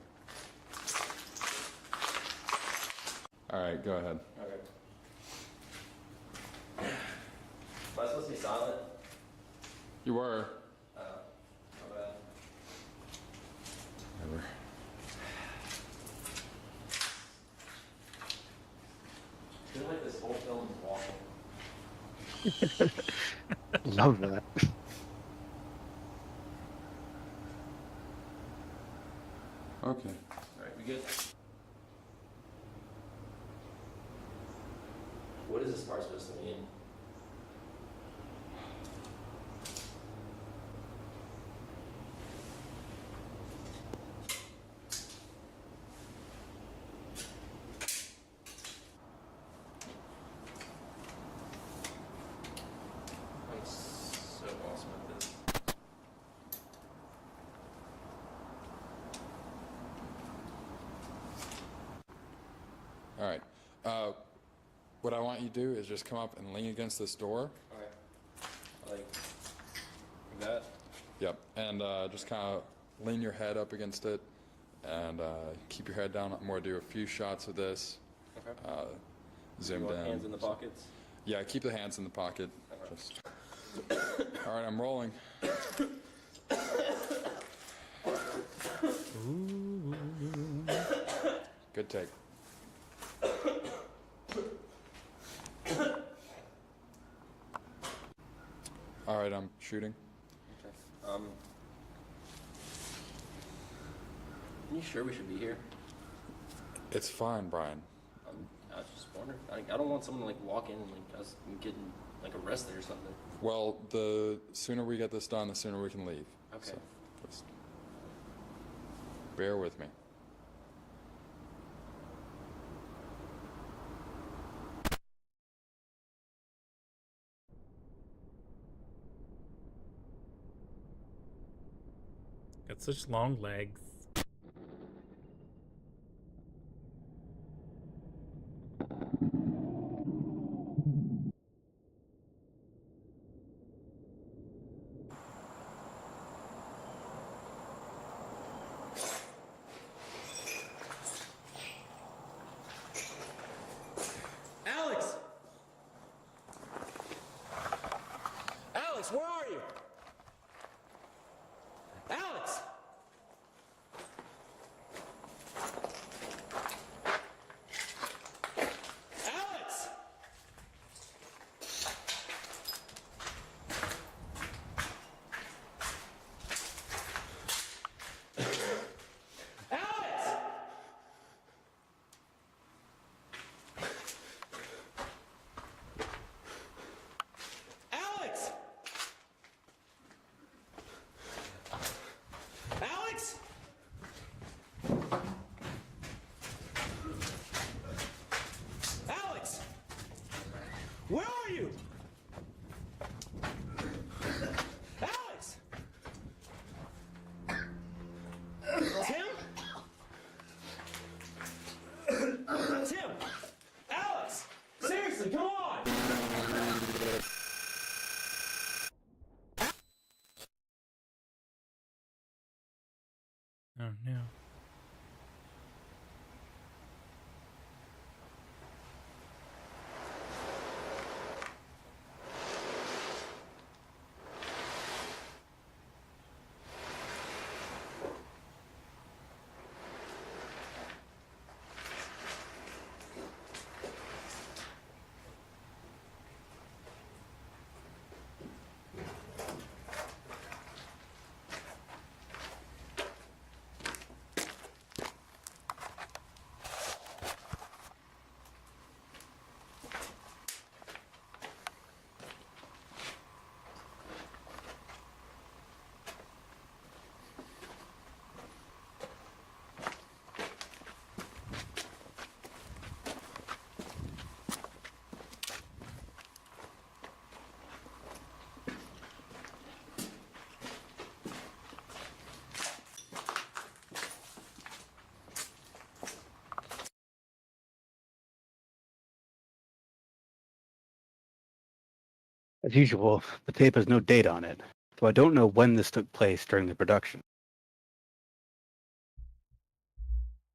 Speaker 3: Alright, go ahead.
Speaker 9: Okay. Am I supposed to be silent?
Speaker 3: You were.
Speaker 9: My bad.
Speaker 3: Whatever.
Speaker 9: I feel like this whole film is walking.
Speaker 1: Love that.
Speaker 3: Okay.
Speaker 9: Alright, we good? What is this part supposed to mean? I'm so awesome at this.
Speaker 3: Alright. What I want you to do is just come up and lean against this door.
Speaker 9: Okay. Like that?
Speaker 3: Yep. And just kind of lean your head up against it and keep your head down. I'm going to do a few shots of this.
Speaker 9: Okay.
Speaker 3: Zoomed
Speaker 9: You want
Speaker 3: in.
Speaker 9: hands in the pockets?
Speaker 3: Yeah, keep the hands in the pocket.
Speaker 9: Okay.
Speaker 3: Just... Alright, I'm rolling.
Speaker 2: Ooh.
Speaker 3: Good take. All right, I'm shooting.
Speaker 9: Are you sure we should be here?
Speaker 3: It's fine, Brian.
Speaker 9: I was just wondering. I don't want someone to like walk in and like us getting like arrested or something.
Speaker 3: Well, the sooner we get this done, the sooner we can leave.
Speaker 9: Okay.
Speaker 3: So, just bear with me.
Speaker 2: Got such long legs.
Speaker 6: Alex! Alex, where are you? Alex! Alex! Alex! Alex! Alex! Alex! Where are you? Alex! Tim? Tim! Alex! Seriously, come on!
Speaker 2: Oh no.
Speaker 1: As usual, the tape has no date on it, so I don't know when this took place during the production.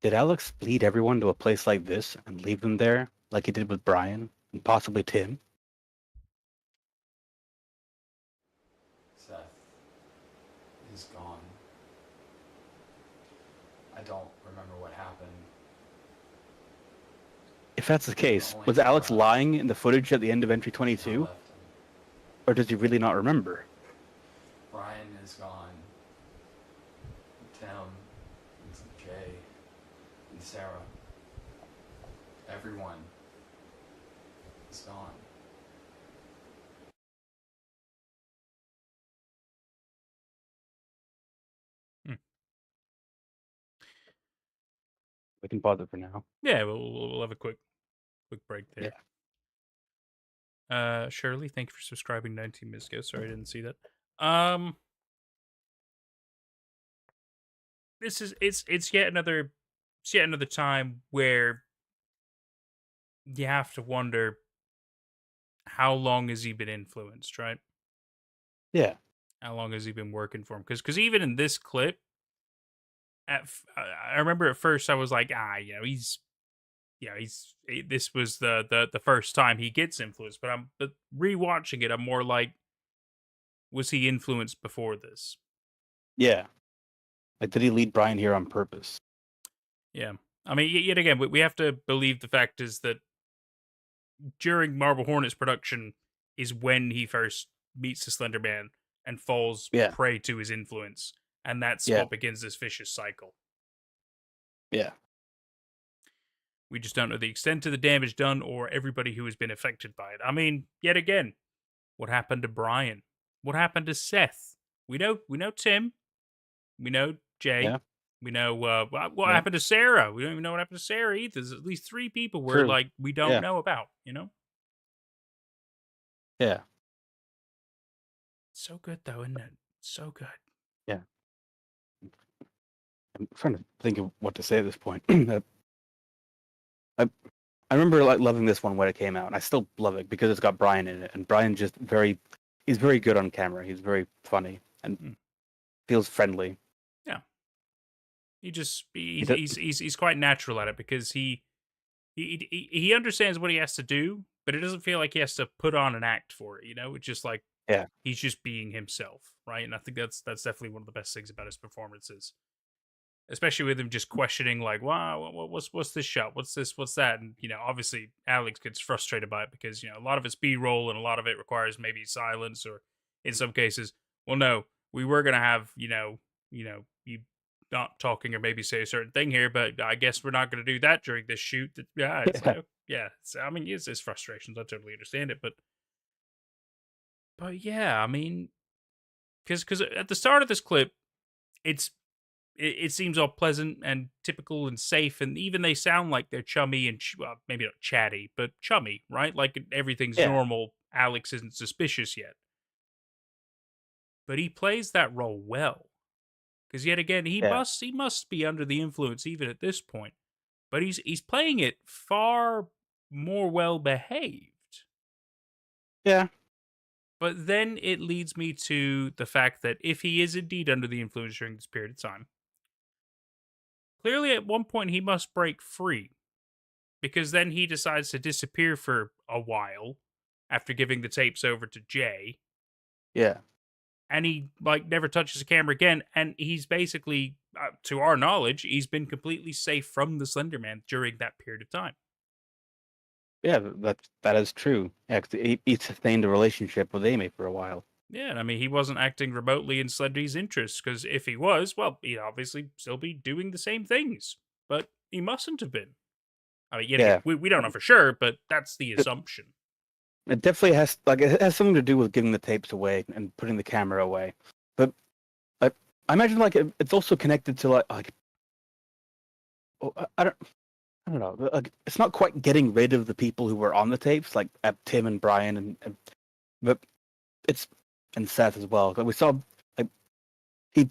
Speaker 1: Did Alex lead everyone to a place like this and leave them there, like he did with Brian, and possibly Tim?
Speaker 10: Seth is gone. I don't remember what happened.
Speaker 1: If that's the case, was Alex lying in the footage at the end of entry
Speaker 10: I
Speaker 1: 22?
Speaker 10: left him.
Speaker 1: Or does he really not remember?
Speaker 10: Brian is gone. Tim, and Jay, and Sarah. Everyone is gone.
Speaker 1: We can pause it for now.
Speaker 2: Yeah, we'll have a quick break there. Shirley, thank you for subscribing 19 minutes ago. Sorry I didn't see that. It's yet another time where you have to wonder how long has he been influenced, right?
Speaker 1: Yeah.
Speaker 2: How long has he been working for him? Because even in this clip, I remember at first I was like, this was the first time he gets influenced. But rewatching it, I'm more like, was he influenced before this?
Speaker 1: Yeah. Like, did he lead Brian here on purpose?
Speaker 2: Yeah. I mean, yet again, we have to believe the fact is that during Marble Hornets production is when he first meets the Slender Man and falls
Speaker 1: Yeah.
Speaker 2: prey to his influence, and that's
Speaker 1: Yeah.
Speaker 2: what begins this vicious cycle.
Speaker 1: Yeah.
Speaker 2: We just don't know the extent of the damage done or everybody who has been affected by it. I mean, yet again, what happened to Brian? What happened to Seth? We know Tim. We know Jay.
Speaker 1: Yeah.
Speaker 2: We know what
Speaker 1: Yeah.
Speaker 2: happened to Sarah. We don't even know what happened to Sarah either. There's at least 3 people where
Speaker 1: True.
Speaker 2: like we don't
Speaker 1: Yeah.
Speaker 2: know about, you know?
Speaker 1: Yeah.
Speaker 2: So good though, isn't it? So good.
Speaker 1: Yeah. I'm trying to think of what to say at this point. I remember like loving this one when it came out, and I still love it because it's got Brian in it, and Brian just he's very good on camera. He's very funny and feels friendly.
Speaker 2: Yeah. He's
Speaker 1: does-
Speaker 2: he's quite natural at it because he understands what he has to do, but it doesn't feel like he has to put on an act for it, you know? It's just like
Speaker 1: Yeah.
Speaker 2: he's just being himself, right? And I think that's definitely one of the best things about his performances. Especially with him just questioning, like, wow, what's this shot? What's this? What's that? And, you know, obviously Alex gets frustrated by it because, you know, a lot of it's B-roll and a lot of it requires maybe silence or in some cases, well, no, we were going to have, you not talking or maybe say a certain thing here, but I guess we're not going to do that during this shoot. Yeah, it's like, yeah. I mean, it's frustrations. I totally understand it. But yeah, I mean, because at the start of this clip, it seems all pleasant and typical and safe, and even they sound like they're chummy and well, maybe not chatty, but chummy, right? Like everything's
Speaker 1: Yeah.
Speaker 2: normal. Alex isn't suspicious yet, but he plays that role well because yet again he
Speaker 1: Yeah.
Speaker 2: must be under the influence even at this point, but he's playing it far more well behaved.
Speaker 1: Yeah.
Speaker 2: But then it leads me to the fact that if he is indeed under the influence during this period of time, clearly at one point he must break free because then he decides to disappear for a while after giving the tapes over to Jay,
Speaker 1: Yeah.
Speaker 2: and he like never touches a camera again, and he's basically to our knowledge he's been completely safe from the Slenderman during that period of time.
Speaker 1: Yeah. That is true. Yeah, 'cause he sustained a relationship with Amy for a while.
Speaker 2: Yeah, and I mean, he wasn't acting remotely in Slendy's interests, because if he was, well, he'd obviously still be doing the same things. But he mustn't have been. I mean, yet again,
Speaker 1: Yeah.
Speaker 2: we don't know for sure, but that's the
Speaker 1: It-
Speaker 2: assumption.
Speaker 1: It definitely it has something to do with giving the tapes away and putting the camera away. But I imagine like it's also connected to like I don't know. Like, it's not quite getting rid of the people who were on the tapes, like Tim and Brian, but it's and Seth as well. Like we saw, like he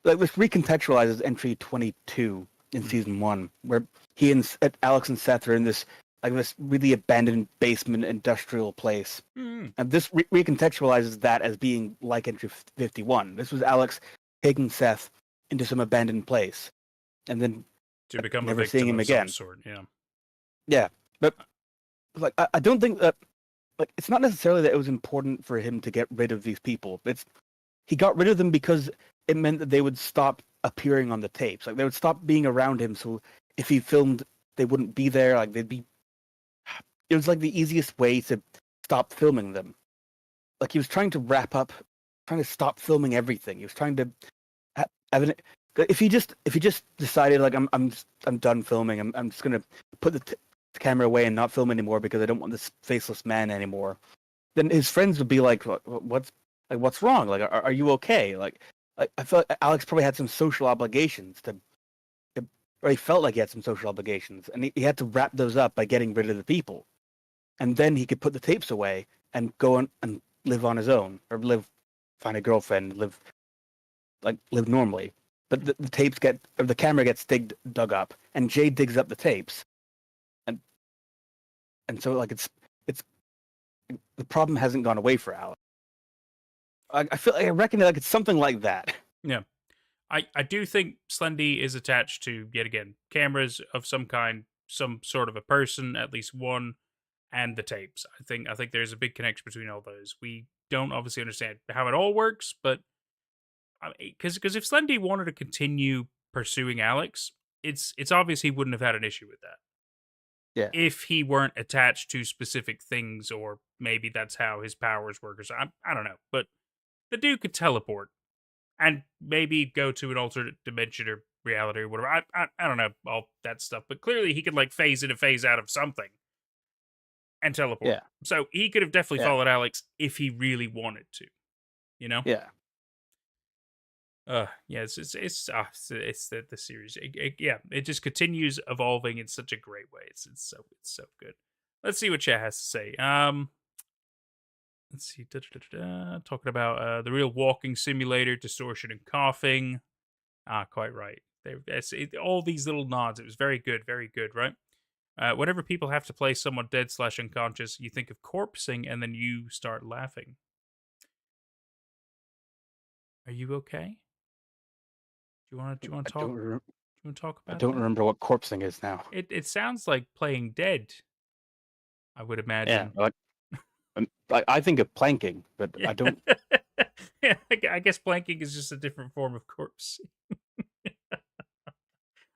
Speaker 1: like this recontextualizes entry 22 in season 1, where he and Alex and Seth are in this really abandoned basement industrial place, and this recontextualizes that as being like entry 51. This was Alex taking Seth into some abandoned place, and then
Speaker 2: To become
Speaker 1: never
Speaker 2: a victim
Speaker 1: seeing him
Speaker 2: of
Speaker 1: again.
Speaker 2: some sort, yeah.
Speaker 1: Yeah, but like I don't think that like it's not necessarily that it was important for him to get rid of these people. He got rid of them because it meant that they would stop appearing on the tapes. Like they would stop being around him. So if he filmed, they wouldn't be there. Like they'd be. It was like the easiest way to stop filming them. Like he was trying to wrap up, trying to stop filming everything. He was trying to have an. If he just decided like I'm done filming. I'm just gonna put the camera away and not film anymore because I don't want this faceless man anymore. Then his friends would be like, what's wrong? Like, are you okay? Like, I felt like Alex probably had some social obligations or he felt like he had some social obligations, and he had to wrap those up by getting rid of the people, and then he could put the tapes away and go on and live on his own, or find a girlfriend, live normally. But the tapes the camera gets dug up, and Jay digs up the tapes, and so like it's the problem hasn't gone away for Alex. I reckon like it's something like that.
Speaker 2: Yeah. I do think Slendy is attached to, yet again, cameras of some kind, some sort of a person, at least one, and the tapes. I think there's a big connection between all those. We don't obviously understand how it all works, but because if Slendy wanted to continue pursuing Alex, it's obvious he wouldn't have had an issue with that.
Speaker 1: Yeah.
Speaker 2: If he weren't attached to specific things, or maybe that's how his powers work, or something. I don't know. But the dude could teleport and maybe go to an alternate dimension or reality or whatever. I don't know all that stuff, but clearly he could like phase in and phase out of something and teleport.
Speaker 1: Yeah.
Speaker 2: So he could have definitely
Speaker 1: Yeah.
Speaker 2: followed Alex if he really wanted to, you know?
Speaker 1: Yeah.
Speaker 2: Yeah, it's the series. It just continues evolving in such a great way. It's so good. Let's see what chat has to say. Let's see. Talking about the real walking simulator, distortion and coughing. Quite right. All these little nods. It was very good, right? Whenever people have to play someone dead / unconscious, you think of corpsing and then you start laughing. Are you okay? Do you want to talk? Do you want to talk about?
Speaker 1: I don't
Speaker 2: that?
Speaker 1: remember what corpsing is now.
Speaker 2: It sounds like playing dead. I would imagine.
Speaker 1: Yeah, I think of planking, but
Speaker 2: Yeah.
Speaker 1: I don't.
Speaker 2: Yeah, I guess planking is just a different form of corpse.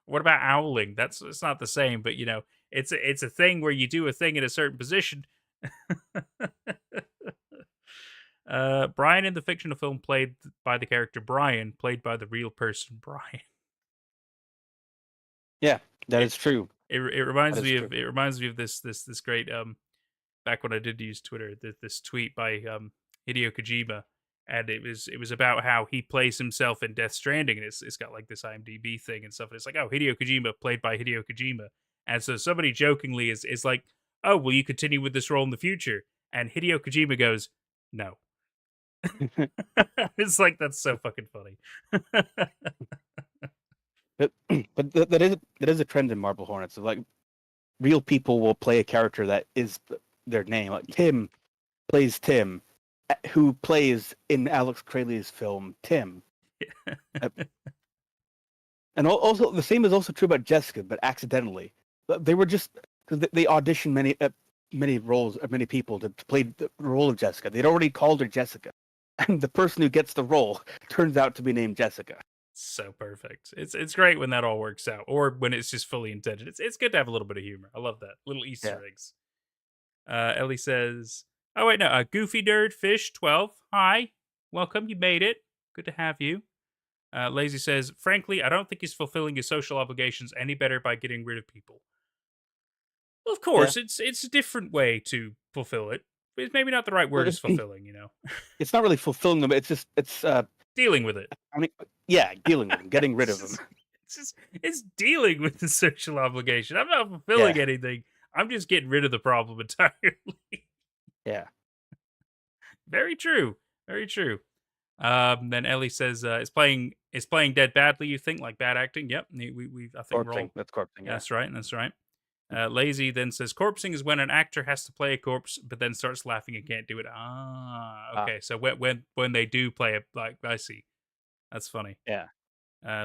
Speaker 2: What about owling? It's not the same, but you know, it's a thing where you do a thing in a certain position. Brian in the fictional film played by the character Brian, played by the real person Brian.
Speaker 1: Yeah, that is true.
Speaker 2: It reminds
Speaker 1: That is
Speaker 2: me
Speaker 1: true.
Speaker 2: of this great back when I did use Twitter, this tweet by Hideo Kojima, and it was about how he plays himself in Death Stranding, and it's got like this IMDb thing and stuff, and it's like, oh, Hideo Kojima played by Hideo Kojima, and so somebody jokingly is like, oh, will you continue with this role in the future? And Hideo Kojima goes, no. It's like, that's so fucking funny.
Speaker 1: But that is a trend in Marble Hornets. Of like, real people will play a character that is their name. Like Tim plays Tim, who plays in Alex Crayley's film Tim. And also, the same is also true about Jessica, but accidentally. They were just they auditioned many roles, many people to play the role of Jessica. They'd already called her Jessica, and the person who gets the role turns out to be named Jessica.
Speaker 2: So perfect. It's great when that all works out, or when it's just fully intended. It's good to have a little bit of humor. I love that. Little Easter eggs. Ellie says, oh wait, no, Goofy Nerd Fish 12. Hi. Welcome, you made it. Good to have you. Lazy says, frankly, I don't think he's fulfilling his social obligations any better by getting rid of people. Well, of course, it's a different way to fulfill it. But it's maybe not the right word is fulfilling, you know.
Speaker 1: It's not really fulfilling them, it's
Speaker 2: dealing with it.
Speaker 1: I mean, yeah, dealing with them, getting rid of them.
Speaker 2: It's dealing with the social obligation. I'm not fulfilling anything. I'm just getting rid of the problem entirely.
Speaker 1: Yeah.
Speaker 2: Very true. Very true. Then Ellie says, "Is playing dead badly? You think, like bad acting? Yep. We I think
Speaker 1: Corpsing. That's corpsing. Yeah.
Speaker 2: That's right. That's right." Lazy then says, "Corpsing is when an actor has to play a corpse, but then starts laughing and can't do it." Okay. So when they do play it, like, I see. That's funny.
Speaker 1: Yeah.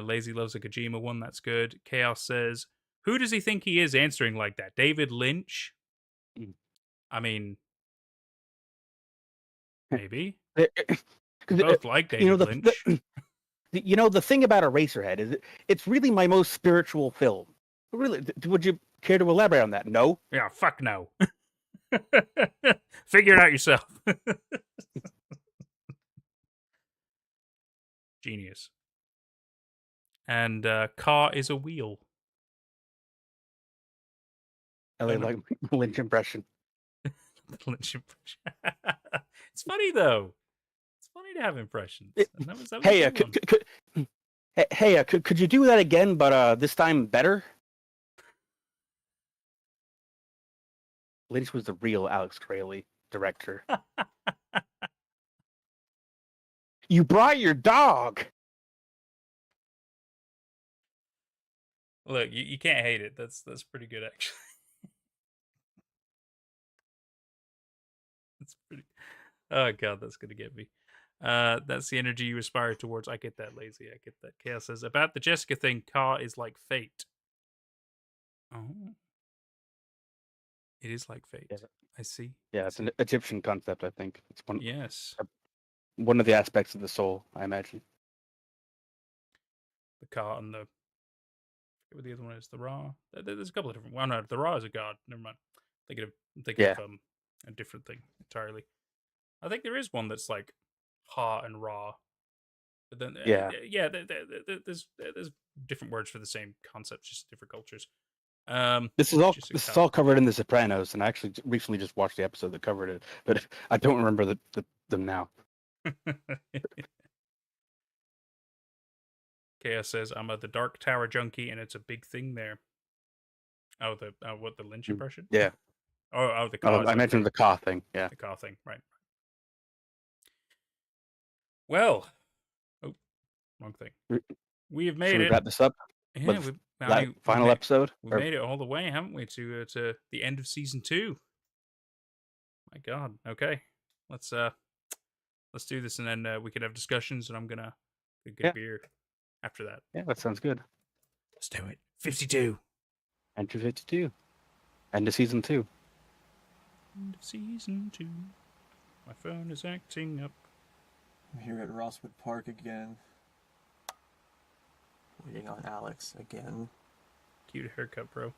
Speaker 2: Lazy loves a Kojima one. That's good. Chaos says, "Who does he think he is answering like that? David Lynch?" I mean, maybe. Both like David Lynch.
Speaker 1: The thing about Eraserhead is it's really my most spiritual film. Really, would you care to elaborate on that? No?
Speaker 2: Yeah, fuck no. Figure it out yourself. Genius. And car is a wheel.
Speaker 1: I like Lynch impression.
Speaker 2: Lynch impression. It's funny though. It's funny to have impressions.
Speaker 1: Could you do that again, but this time better? Lynch was the real Alex Crayley director. You brought your dog.
Speaker 2: Look, you can't hate it. That's pretty good, actually. That's pretty. Oh god, that's gonna get me. That's the energy you aspire towards. I get that, Lazy. I get that. Chaos says about the Jessica thing. Ka is like fate. Oh, it is like fate. Yeah. I see.
Speaker 1: Yeah, it's an Egyptian concept. I think it's one.
Speaker 2: Yes.
Speaker 1: One of the aspects of the soul, I imagine.
Speaker 2: The Ka and the what the other one is. The Ra. There's a couple of different. Well, no, the Ra is a god. Never mind. I'm thinking
Speaker 1: Yeah.
Speaker 2: of a different thing entirely. I think there is one that's like Ha and Ra. But then,
Speaker 1: Yeah.
Speaker 2: there's different words for the same concept, just different cultures.
Speaker 1: This is all covered in The Sopranos, and I actually recently just watched the episode that covered it, but I don't remember them now.
Speaker 2: Chaos says, "I'm the Dark Tower junkie, and it's a big thing there." Oh, the Lynch impression?
Speaker 1: Yeah.
Speaker 2: The car.
Speaker 1: I mentioned the car thing. Yeah.
Speaker 2: The car thing, right? Well, wrong thing. We have made
Speaker 1: Should we
Speaker 2: it.
Speaker 1: wrap this up?
Speaker 2: Yeah,
Speaker 1: Final episode.
Speaker 2: We made it all the way, haven't we, to the end of season 2? My God. Okay, let's do this, and then we can have discussions, and I'm gonna get a beer after that.
Speaker 1: Yeah, that sounds good.
Speaker 2: Let's do it. 52.
Speaker 1: Enter 52. End of season 2.
Speaker 2: End of season 2. My phone is acting up.
Speaker 6: I'm here at Rosswood Park again. Waiting on Alex again.
Speaker 2: Cute haircut, bro.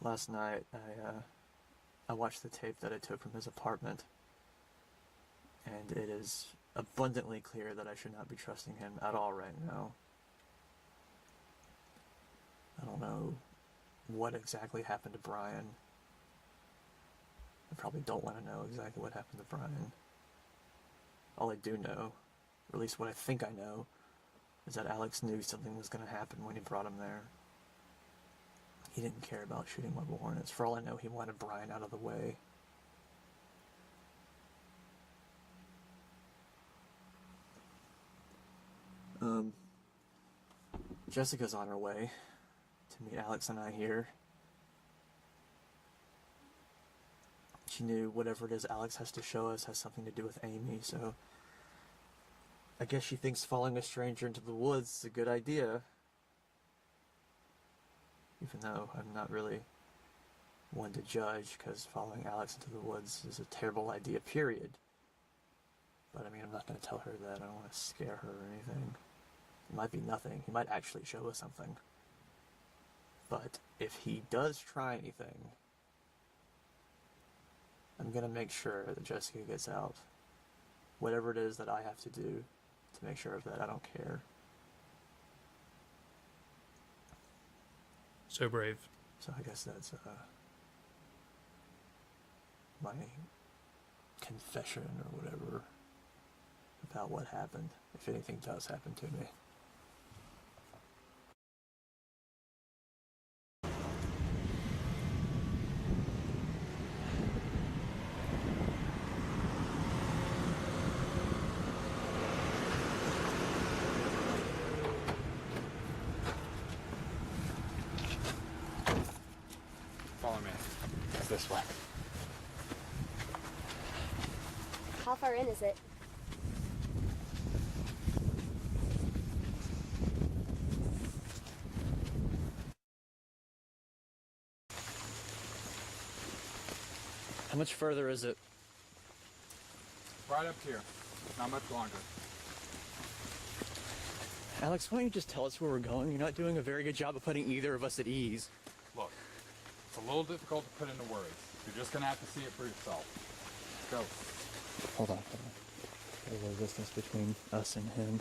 Speaker 6: Last night, I watched the tape that I took from his apartment, and it is abundantly clear that I should not be trusting him at all right now. I don't know what exactly happened to Brian. I probably don't want to know exactly what happened to Brian. All I do know, or at least what I think I know, is that Alex knew something was going to happen when he brought him there. He didn't care about shooting Marble Hornets. For all I know, he wanted Brian out of the way. Jessica's on her way to meet Alex and I here. She knew whatever it is Alex has to show us has something to do with Amy, so I guess she thinks following a stranger into the woods is a good idea. Even though I'm not really one to judge, because following Alex into the woods is a terrible idea, period. But I mean, I'm not going to tell her that. I don't want to scare her or anything. It might be nothing. He might actually show us something. But if he does try anything, I'm going to make sure that Jessica gets out. Whatever it is that I have to do to make sure of that, I don't care.
Speaker 2: So brave.
Speaker 6: So I guess that's my confession or whatever about what happened, if anything does happen to me.
Speaker 8: Follow me. It's this way.
Speaker 11: How far in is it?
Speaker 6: How much further is it?
Speaker 8: Right up here. Not much longer.
Speaker 6: Alex, why don't you just tell us where we're going? You're not doing a very good job of putting either of us at ease.
Speaker 8: Look, it's a little difficult to put into words. You're just gonna have to see it for yourself. Go.
Speaker 6: Hold on. There's a distance between us and him.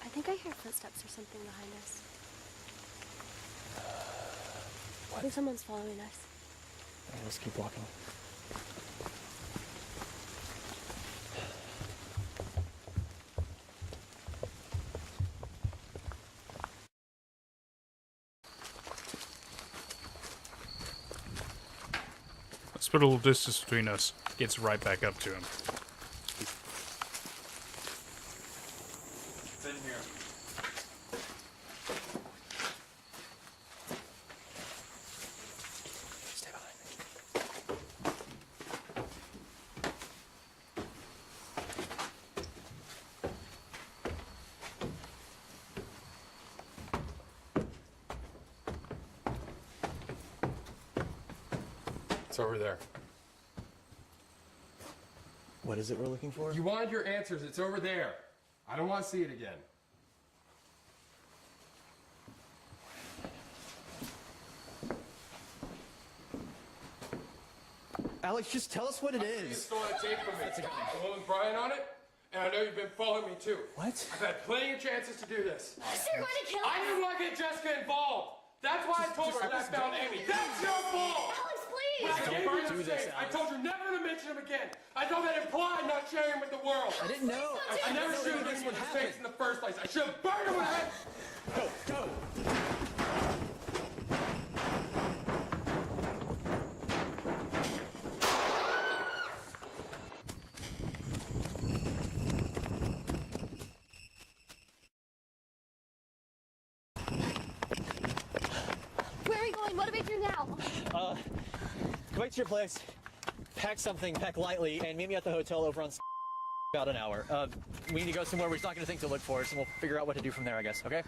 Speaker 11: I think I hear footsteps or something behind us.
Speaker 6: What?
Speaker 11: I think someone's following us.
Speaker 6: Right, let's keep walking.
Speaker 2: Let's put a little distance between us. Gets right back up to him.
Speaker 8: It's in here.
Speaker 6: Stay behind me.
Speaker 8: It's over there.
Speaker 6: What is it we're looking for?
Speaker 8: You wanted your answers. It's over there. I don't want to see it again.
Speaker 6: Alex, just tell us what it
Speaker 8: You
Speaker 6: is.
Speaker 8: stole that tape from me. The one with Brian on it? And I know you've been following me too.
Speaker 6: What?
Speaker 8: I've had plenty of chances to do this.
Speaker 11: So you're going to kill
Speaker 8: I
Speaker 11: us?
Speaker 8: didn't want to get Jessica involved. That's why I told you that I found Amy. That's your fault!
Speaker 11: Alex, please!
Speaker 8: When I gave you
Speaker 6: do
Speaker 8: the
Speaker 6: this,
Speaker 8: tapes, I
Speaker 6: Alex.
Speaker 8: told you never to mention them again. I thought that implied not sharing them with the world.
Speaker 6: I didn't know.
Speaker 8: I never should have given you the tapes in the first place. I should have burned them with it.
Speaker 6: Go!
Speaker 11: Where are we going? What do we do now?
Speaker 6: Go back to your place, pack something, pack lightly, and meet me at the hotel over on about an hour. We need to go somewhere where he's not going to think to look for us, and we'll figure out what to do from there, I guess, okay?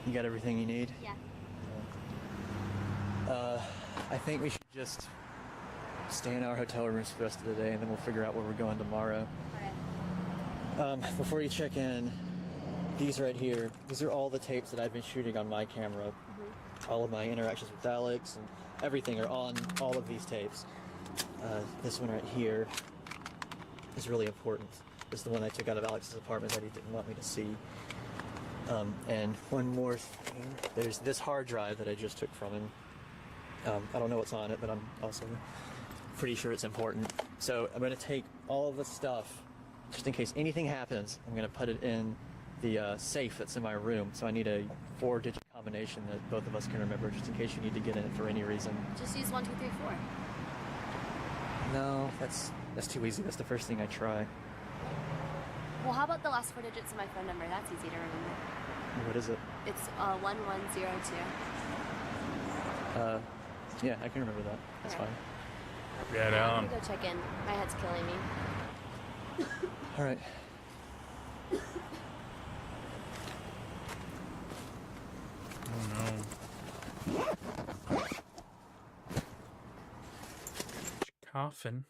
Speaker 6: You got everything you need?
Speaker 11: Yeah.
Speaker 6: I think we should just stay in our hotel rooms for the rest of the day, and then we'll figure out where we're going tomorrow.
Speaker 11: Alright.
Speaker 6: Before you check in, these right here, these are all the tapes that I've been shooting on my camera. All of my interactions with Alex and everything are on all of these tapes. This one right here is really important. This is the one I took out of Alex's apartment that he didn't want me to see. And one more thing, there's this hard drive that I just took from him. I don't know what's on it, but I'm also pretty sure it's important. So I'm going to take all of the stuff, just in case anything happens. I'm going to put it in the safe that's in my room. So I need a 4-digit combination that both of us can remember, just in case you need to get in it for any reason.
Speaker 11: Just use 1, 2, 3, 4.
Speaker 6: No, that's too easy. That's the first thing I try.
Speaker 11: Well, how about the last 4 digits of my phone number? That's easy to remember.
Speaker 6: What is it?
Speaker 11: It's 1102.
Speaker 6: Yeah, I can remember that. That's
Speaker 11: Alright.
Speaker 6: fine.
Speaker 2: Get
Speaker 11: I'm
Speaker 2: on.
Speaker 11: gonna go check in. My head's killing me.
Speaker 6: All right.
Speaker 2: Oh no. Coffin.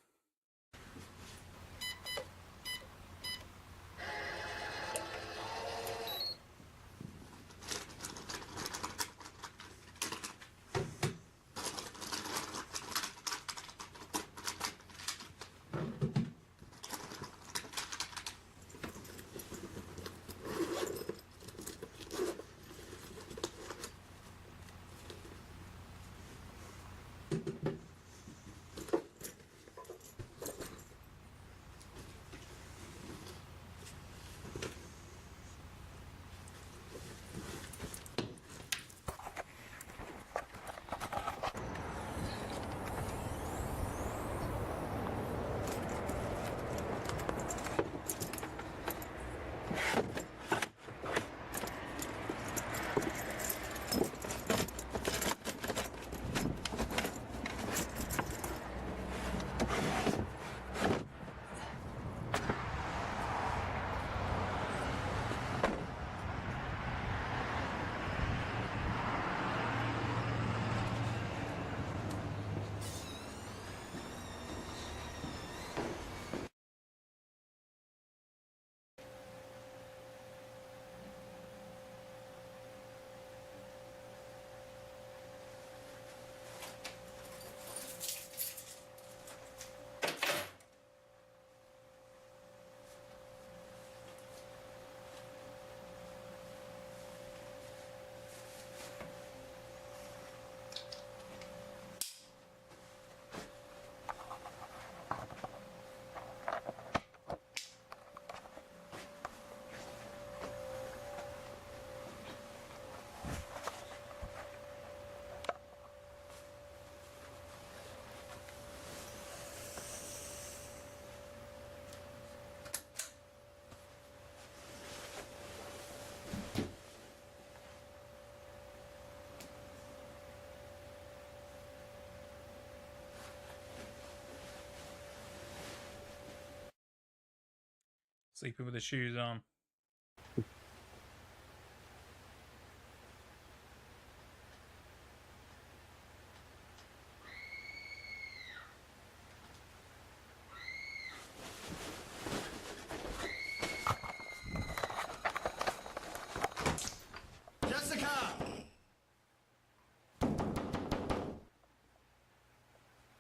Speaker 2: Sleeping with his shoes on.
Speaker 5: Jessica!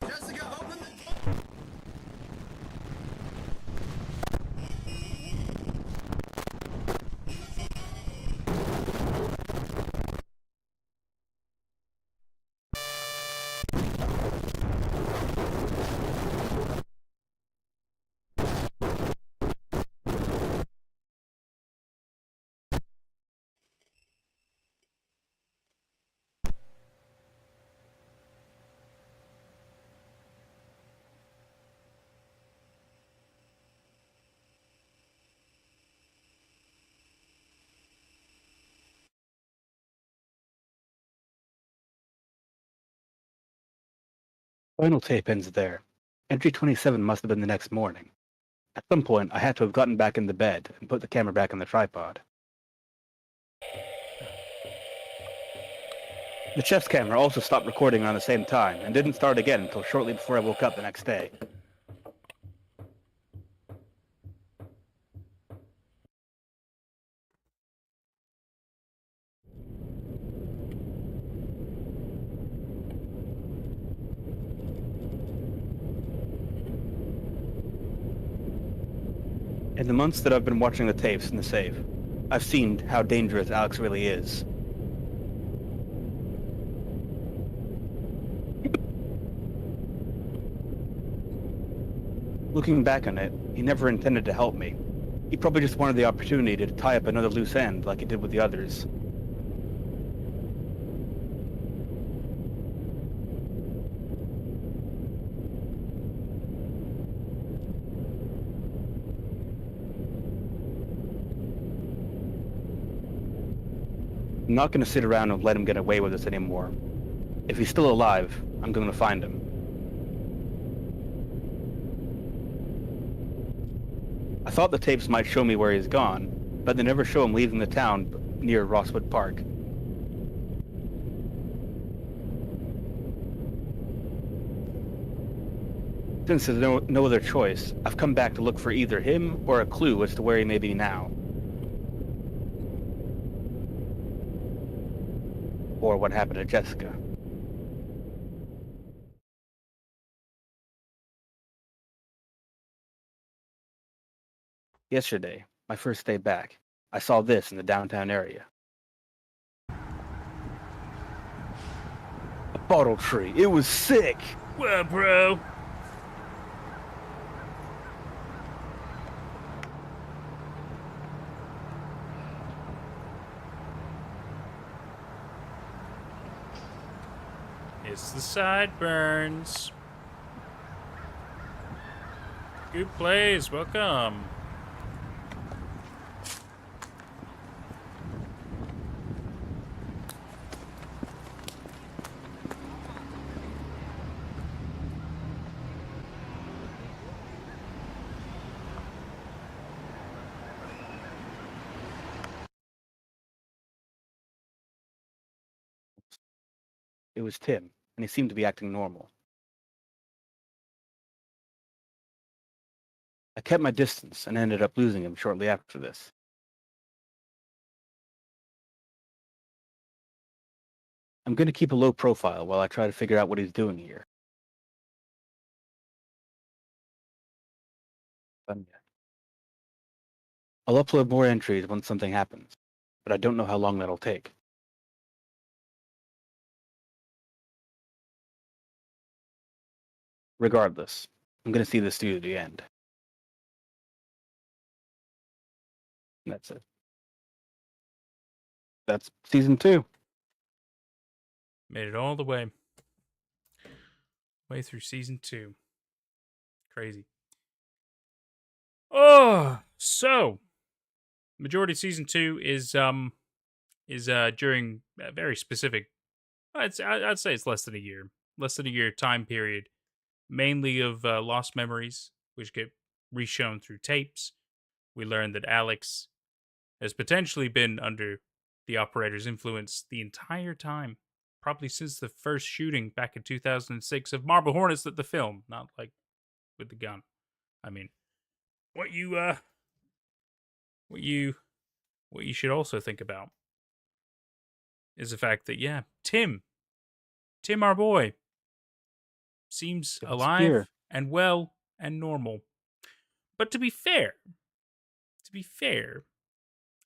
Speaker 5: Jessica, open the...
Speaker 1: Final tape ends there. Entry 27 must have been the next morning. At some point, I had to have gotten back in the bed and put the camera back on the tripod. The chef's camera also stopped recording around the same time and didn't start again until shortly before I woke up the next day. In the months that I've been watching the tapes in the safe, I've seen how dangerous Alex really is. Looking back on it, he never intended to help me. He probably just wanted the opportunity to tie up another loose end like he did with the others. I'm not going to sit around and let him get away with this anymore. If he's still alive, I'm going to find him. I thought the tapes might show me where he's gone, but they never show him leaving the town near Rosswood Park. Since there's no other choice, I've come back to look for either him or a clue as to where he may be now. Or what happened to Jessica. Yesterday, my first day back, I saw this in the downtown area. A bottle tree. It was sick!
Speaker 2: Well, bro. It's the sideburns. Good plays, welcome.
Speaker 1: It was Tim, and he seemed to be acting normal. I kept my distance and ended up losing him shortly after this. I'm going to keep a low profile while I try to figure out what he's doing here. I'll upload more entries once something happens, but I don't know how long that'll take. Regardless, I'm going to see this through to the end. That's it. That's season 2.
Speaker 2: Made it all the way. Way through season 2. Crazy. Oh, so majority of season 2 is during a very specific. I'd say it's less than a year time period, mainly of lost memories, which get reshown through tapes, we learn that Alex has potentially been under the operator's influence the entire time. Probably since the first shooting back in 2006 of Marble Hornets, the film, not like with the gun. I mean, what you should also think about is the fact that, yeah, Tim, our boy, seems alive and well and normal. But to be fair,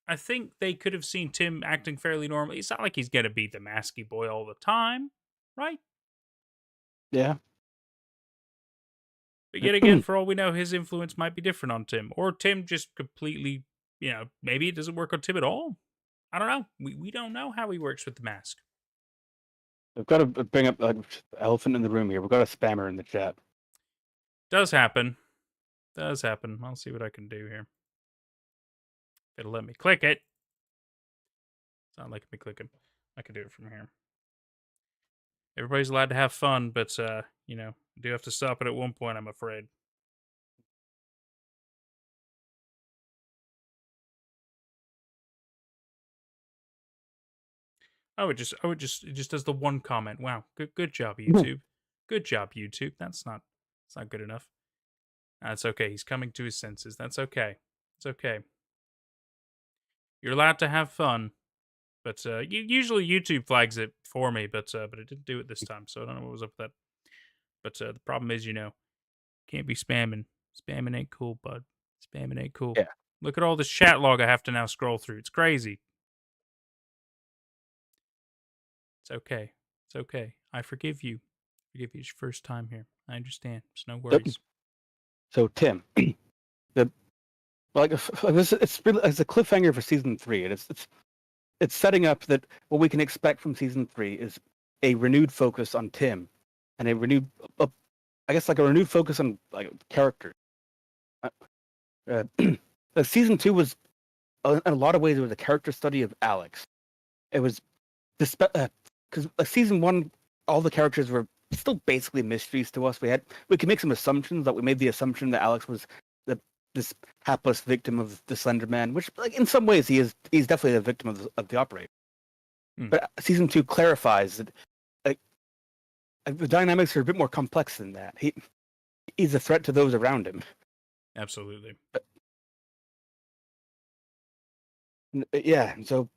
Speaker 2: I think they could have seen Tim acting fairly normal. It's not like he's gonna be the masky boy all the time, right?
Speaker 1: Yeah.
Speaker 2: But yet again, for all we know, his influence might be different on Tim. Or Tim just completely, maybe it doesn't work on Tim at all. I don't know. We don't know how he works with the mask.
Speaker 1: We've got to bring up the elephant in the room here. We've got a spammer in the chat.
Speaker 2: Does happen. I'll see what I can do here. It'll let me click it. It's not letting me click it. I can do it from here. Everybody's allowed to have fun, but, do have to stop it at one point, I'm afraid. It just does the one comment. Wow, good job, YouTube. Good job, YouTube. It's not good enough. That's okay. He's coming to his senses. That's okay. It's okay. You're allowed to have fun, but usually YouTube flags it for me, but it didn't do it this time, so I don't know what was up with that. But the problem is, can't be spamming. Spamming ain't cool, bud. Spamming ain't cool.
Speaker 1: Yeah.
Speaker 2: Look at all this chat log I have to now scroll through. It's crazy. It's okay. It's okay. I forgive you. It's your first time here. I understand. There's no worries.
Speaker 1: So Tim, it's a cliffhanger for season 3, and it's setting up that what we can expect from season 3 is a renewed focus on Tim, and a renewed, focus on characters. Season 2 was, in a lot of ways, it was a character study of Alex. It was because season 1, all the characters were still basically mysteries to us. We could make some assumptions. That we made the assumption that Alex was this hapless victim of the Slenderman, which, in some ways, he's definitely a victim of the operator. But season 2 clarifies that the dynamics are a bit more complex than that. He's a threat to those around him.
Speaker 2: Absolutely.
Speaker 1: Yeah, so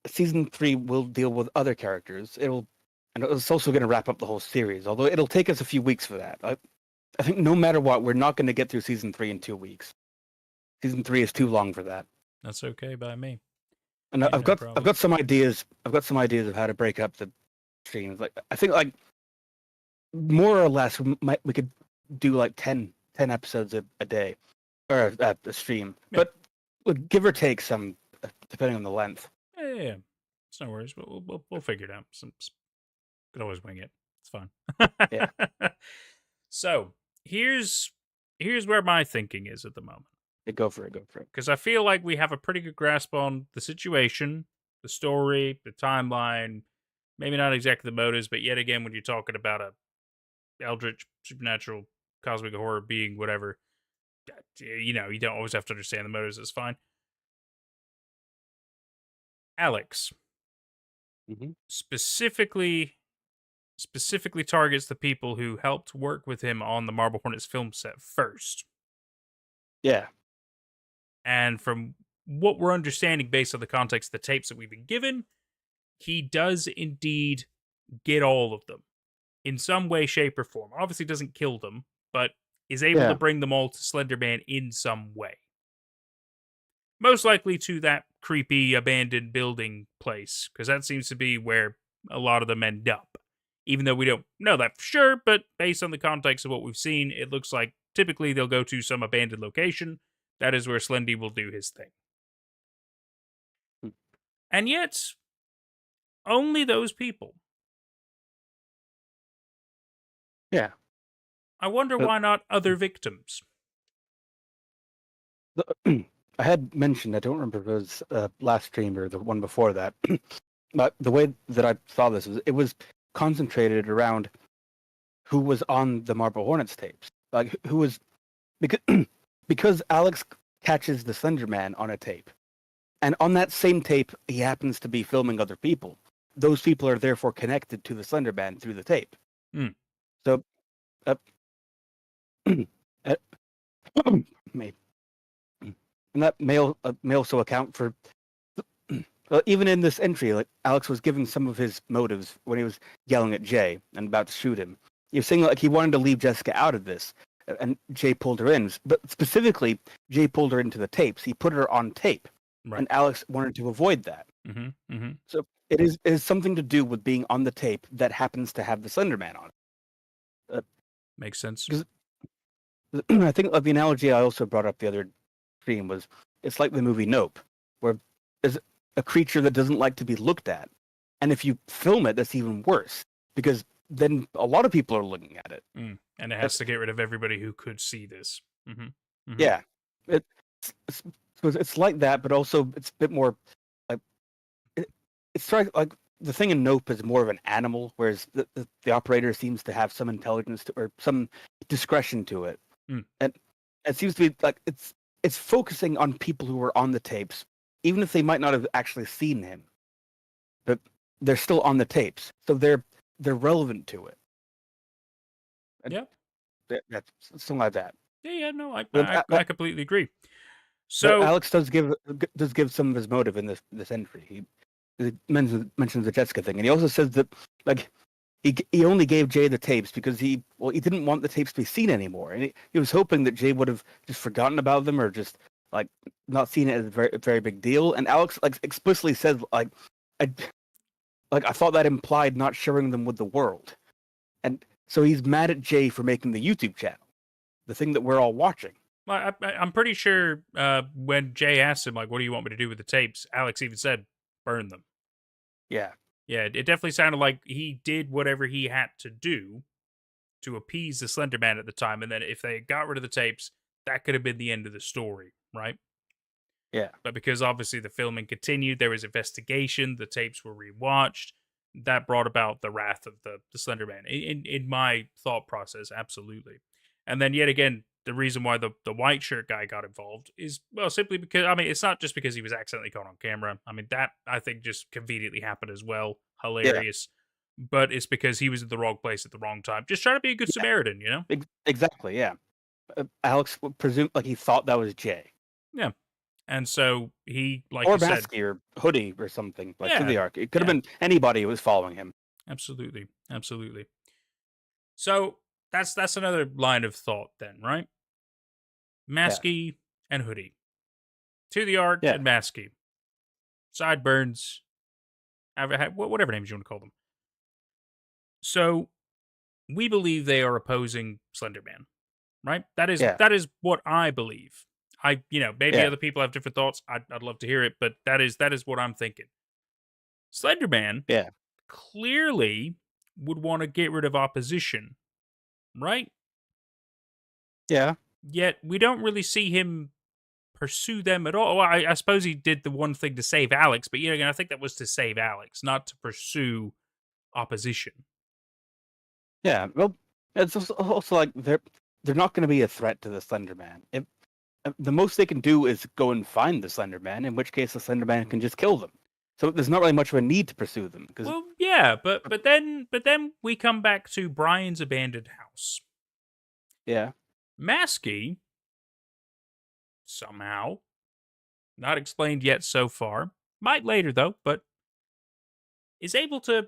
Speaker 1: season 3 will deal with other characters. It's also going to wrap up the whole series, although it'll take us a few weeks for that. I think no matter what, we're not going to get through season 3 in 2 weeks. Season 3 is too long for that.
Speaker 2: That's okay by me.
Speaker 1: And I've got some ideas. I've got some ideas of how to break up the streams. I think more or less we could do 10 episodes a day or a stream, but give or take some depending on the length.
Speaker 2: Yeah. It's no worries. We'll figure it out. Could always wing it. It's fine.
Speaker 1: Yeah.
Speaker 2: So here's where my thinking is at the moment.
Speaker 1: Go for it.
Speaker 2: Because I feel like we have a pretty good grasp on the situation, the story, the timeline. Maybe not exactly the motives, but yet again, when you're talking about a eldritch, supernatural, cosmic horror being, whatever, you don't always have to understand the motives. It's fine. Alex specifically targets the people who helped work with him on the Marble Hornets film set first.
Speaker 1: Yeah.
Speaker 2: And from what we're understanding based on the context of the tapes that we've been given, he does indeed get all of them in some way, shape, or form. Obviously doesn't kill them, but is able to bring them all to Slenderman in some way. Most likely to that creepy abandoned building place, because that seems to be where a lot of them end up. Even though we don't know that for sure, but based on the context of what we've seen, it looks like typically they'll go to some abandoned location. That is where Slendy will do his thing. And yet, only those people.
Speaker 1: Yeah.
Speaker 2: I wonder why not other victims.
Speaker 1: I had mentioned, I don't remember if it was last stream or the one before that, but the way that I saw this was it was concentrated around who was on the Marble Hornets tapes. Who was because Alex catches the Slender Man on a tape. And on that same tape, he happens to be filming other people. Those people are therefore connected to the Slender Man through the tape.
Speaker 2: Mm.
Speaker 1: So, me. And that may also account for, well, even in this entry, like Alex was giving some of his motives when he was yelling at Jay and about to shoot him. He was saying like he wanted to leave Jessica out of this, and Jay pulled her in. But specifically, Jay pulled her into the tapes. He put her on tape,
Speaker 2: Right.
Speaker 1: and Alex wanted to avoid that.
Speaker 2: Mm-hmm. Mm-hmm.
Speaker 1: So it is something to do with being on the tape that happens to have the Slender Man on it.
Speaker 2: Makes sense.
Speaker 1: I think the analogy I also brought up the other stream was it's like the movie Nope, where there's a creature that doesn't like to be looked at, and if you film it, that's even worse because then a lot of people are looking at it.
Speaker 2: And it has to get rid of everybody who could see this. Mm-hmm. Mm-hmm.
Speaker 1: Yeah, it's like that, but also it's a bit more like it's like the thing in Nope is more of an animal, whereas the operator seems to have some intelligence or some discretion to it. And it seems to be like it's focusing on people who are on the tapes, even if they might not have actually seen him, but they're still on the tapes, so they're relevant to it.
Speaker 2: Yeah,
Speaker 1: that's something like that.
Speaker 2: Yeah. No, I completely agree. So
Speaker 1: but Alex does give some of his motive in this entry. He mentions the Jessica thing, and he also says that like he only gave Jay the tapes because he didn't want the tapes to be seen anymore, and he was hoping that Jay would have just forgotten about them or just like not seen it as a very big deal. And Alex like explicitly says I thought that implied not sharing them with the world, and so he's mad at Jay for making the YouTube channel, the thing that we're all watching.
Speaker 2: Well, I'm pretty sure when Jay asked him, like, what do you want me to do with the tapes? Alex even said, burn them.
Speaker 1: Yeah.
Speaker 2: Yeah, it definitely sounded like he did whatever he had to do to appease the Slender Man at the time. And then if they got rid of the tapes, that could have been the end of the story, right?
Speaker 1: Yeah.
Speaker 2: But because obviously the filming continued, there was investigation, the tapes were rewatched. That brought about the wrath of the Slender Man. In my thought process, absolutely. And then yet again, the reason why the white shirt guy got involved is, well, simply because, I mean, it's not just because he was accidentally caught on camera. I mean, that, I think, just conveniently happened as well. Hilarious. Yeah. But it's because he was in the wrong place at the wrong time. Just trying to be a good Samaritan, you know?
Speaker 1: Exactly, yeah. Alex presumed, like, he thought that was Jay.
Speaker 2: Yeah. And so he, like
Speaker 1: or
Speaker 2: you said...
Speaker 1: Or Hoodie or something, like,
Speaker 2: yeah.
Speaker 1: to the arc. It could have been anybody who was following him.
Speaker 2: Absolutely. Absolutely. So... That's another line of thought then, right? Maskey and Hoodie. To the Arc and Maskey. Sideburns. Whatever names you want to call them. So, we believe they are opposing Slenderman, right? That is what I believe. Maybe other people have different thoughts. I'd love to hear it, but that is what I'm thinking. Slenderman clearly would want to get rid of opposition. Right?
Speaker 1: Yeah.
Speaker 2: Yet we don't really see him pursue them at all. Well, I suppose he did the one thing to save Alex, but again, I think that was to save Alex, not to pursue opposition.
Speaker 1: Yeah, well, it's also like they're not going to be a threat to the Slender Man. The most they can do is go and find the Slender Man, in which case the Slender Man can just kill them. So there's not really much of a need to pursue them.
Speaker 2: Well, yeah, but then we come back to Brian's abandoned house.
Speaker 1: Yeah.
Speaker 2: Maskey, somehow, not explained yet so far, might later though, but is able to,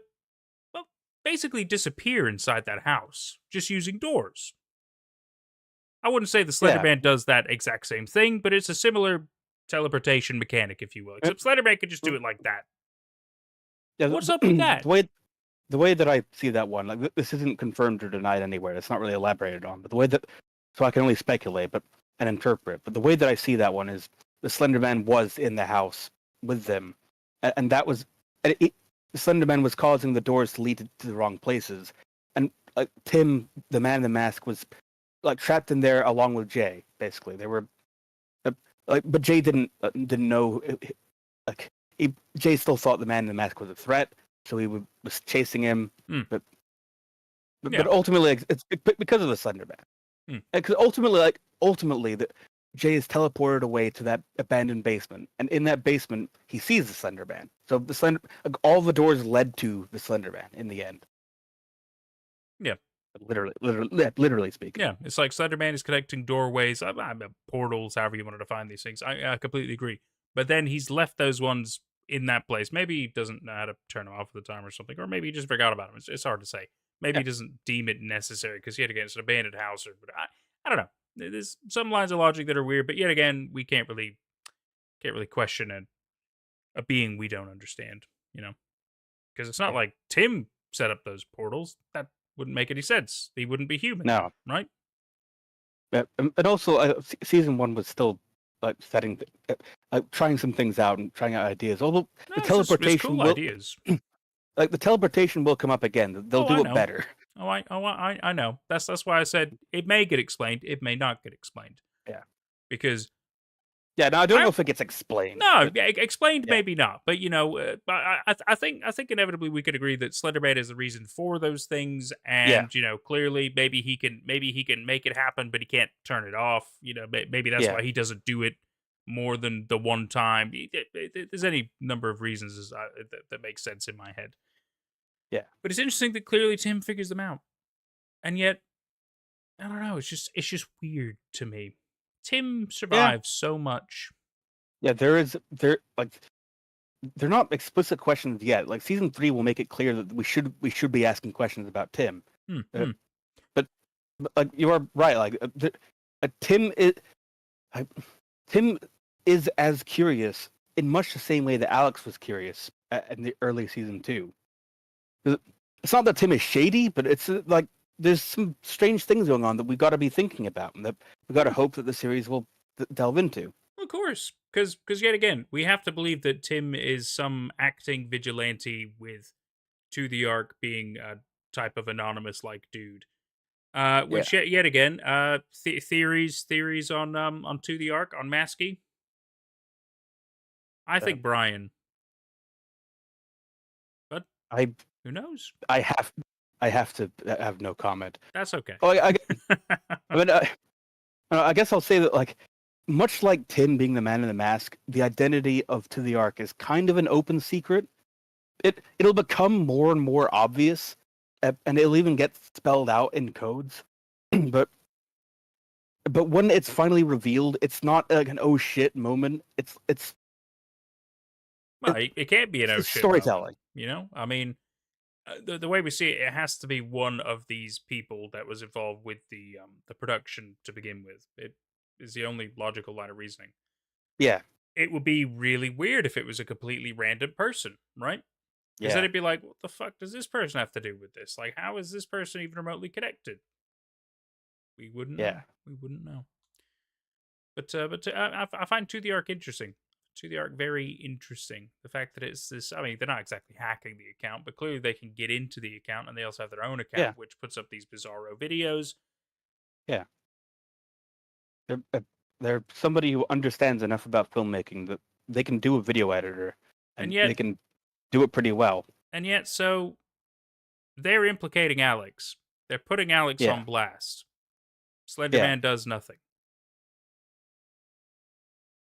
Speaker 2: well, basically disappear inside that house, just using doors. I wouldn't say the Slenderman does that exact same thing, but it's a similar teleportation mechanic, if you will. Except Slenderman could just do it like that.
Speaker 1: Yeah,
Speaker 2: what's up with that?
Speaker 1: The way that I see that one, like this isn't confirmed or denied anywhere. It's not really elaborated on. But the way that, so I can only speculate, and interpret. But the way that I see that one is the Slenderman was in the house with them, and that was the Slenderman was causing the doors to lead to the wrong places, and Tim, the man in the mask, was like trapped in there along with Jay. Basically, they were but Jay didn't know. Jay still thought the man in the mask was a threat, so he was chasing him. But ultimately, it's because of the Slenderman. Because ultimately, Jay is teleported away to that abandoned basement, and in that basement, he sees the Slender Man. So all the doors led to the Slender Man in the end.
Speaker 2: Yeah.
Speaker 1: Literally speaking.
Speaker 2: Yeah, it's like Slenderman is connecting doorways, portals, however you wanted to find these things. I completely agree. But then he's left those ones in that place. Maybe he doesn't know how to turn them off at the time or something, or maybe he just forgot about them. It's hard to say. Maybe he doesn't deem it necessary because yet again, it's an abandoned house. But I don't know. There's some lines of logic that are weird, but yet again, we can't really question a being we don't understand. Because it's not like Tim set up those portals. That wouldn't make any sense. He wouldn't be human.
Speaker 1: No.
Speaker 2: Right?
Speaker 1: And also, season 1 was still like trying some things out and trying out ideas. Although the teleportation
Speaker 2: cool ideas.
Speaker 1: Like the teleportation will come up again. They'll do it better.
Speaker 2: Oh, I know. That's why I said it may get explained. It may not get explained.
Speaker 1: Yeah.
Speaker 2: Because.
Speaker 1: Yeah, no, I don't know if it gets explained.
Speaker 2: No, explained maybe not, but I think inevitably we could agree that Slenderman is the reason for those things, and clearly maybe he can make it happen, but he can't turn it off. Maybe that's why he doesn't do it more than the one time. There's any number of reasons that makes sense in my head.
Speaker 1: Yeah,
Speaker 2: but it's interesting that clearly Tim figures them out, and yet I don't know. It's just weird to me. Tim survives so much.
Speaker 1: Yeah, they're not explicit questions yet. Like season 3 will make it clear that we should be asking questions about Tim. But you are right. Like Tim is as curious in much the same way that Alex was curious in the early season 2. It's not that Tim is shady, but it's like there's some strange things going on that we've got to be thinking about, and that we've got to hope that the series will delve into.
Speaker 2: Of course, because yet again, we have to believe that Tim is some acting vigilante with To the Ark being a type of anonymous-like dude. Which yet again, theories on To the Ark on Maskey. I think Brian, but who knows?
Speaker 1: I have to have no comment.
Speaker 2: That's okay.
Speaker 1: Oh, I guess I'll say that, like, much like Tim being the man in the mask, the identity of To the Ark is kind of an open secret. It'll become more and more obvious, and it'll even get spelled out in codes. but when it's finally revealed, it's not like an oh shit moment. It
Speaker 2: can't be an oh shit
Speaker 1: storytelling.
Speaker 2: Moment, I mean. The way we see it, it has to be one of these people that was involved with the production to begin with. It is the only logical line of reasoning.
Speaker 1: Yeah.
Speaker 2: It would be really weird if it was a completely random person, right? Because then it'd be like, what the fuck does this person have to do with this? Like, how is this person even remotely connected? We wouldn't know. We wouldn't know. But I find To the Ark interesting. To the Ark very interesting. The fact that it's this, I mean, they're not exactly hacking the account, but clearly they can get into the account, and they also have their own account, which puts up these bizarro videos.
Speaker 1: Yeah. They're somebody who understands enough about filmmaking that they can do a video editor, and yet they can do it pretty well.
Speaker 2: And yet, so they're implicating Alex. They're putting Alex on blast. Slenderman does nothing.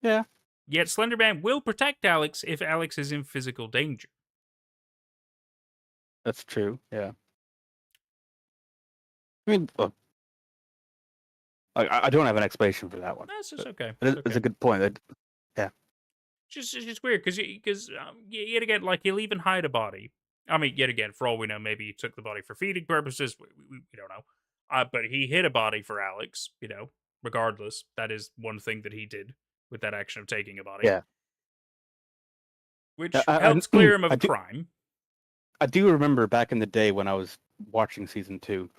Speaker 1: Yeah.
Speaker 2: Yet Slenderman will protect Alex if Alex is in physical danger.
Speaker 1: That's true, yeah. I mean, look, I don't have an explanation for that one.
Speaker 2: That's just okay.
Speaker 1: It's a good point. Yeah.
Speaker 2: It's just weird, because yet again, like, he'll even hide a body. I mean, yet again, for all we know, maybe he took the body for feeding purposes. We don't know. But he hid a body for Alex, regardless. That is one thing that he did with that action of taking a body.
Speaker 1: Yeah.
Speaker 2: Which helps clear him of a crime.
Speaker 1: I do remember back in the day when I was watching season 2,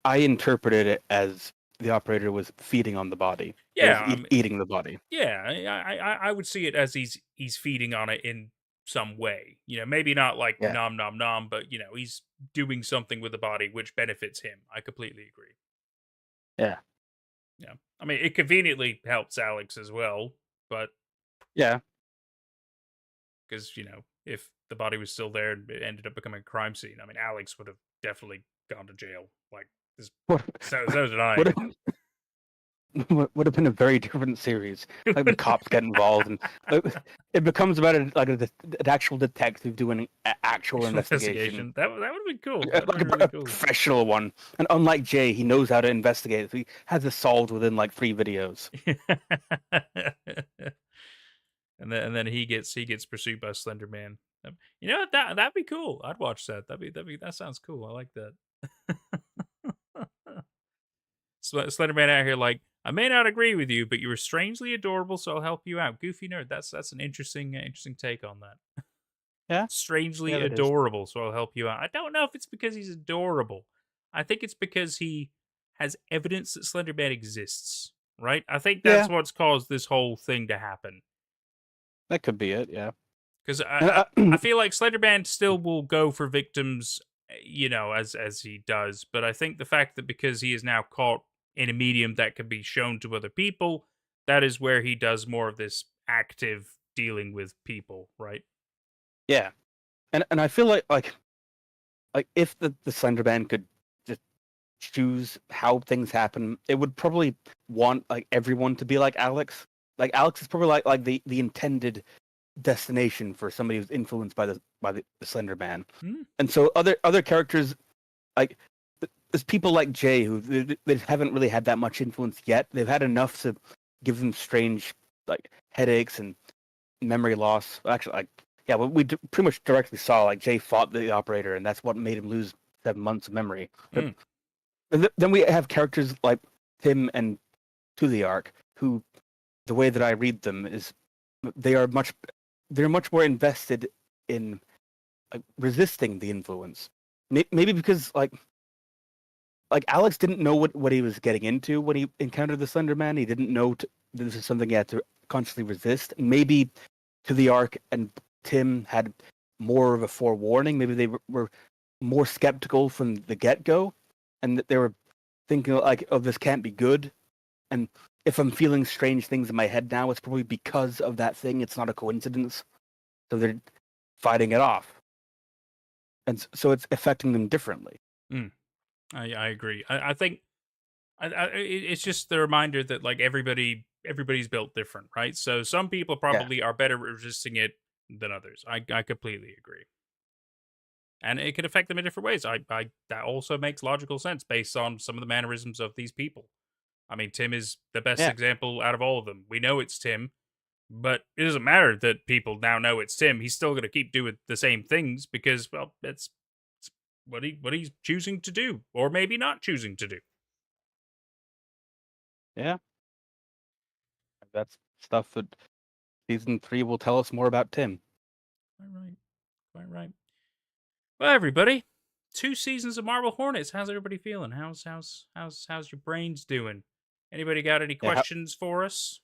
Speaker 1: I interpreted it as the operator was feeding on the body.
Speaker 2: Yeah.
Speaker 1: Eating the body.
Speaker 2: Yeah, I would see it as he's feeding on it in some way. Maybe not like nom nom nom, but he's doing something with the body which benefits him. I completely agree.
Speaker 1: Yeah.
Speaker 2: Yeah. I mean, it conveniently helps Alex as well, but
Speaker 1: yeah.
Speaker 2: Because, if the body was still there and it ended up becoming a crime scene, I mean, Alex would have definitely gone to jail. Like, so did I.
Speaker 1: would have been a very different series. Like the cops get involved, and it becomes about an actual detective doing an actual investigation.
Speaker 2: That would have been cool.
Speaker 1: Like
Speaker 2: That would have been really
Speaker 1: a
Speaker 2: cool.
Speaker 1: professional one. And unlike Jay, he knows how to investigate. He has it solved within like 3 videos.
Speaker 2: and then he gets pursued by Slender Man. You know what? That'd be cool. I'd watch that. That sounds cool. I like that. Slender Man out here like, I may not agree with you, but you were strangely adorable, so I'll help you out. Goofy nerd. That's an interesting take on that.
Speaker 1: Yeah.
Speaker 2: Strangely
Speaker 1: Yeah, that is.
Speaker 2: adorable, so I'll help you out. I don't know if it's because he's adorable. I think it's because he has evidence that Slender Man exists. Right? I think that's what's caused this whole thing to happen.
Speaker 1: That could be it, yeah.
Speaker 2: Because I feel like Slenderman still will go for victims, you know, as he does. But I think the fact that because he is now caught in a medium that can be shown to other people, that is where he does more of this active dealing with people, right?
Speaker 1: Yeah. And I feel like if the Slenderman could just choose how things happen, it would probably want like everyone to be like Alex. Like Alex is probably like the intended destination for somebody who's influenced by the Slender Man. And so other characters, like there's people like Jay who they haven't really had that much influence yet. They've had enough to give them strange like headaches and memory loss. Actually, like we pretty much directly saw like Jay fought the operator, and that's what made him lose 7 months of memory. But then we have characters like Tim and To the Arc, who the way that I read them is they're much more invested in resisting the influence. Maybe because like Alex didn't know what he was getting into when he encountered the Slender Man. He didn't know this is something he had to consciously resist. Maybe To the Arc and Tim had more of a forewarning. Maybe they were more skeptical from the get-go, and that they were thinking like, "Oh, this can't be good." And if I'm feeling strange things in my head now, it's probably because of that thing. It's not a coincidence. So they're fighting it off. And so it's affecting them differently.
Speaker 2: I agree. I think it's just the reminder that like everybody's built different, right? So some people probably are better at resisting it than others. I completely agree. And it can affect them in different ways. That also makes logical sense based on some of the mannerisms of these people. I mean, Tim is the best example out of all of them. We know it's Tim, but it doesn't matter that people now know it's Tim. He's still going to keep doing the same things because, well, it's what he's choosing to do, or maybe not choosing to do.
Speaker 1: Yeah. That's stuff that season 3 will tell us more about Tim.
Speaker 2: Quite right. Well, everybody, 2 seasons of Marble Hornets. How's everybody feeling? How's your brains doing? Anybody got any questions for us?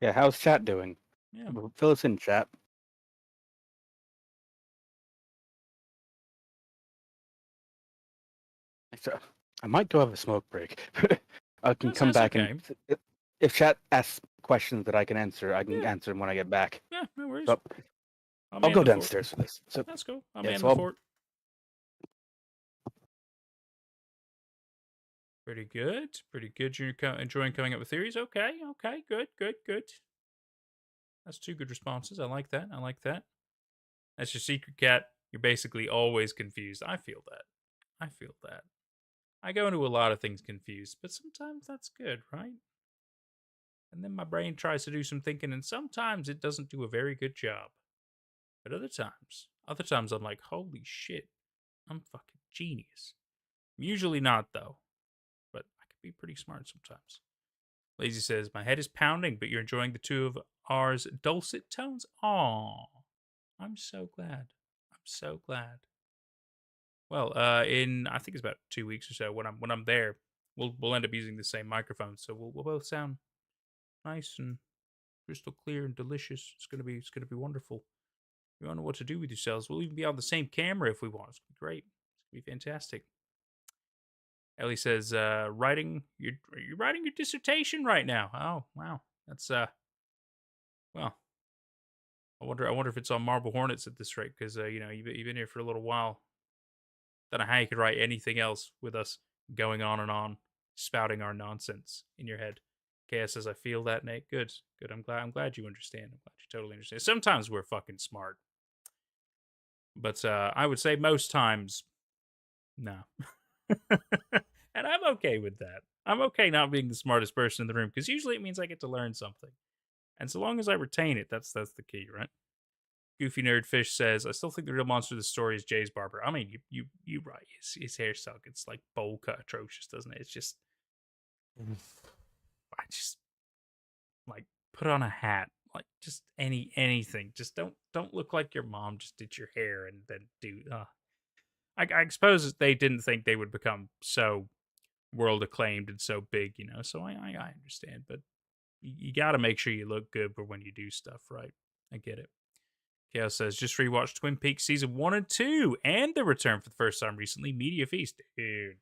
Speaker 1: Yeah, how's chat doing?
Speaker 2: Yeah.
Speaker 1: Fill us in, chat. So, I might go have a smoke break. I can come back and if chat asks questions that I can answer, I can answer them when I get back.
Speaker 2: Yeah, no worries.
Speaker 1: So, I'll go downstairs for this. So
Speaker 2: that's cool. I'll man the fort. Pretty good. You're enjoying coming up with theories. Okay. Good. That's 2 good responses. I like that. That's your secret, cat. You're basically always confused. I feel that. I go into a lot of things confused, but sometimes that's good, right? And then my brain tries to do some thinking, and sometimes it doesn't do a very good job. But other times I'm like, holy shit, I'm fucking genius. Usually not, though. But I can be pretty smart sometimes. Lazy says, my head is pounding, but you're enjoying the 2 of ours dulcet tones? Aww. I'm so glad. Well, in I think it's about 2 weeks or so, when I'm there, we'll end up using the same microphone, so we'll both sound nice and crystal clear and delicious. It's gonna be wonderful. You don't know what to do with yourselves. We'll even be on the same camera if we want. It's gonna be great. It's gonna be fantastic. Ellie says, you're writing your dissertation right now. Oh, wow. That's well. I wonder if it's on Marble Hornets at this rate, because you've been here for a little while. Don't know how you could write anything else with us going on and on, spouting our nonsense in your head. Chaos says, I feel that, Nate. Good. I'm glad you understand. I'm glad you totally understand. Sometimes we're fucking smart. But I would say most times, no. And I'm okay with that. I'm okay not being the smartest person in the room, because usually it means I get to learn something. And so long as I retain it, that's the key, right? Goofy Nerdfish says, I still think the real monster of the story is Jay's barber. I mean, you right. His hair suck. It's like bowl cut atrocious, doesn't it? It's just, I just like put on a hat, like just anything. Just don't look like your mom just did your hair and then do. I suppose they didn't think they would become so world acclaimed and so big, So I understand, but you got to make sure you look good for when you do stuff, right? I get it. Chaos says, just rewatched Twin Peaks season 1 and 2 and The Return for the first time recently. Media Feast, dude.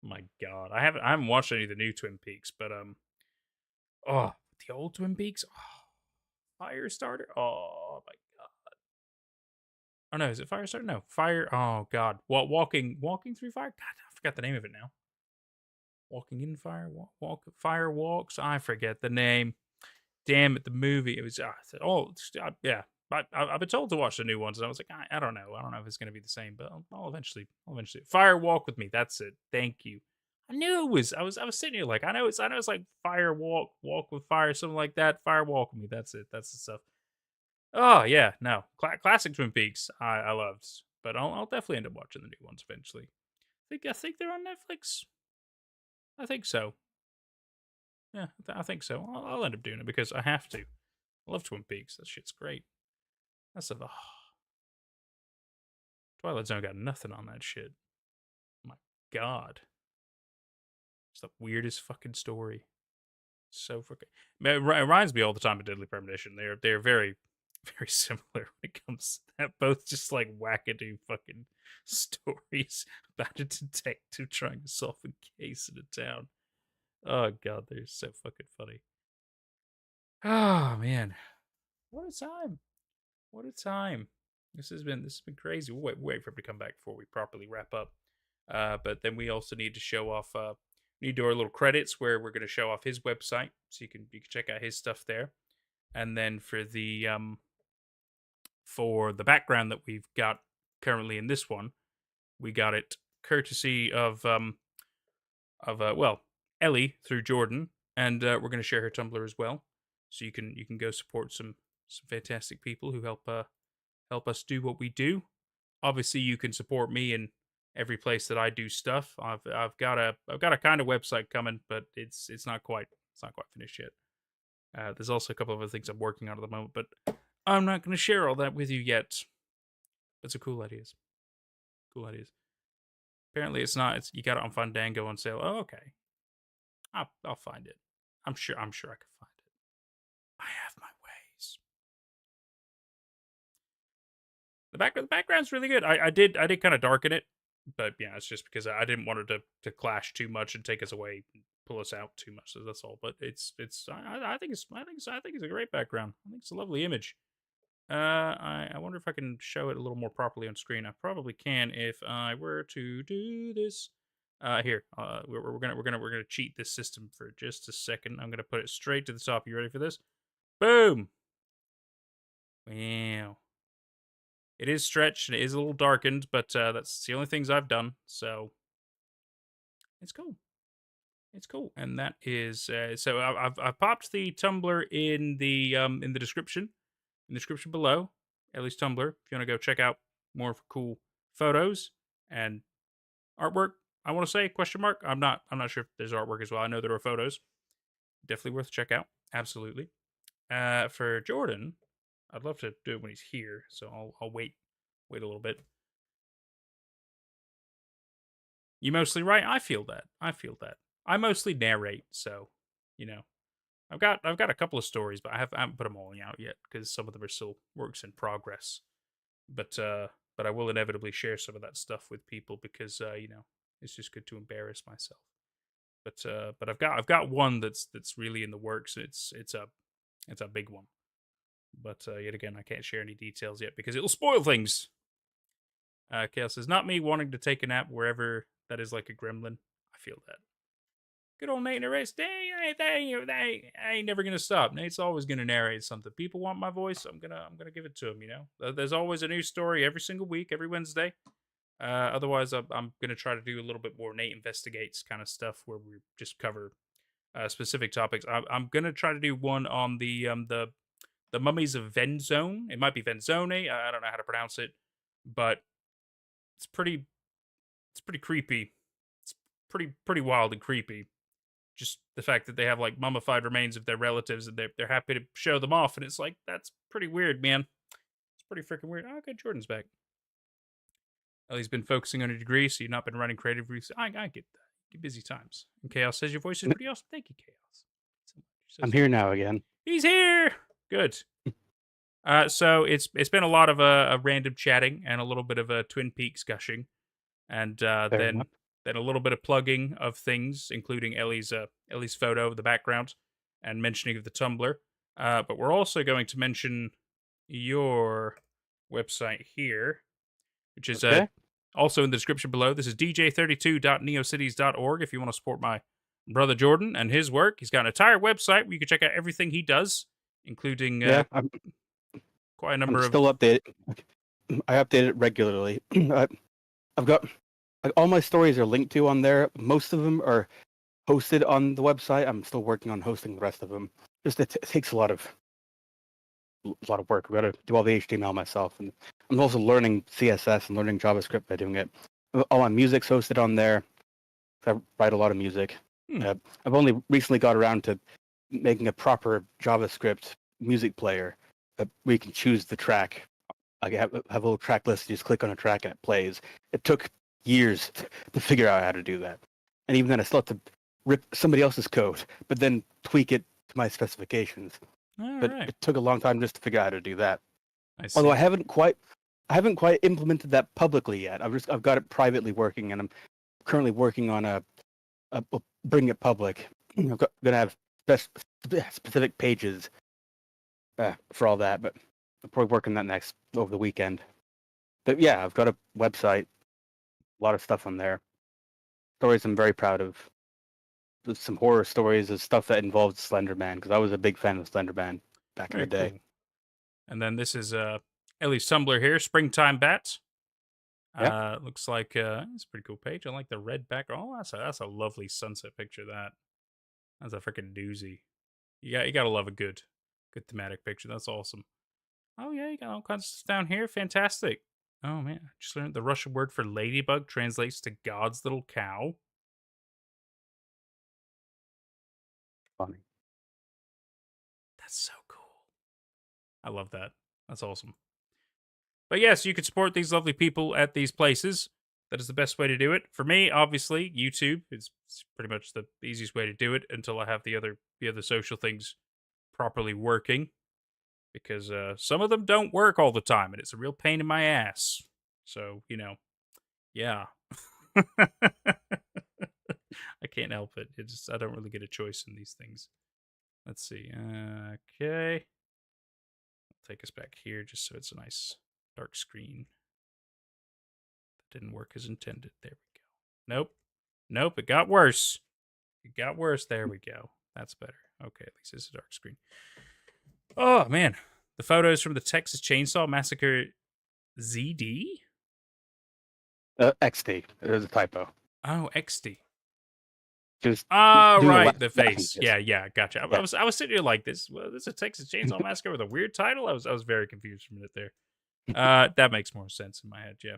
Speaker 2: My God, I haven't watched any of the new Twin Peaks, but the old Twin Peaks, Firestarter, oh my God. Oh no, is it Firestarter? No, Fire. Oh God, walking through fire. God, I forgot the name of it now. Walking in fire, fire walks. I forget the name. Damn it, the movie. It was yeah. I've been told to watch the new ones, and I was like, I don't know. I don't know if it's going to be the same, but I'll eventually. Fire Walk with Me. That's it. Thank you. I knew it was. I was sitting here like I know it's like Fire Walk with Fire, something like that. Fire Walk with Me. That's it. That's the stuff. Oh yeah, no, classic Twin Peaks. I loved, but I'll definitely end up watching the new ones eventually. I think they're on Netflix. I think so. Yeah, I think so. I'll end up doing it because I have to. I love Twin Peaks. That shit's great. That's Twilight Zone got nothing on that shit. My God. It's the weirdest fucking story. So fucking. It reminds me all the time of Deadly Premonition. They're very, very similar when it comes to that. Both just like wackadoo fucking stories about a detective trying to solve a case in a town. Oh God, they're so fucking funny. Oh man, what a time! What a time! This has been crazy. We'll wait for him to come back before we properly wrap up. But then we also need to show off. We need to do our little credits where we're going to show off his website, so you can check out his stuff there. And then for the background that we've got currently in this one, we got it courtesy of Ellie through Jordan, and we're going to share her Tumblr as well, so you can go support some fantastic people who help us do what we do. Obviously, you can support me in every place that I do stuff. I've got a kind of website coming, but it's not quite finished yet. There's also a couple of other things I'm working on at the moment, but I'm not going to share all that with you yet. But some cool ideas. Cool ideas. Apparently, it's not. You got it on Fandango on sale. Oh, okay. I'll find it. I'm sure I can find it. I have my ways. The background's really good. I did kind of darken it, but yeah, it's just because I didn't want it to clash too much and take us away, and pull us out too much. So that's all. But I think it's a great background. I think it's a lovely image. I wonder if I can show it a little more properly on screen. I probably can if I were to do this. Here, we're gonna cheat this system for just a second. I'm gonna put it straight to the top. You ready for this? Boom. Wow. It is stretched and it is a little darkened, but that's the only things I've done. So it's cool. It's cool, and that is so I've popped the Tumblr in the description. In the description below, Ellie's Tumblr, if you want to go check out more cool photos and artwork. I want to say ? I'm not sure if there's artwork as well. I know there are photos. Definitely worth a check out. Absolutely. For Jordan, I'd love to do it when he's here, so I'll wait a little bit. You mostly right. I feel that. I mostly narrate, so I've got a couple of stories, but I haven't put them all out yet because some of them are still works in progress. But I will inevitably share some of that stuff with people because it's just good to embarrass myself. But I've got one that's really in the works. It's a big one. But yet again, I can't share any details yet because it'll spoil things. Chaos says, not me wanting to take a nap wherever that is like a gremlin. I feel that. Good old Nate narrates. They ain't never gonna stop. Nate's always gonna narrate something. People want my voice. I'm gonna give it to them. You know, there's always a new story every single week, every Wednesday. Otherwise, I'm gonna try to do a little bit more Nate investigates kind of stuff where we just cover specific topics. I'm gonna try to do one on the mummies of Venzone. It might be Venzone. I don't know how to pronounce it, but it's pretty creepy. It's pretty wild and creepy. Just the fact that they have like mummified remains of their relatives and they're happy to show them off, and it's like that's pretty weird, man. It's pretty freaking weird. Oh, okay, Jordan's back. Well, he's been focusing on a degree, so you've not been running creative recently. I get that. Get busy times. And Chaos says your voice is pretty awesome. Thank you, Chaos.
Speaker 1: I'm here now again.
Speaker 2: He's here. Good. So it's been a lot of a random chatting and a little bit of a Twin Peaks gushing, and then a little bit of plugging of things, including Ellie's photo of the background and mentioning of the Tumblr. But we're also going to mention your website here, which is also in the description below. This is dj32.neocities.org if you want to support my brother Jordan and his work. He's got an entire website where you can check out everything he does, including quite a number
Speaker 1: I'm
Speaker 2: of...
Speaker 1: still updated. I update it regularly. I've got all my stories are linked to on there. Most of them are hosted on the website. I'm still working on hosting the rest of them. Just it takes a lot of work. I've got to do all the HTML myself, and I'm also learning CSS and learning JavaScript by doing it. All my music's hosted on there. I write a lot of music. I've only recently got around to making a proper JavaScript music player where you can choose the track. I have a little track list. You just click on a track and it plays. It took years to figure out how to do that, and even then, I still have to rip somebody else's code, but then tweak it to my specifications. It took a long time just to figure out how to do that. Although I haven't quite implemented that publicly yet. I've got it privately working, and I'm currently working on bringing it public. I'm gonna have specific pages for all that, but I'll probably work on that next over the weekend. But yeah, I've got a website, a lot of stuff on there. Stories I'm very proud of. There's some horror stories of stuff that involved Slenderman, because I was a big fan of Slenderman back in the day.
Speaker 2: Cool. And then this is Ellie's Tumblr here, Springtime Bat. Looks like it's a pretty cool page. I like the red background. Oh, that's a lovely sunset picture. That's a freaking doozy. You gotta love a good thematic picture. That's awesome. Oh yeah, you got all kinds of stuff down here. Fantastic. Oh man, I just learned the Russian word for ladybug translates to God's little cow.
Speaker 1: Funny.
Speaker 2: That's so cool. I love that. That's awesome. But yes, you can support these lovely people at these places. That is the best way to do it. For me, obviously, YouTube is pretty much the easiest way to do it until I have the other social things properly working. Because some of them don't work all the time, and it's a real pain in my ass. So, yeah. I can't help it. I don't really get a choice in these things. Let's see. Okay. I'll take us back here just so it's a nice dark screen. That didn't work as intended. There we go. Nope. It got worse. There we go. That's better. Okay, at least it's a dark screen. Oh, man. The photos from the Texas Chainsaw Massacre ZD?
Speaker 1: XD. There's a typo.
Speaker 2: Oh, XD.
Speaker 1: Right,
Speaker 2: the face. Yeah, gotcha. I was sitting here like this. Well, this is a Texas Chainsaw Massacre with a weird title. I was very confused for a minute there. That makes more sense in my head. Yeah,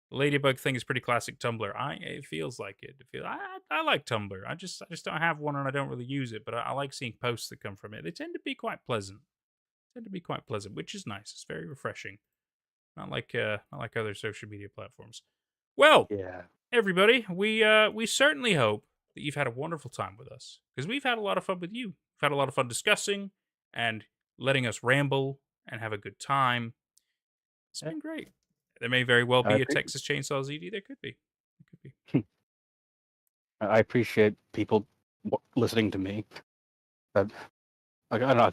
Speaker 2: the ladybug thing is pretty classic Tumblr. It feels like it. I like Tumblr. I just don't have one and I don't really use it. But I like seeing posts that come from it. They tend to be quite pleasant. Which is nice. It's very refreshing. Not like other social media platforms. Well,
Speaker 1: yeah,
Speaker 2: everybody, we certainly hope that you've had a wonderful time with us, because we've had a lot of fun with you. We've had a lot of fun discussing and letting us ramble and have a good time. It's been great. There may very well be a Texas Chainsaw ZD. There could be.
Speaker 1: I appreciate people listening to me. I don't know.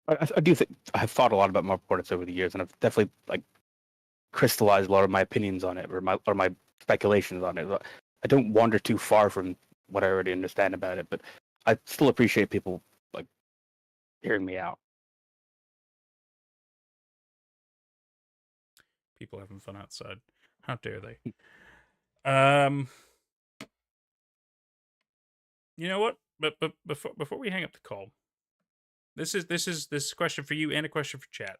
Speaker 1: I do think I've thought a lot about Marble Hornets over the years, and I've definitely crystallized a lot of my opinions on it, or my speculations on it. I don't wander too far from what I already understand about it, but I still appreciate people like hearing me out.
Speaker 2: People having fun outside. How dare they? You know what? But before we hang up the call, this is a question for you and a question for chat.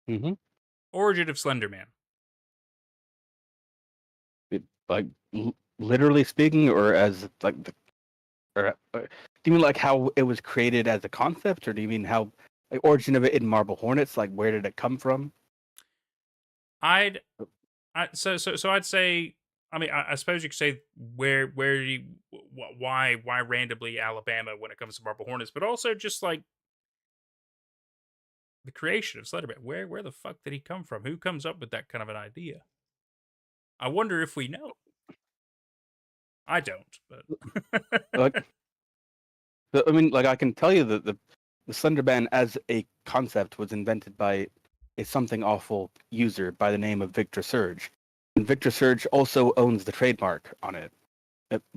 Speaker 1: Mm-hmm.
Speaker 2: Origin of Slenderman.
Speaker 1: Like literally speaking, or as like the, or do you mean like how it was created as a concept, or do you mean how like origin of it in Marble Hornets? Like where did it come from?
Speaker 2: So I'd say. I mean, I suppose you could say where why randomly Alabama when it comes to Marble Hornets, but also just like the creation of Slenderman. Where the fuck did he come from? Who comes up with that kind of an idea? I wonder if we know. I don't, but
Speaker 1: Like, I mean, like I can tell you that the Slenderman as a concept was invented by a something awful user by the name of Victor Surge. And Victor Surge also owns the trademark on it.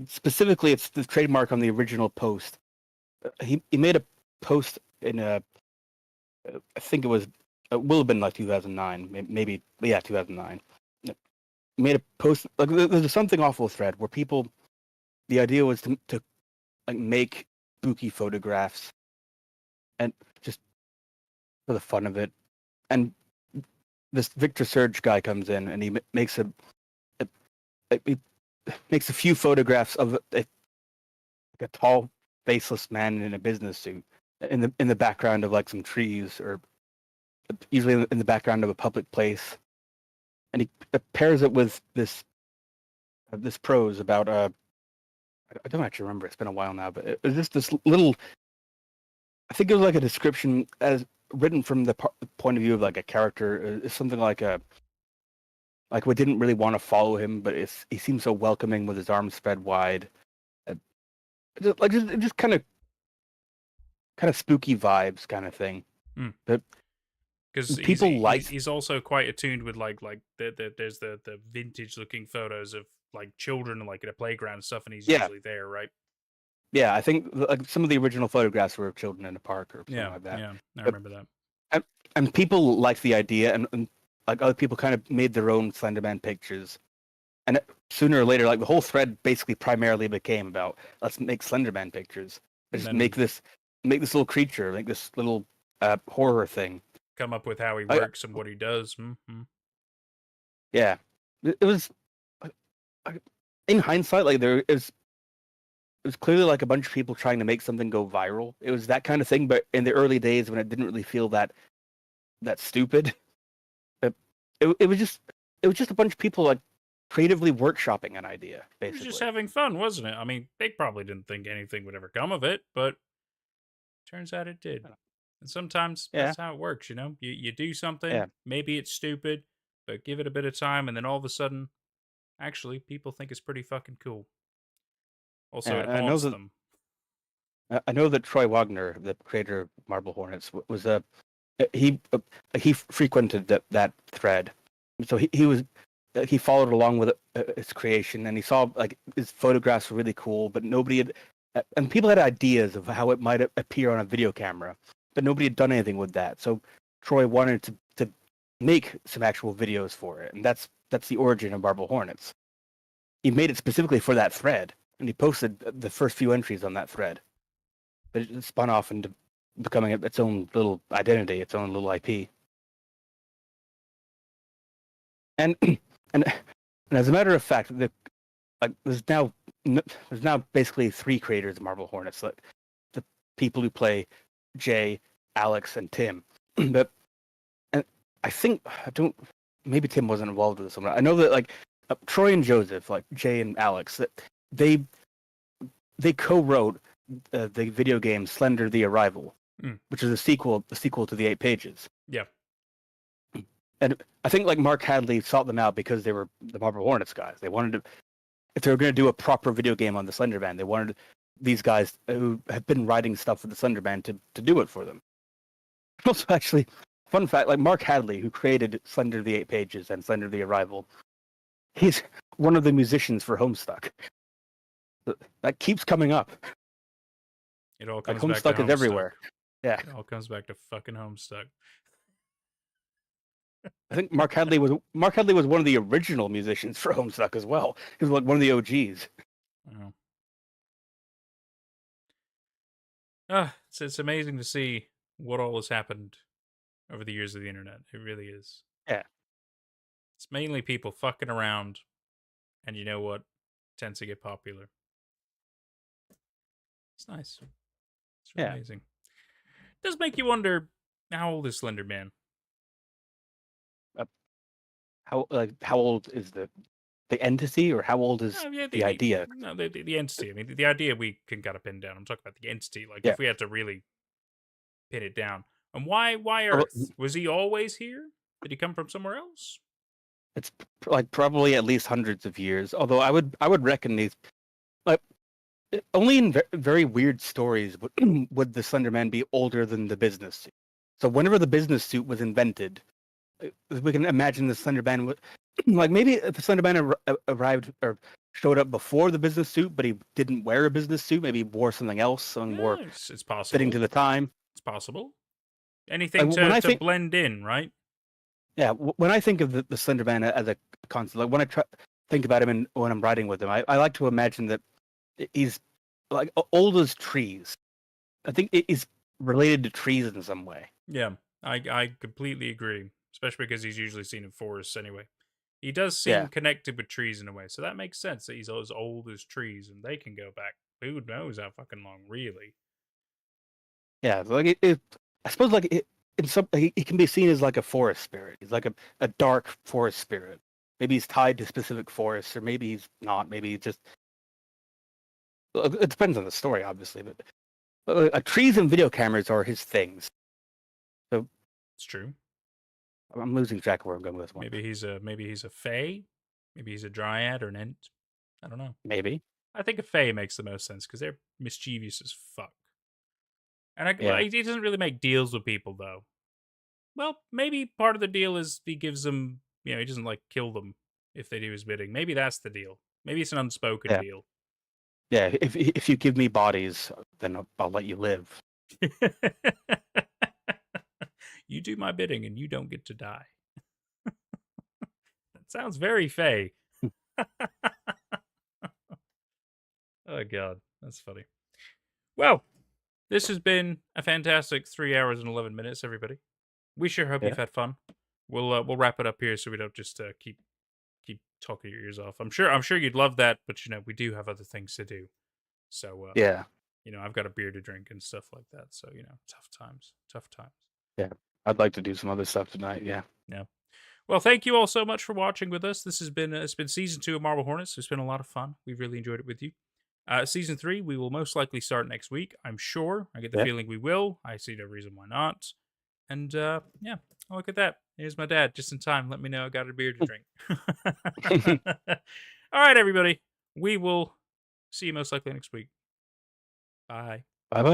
Speaker 1: Specifically, it's the trademark on the original post. He made a post in a, I think it was, it will have been like 2009, maybe, yeah, 2009. He made a post, like there's a something awful thread where people, the idea was to like make spooky photographs and just for the fun of it. And this Victor Surge guy comes in and he makes he makes a few photographs of a tall, faceless man in a business suit in the background of like some trees, or usually in the background of a public place, and he pairs it with this prose about I don't actually remember. It's been a while now, but it was just this little. I think it was like a description as written from the point of view of like a character. It's something like we didn't really want to follow him, but he seems so welcoming with his arms spread wide. Just kind of spooky vibes kind of thing. But
Speaker 2: because he's also quite attuned with like there's the vintage looking photos of like children like in a playground and stuff, and he's usually there, right?
Speaker 1: Yeah, I think like some of the original photographs were of children in a park or something like that.
Speaker 2: Yeah, I remember that.
Speaker 1: And people liked the idea, and like other people kind of made their own Slenderman pictures. And sooner or later, like the whole thread basically primarily became about let's make Slenderman pictures. Just make this little creature, make this little horror thing.
Speaker 2: Come up with how he works and what he does. Mm-hmm.
Speaker 1: Yeah, it was. In hindsight, like it was clearly like a bunch of people trying to make something go viral. It was that kind of thing, but in the early days when it didn't really feel that stupid, it was just a bunch of people like creatively workshopping an idea. Basically,
Speaker 2: it was just having fun, wasn't it? I mean, they probably didn't think anything would ever come of it, but turns out it did. And sometimes that's how it works, you know? You do something, maybe it's stupid, but give it a bit of time, and then all of a sudden, actually, people think it's pretty fucking cool. Also, it haunts them.
Speaker 1: I know that Troy Wagner, the creator of Marble Hornets, was he frequented that thread, so he followed along with its creation, and he saw like his photographs were really cool, but nobody had, and people had ideas of how it might appear on a video camera, but nobody had done anything with that. So Troy wanted to make some actual videos for it, and that's the origin of Marble Hornets. He made it specifically for that thread, and he posted the first few entries on that thread. But it spun off into becoming its own little identity, its own little IP. And as a matter of fact, there's now basically 3 creators of Marble Hornets, like the people who play Jay, Alex, and Tim. But and I think maybe Tim wasn't involved with this one. I know that like Troy and Joseph, like Jay and Alex, that they co-wrote the video game Slender: The Arrival, which is a sequel to the 8 Pages.
Speaker 2: Yeah.
Speaker 1: And I think like Mark Hadley sought them out because they were the Marble Hornets guys. They wanted to, if they were going to do a proper video game on the Slenderman, they wanted these guys who have been writing stuff for the Slenderman to do it for them. Also, actually, fun fact, like Mark Hadley, who created Slender: The 8 Pages and Slender: The Arrival, he's one of the musicians for Homestuck. That keeps coming up.
Speaker 2: It all
Speaker 1: Like
Speaker 2: comes back to
Speaker 1: Homestuck is
Speaker 2: Homestuck.
Speaker 1: everywhere. Yeah.
Speaker 2: It all comes back to fucking Homestuck.
Speaker 1: I think Mark Hadley was one of the original musicians for Homestuck as well. He was like one of the OGs.
Speaker 2: Oh. It's amazing to see what all has happened over the years of the internet. It really is.
Speaker 1: Yeah.
Speaker 2: It's mainly people fucking around, and you know what? Tends to get popular. It's nice. It's really amazing. It does make you wonder, how old is Slenderman?
Speaker 1: How old is the entity, or how old is the idea?
Speaker 2: No, the entity. I mean, the idea we can kind of pin down. I'm talking about the entity. Like,
Speaker 1: Yeah.
Speaker 2: if we had to really pin it down. And why Earth? Was he always here? Did he come from somewhere else?
Speaker 1: It's like probably at least hundreds of years. Although I would reckon these, like, only in very weird stories would the Slenderman be older than the business suit. So whenever the business suit was invented, we can imagine the Slenderman would, like, maybe if the Slenderman arrived or showed up before the business suit, but he didn't wear a business suit. Maybe he wore something else, something more
Speaker 2: It's possible.
Speaker 1: fitting to the time.
Speaker 2: It's possible. Anything to blend in, right?
Speaker 1: Yeah, when I think of the Slenderman as a concept, like when I think about him and when I'm writing with him, I like to imagine that he's like old as trees. I think he's related to trees in some way.
Speaker 2: Yeah, I completely agree. Especially because he's usually seen in forests anyway. He does seem connected with trees in a way, so that makes sense that he's as old as trees, and they can go back. Who knows how fucking long, really?
Speaker 1: Yeah, like I suppose like he can be seen as like a forest spirit. He's like a dark forest spirit. Maybe he's tied to specific forests, or maybe he's not. Maybe he's just. It depends on the story, obviously, but trees and video cameras are his things. So
Speaker 2: it's true.
Speaker 1: I'm losing track of where I'm going with this one.
Speaker 2: Maybe he's a fae. Maybe he's a dryad or an ent. I don't know.
Speaker 1: Maybe.
Speaker 2: I think a fae makes the most sense because they're mischievous as fuck. And he doesn't really make deals with people, though. Well, maybe part of the deal is he gives them, he doesn't like kill them if they do his bidding. Maybe that's the deal. Maybe it's an unspoken deal.
Speaker 1: Yeah, if you give me bodies, then I'll let you live.
Speaker 2: You do my bidding and you don't get to die. That sounds very fey. Oh, God. That's funny. Well, this has been a fantastic 3 hours and 11 minutes, everybody. We sure hope you've had fun. We'll wrap it up here so we don't just keep talking your ears off. I'm sure you'd love that, but we do have other things to do. So I've got a beer to drink and stuff like that. So tough times.
Speaker 1: Yeah, I'd like to do some other stuff tonight. Yeah.
Speaker 2: Well, thank you all so much for watching with us. This has been it's been season 2 of Marble Hornets. It's been a lot of fun. We've really enjoyed it with you. Season 3 we will most likely start next week. I'm sure. I get the feeling we will. I see no reason why not. And look at that. Here's my dad just in time. Let me know I got a beer to drink. All right, everybody. We will see you most likely next week. Bye.
Speaker 1: Bye-bye.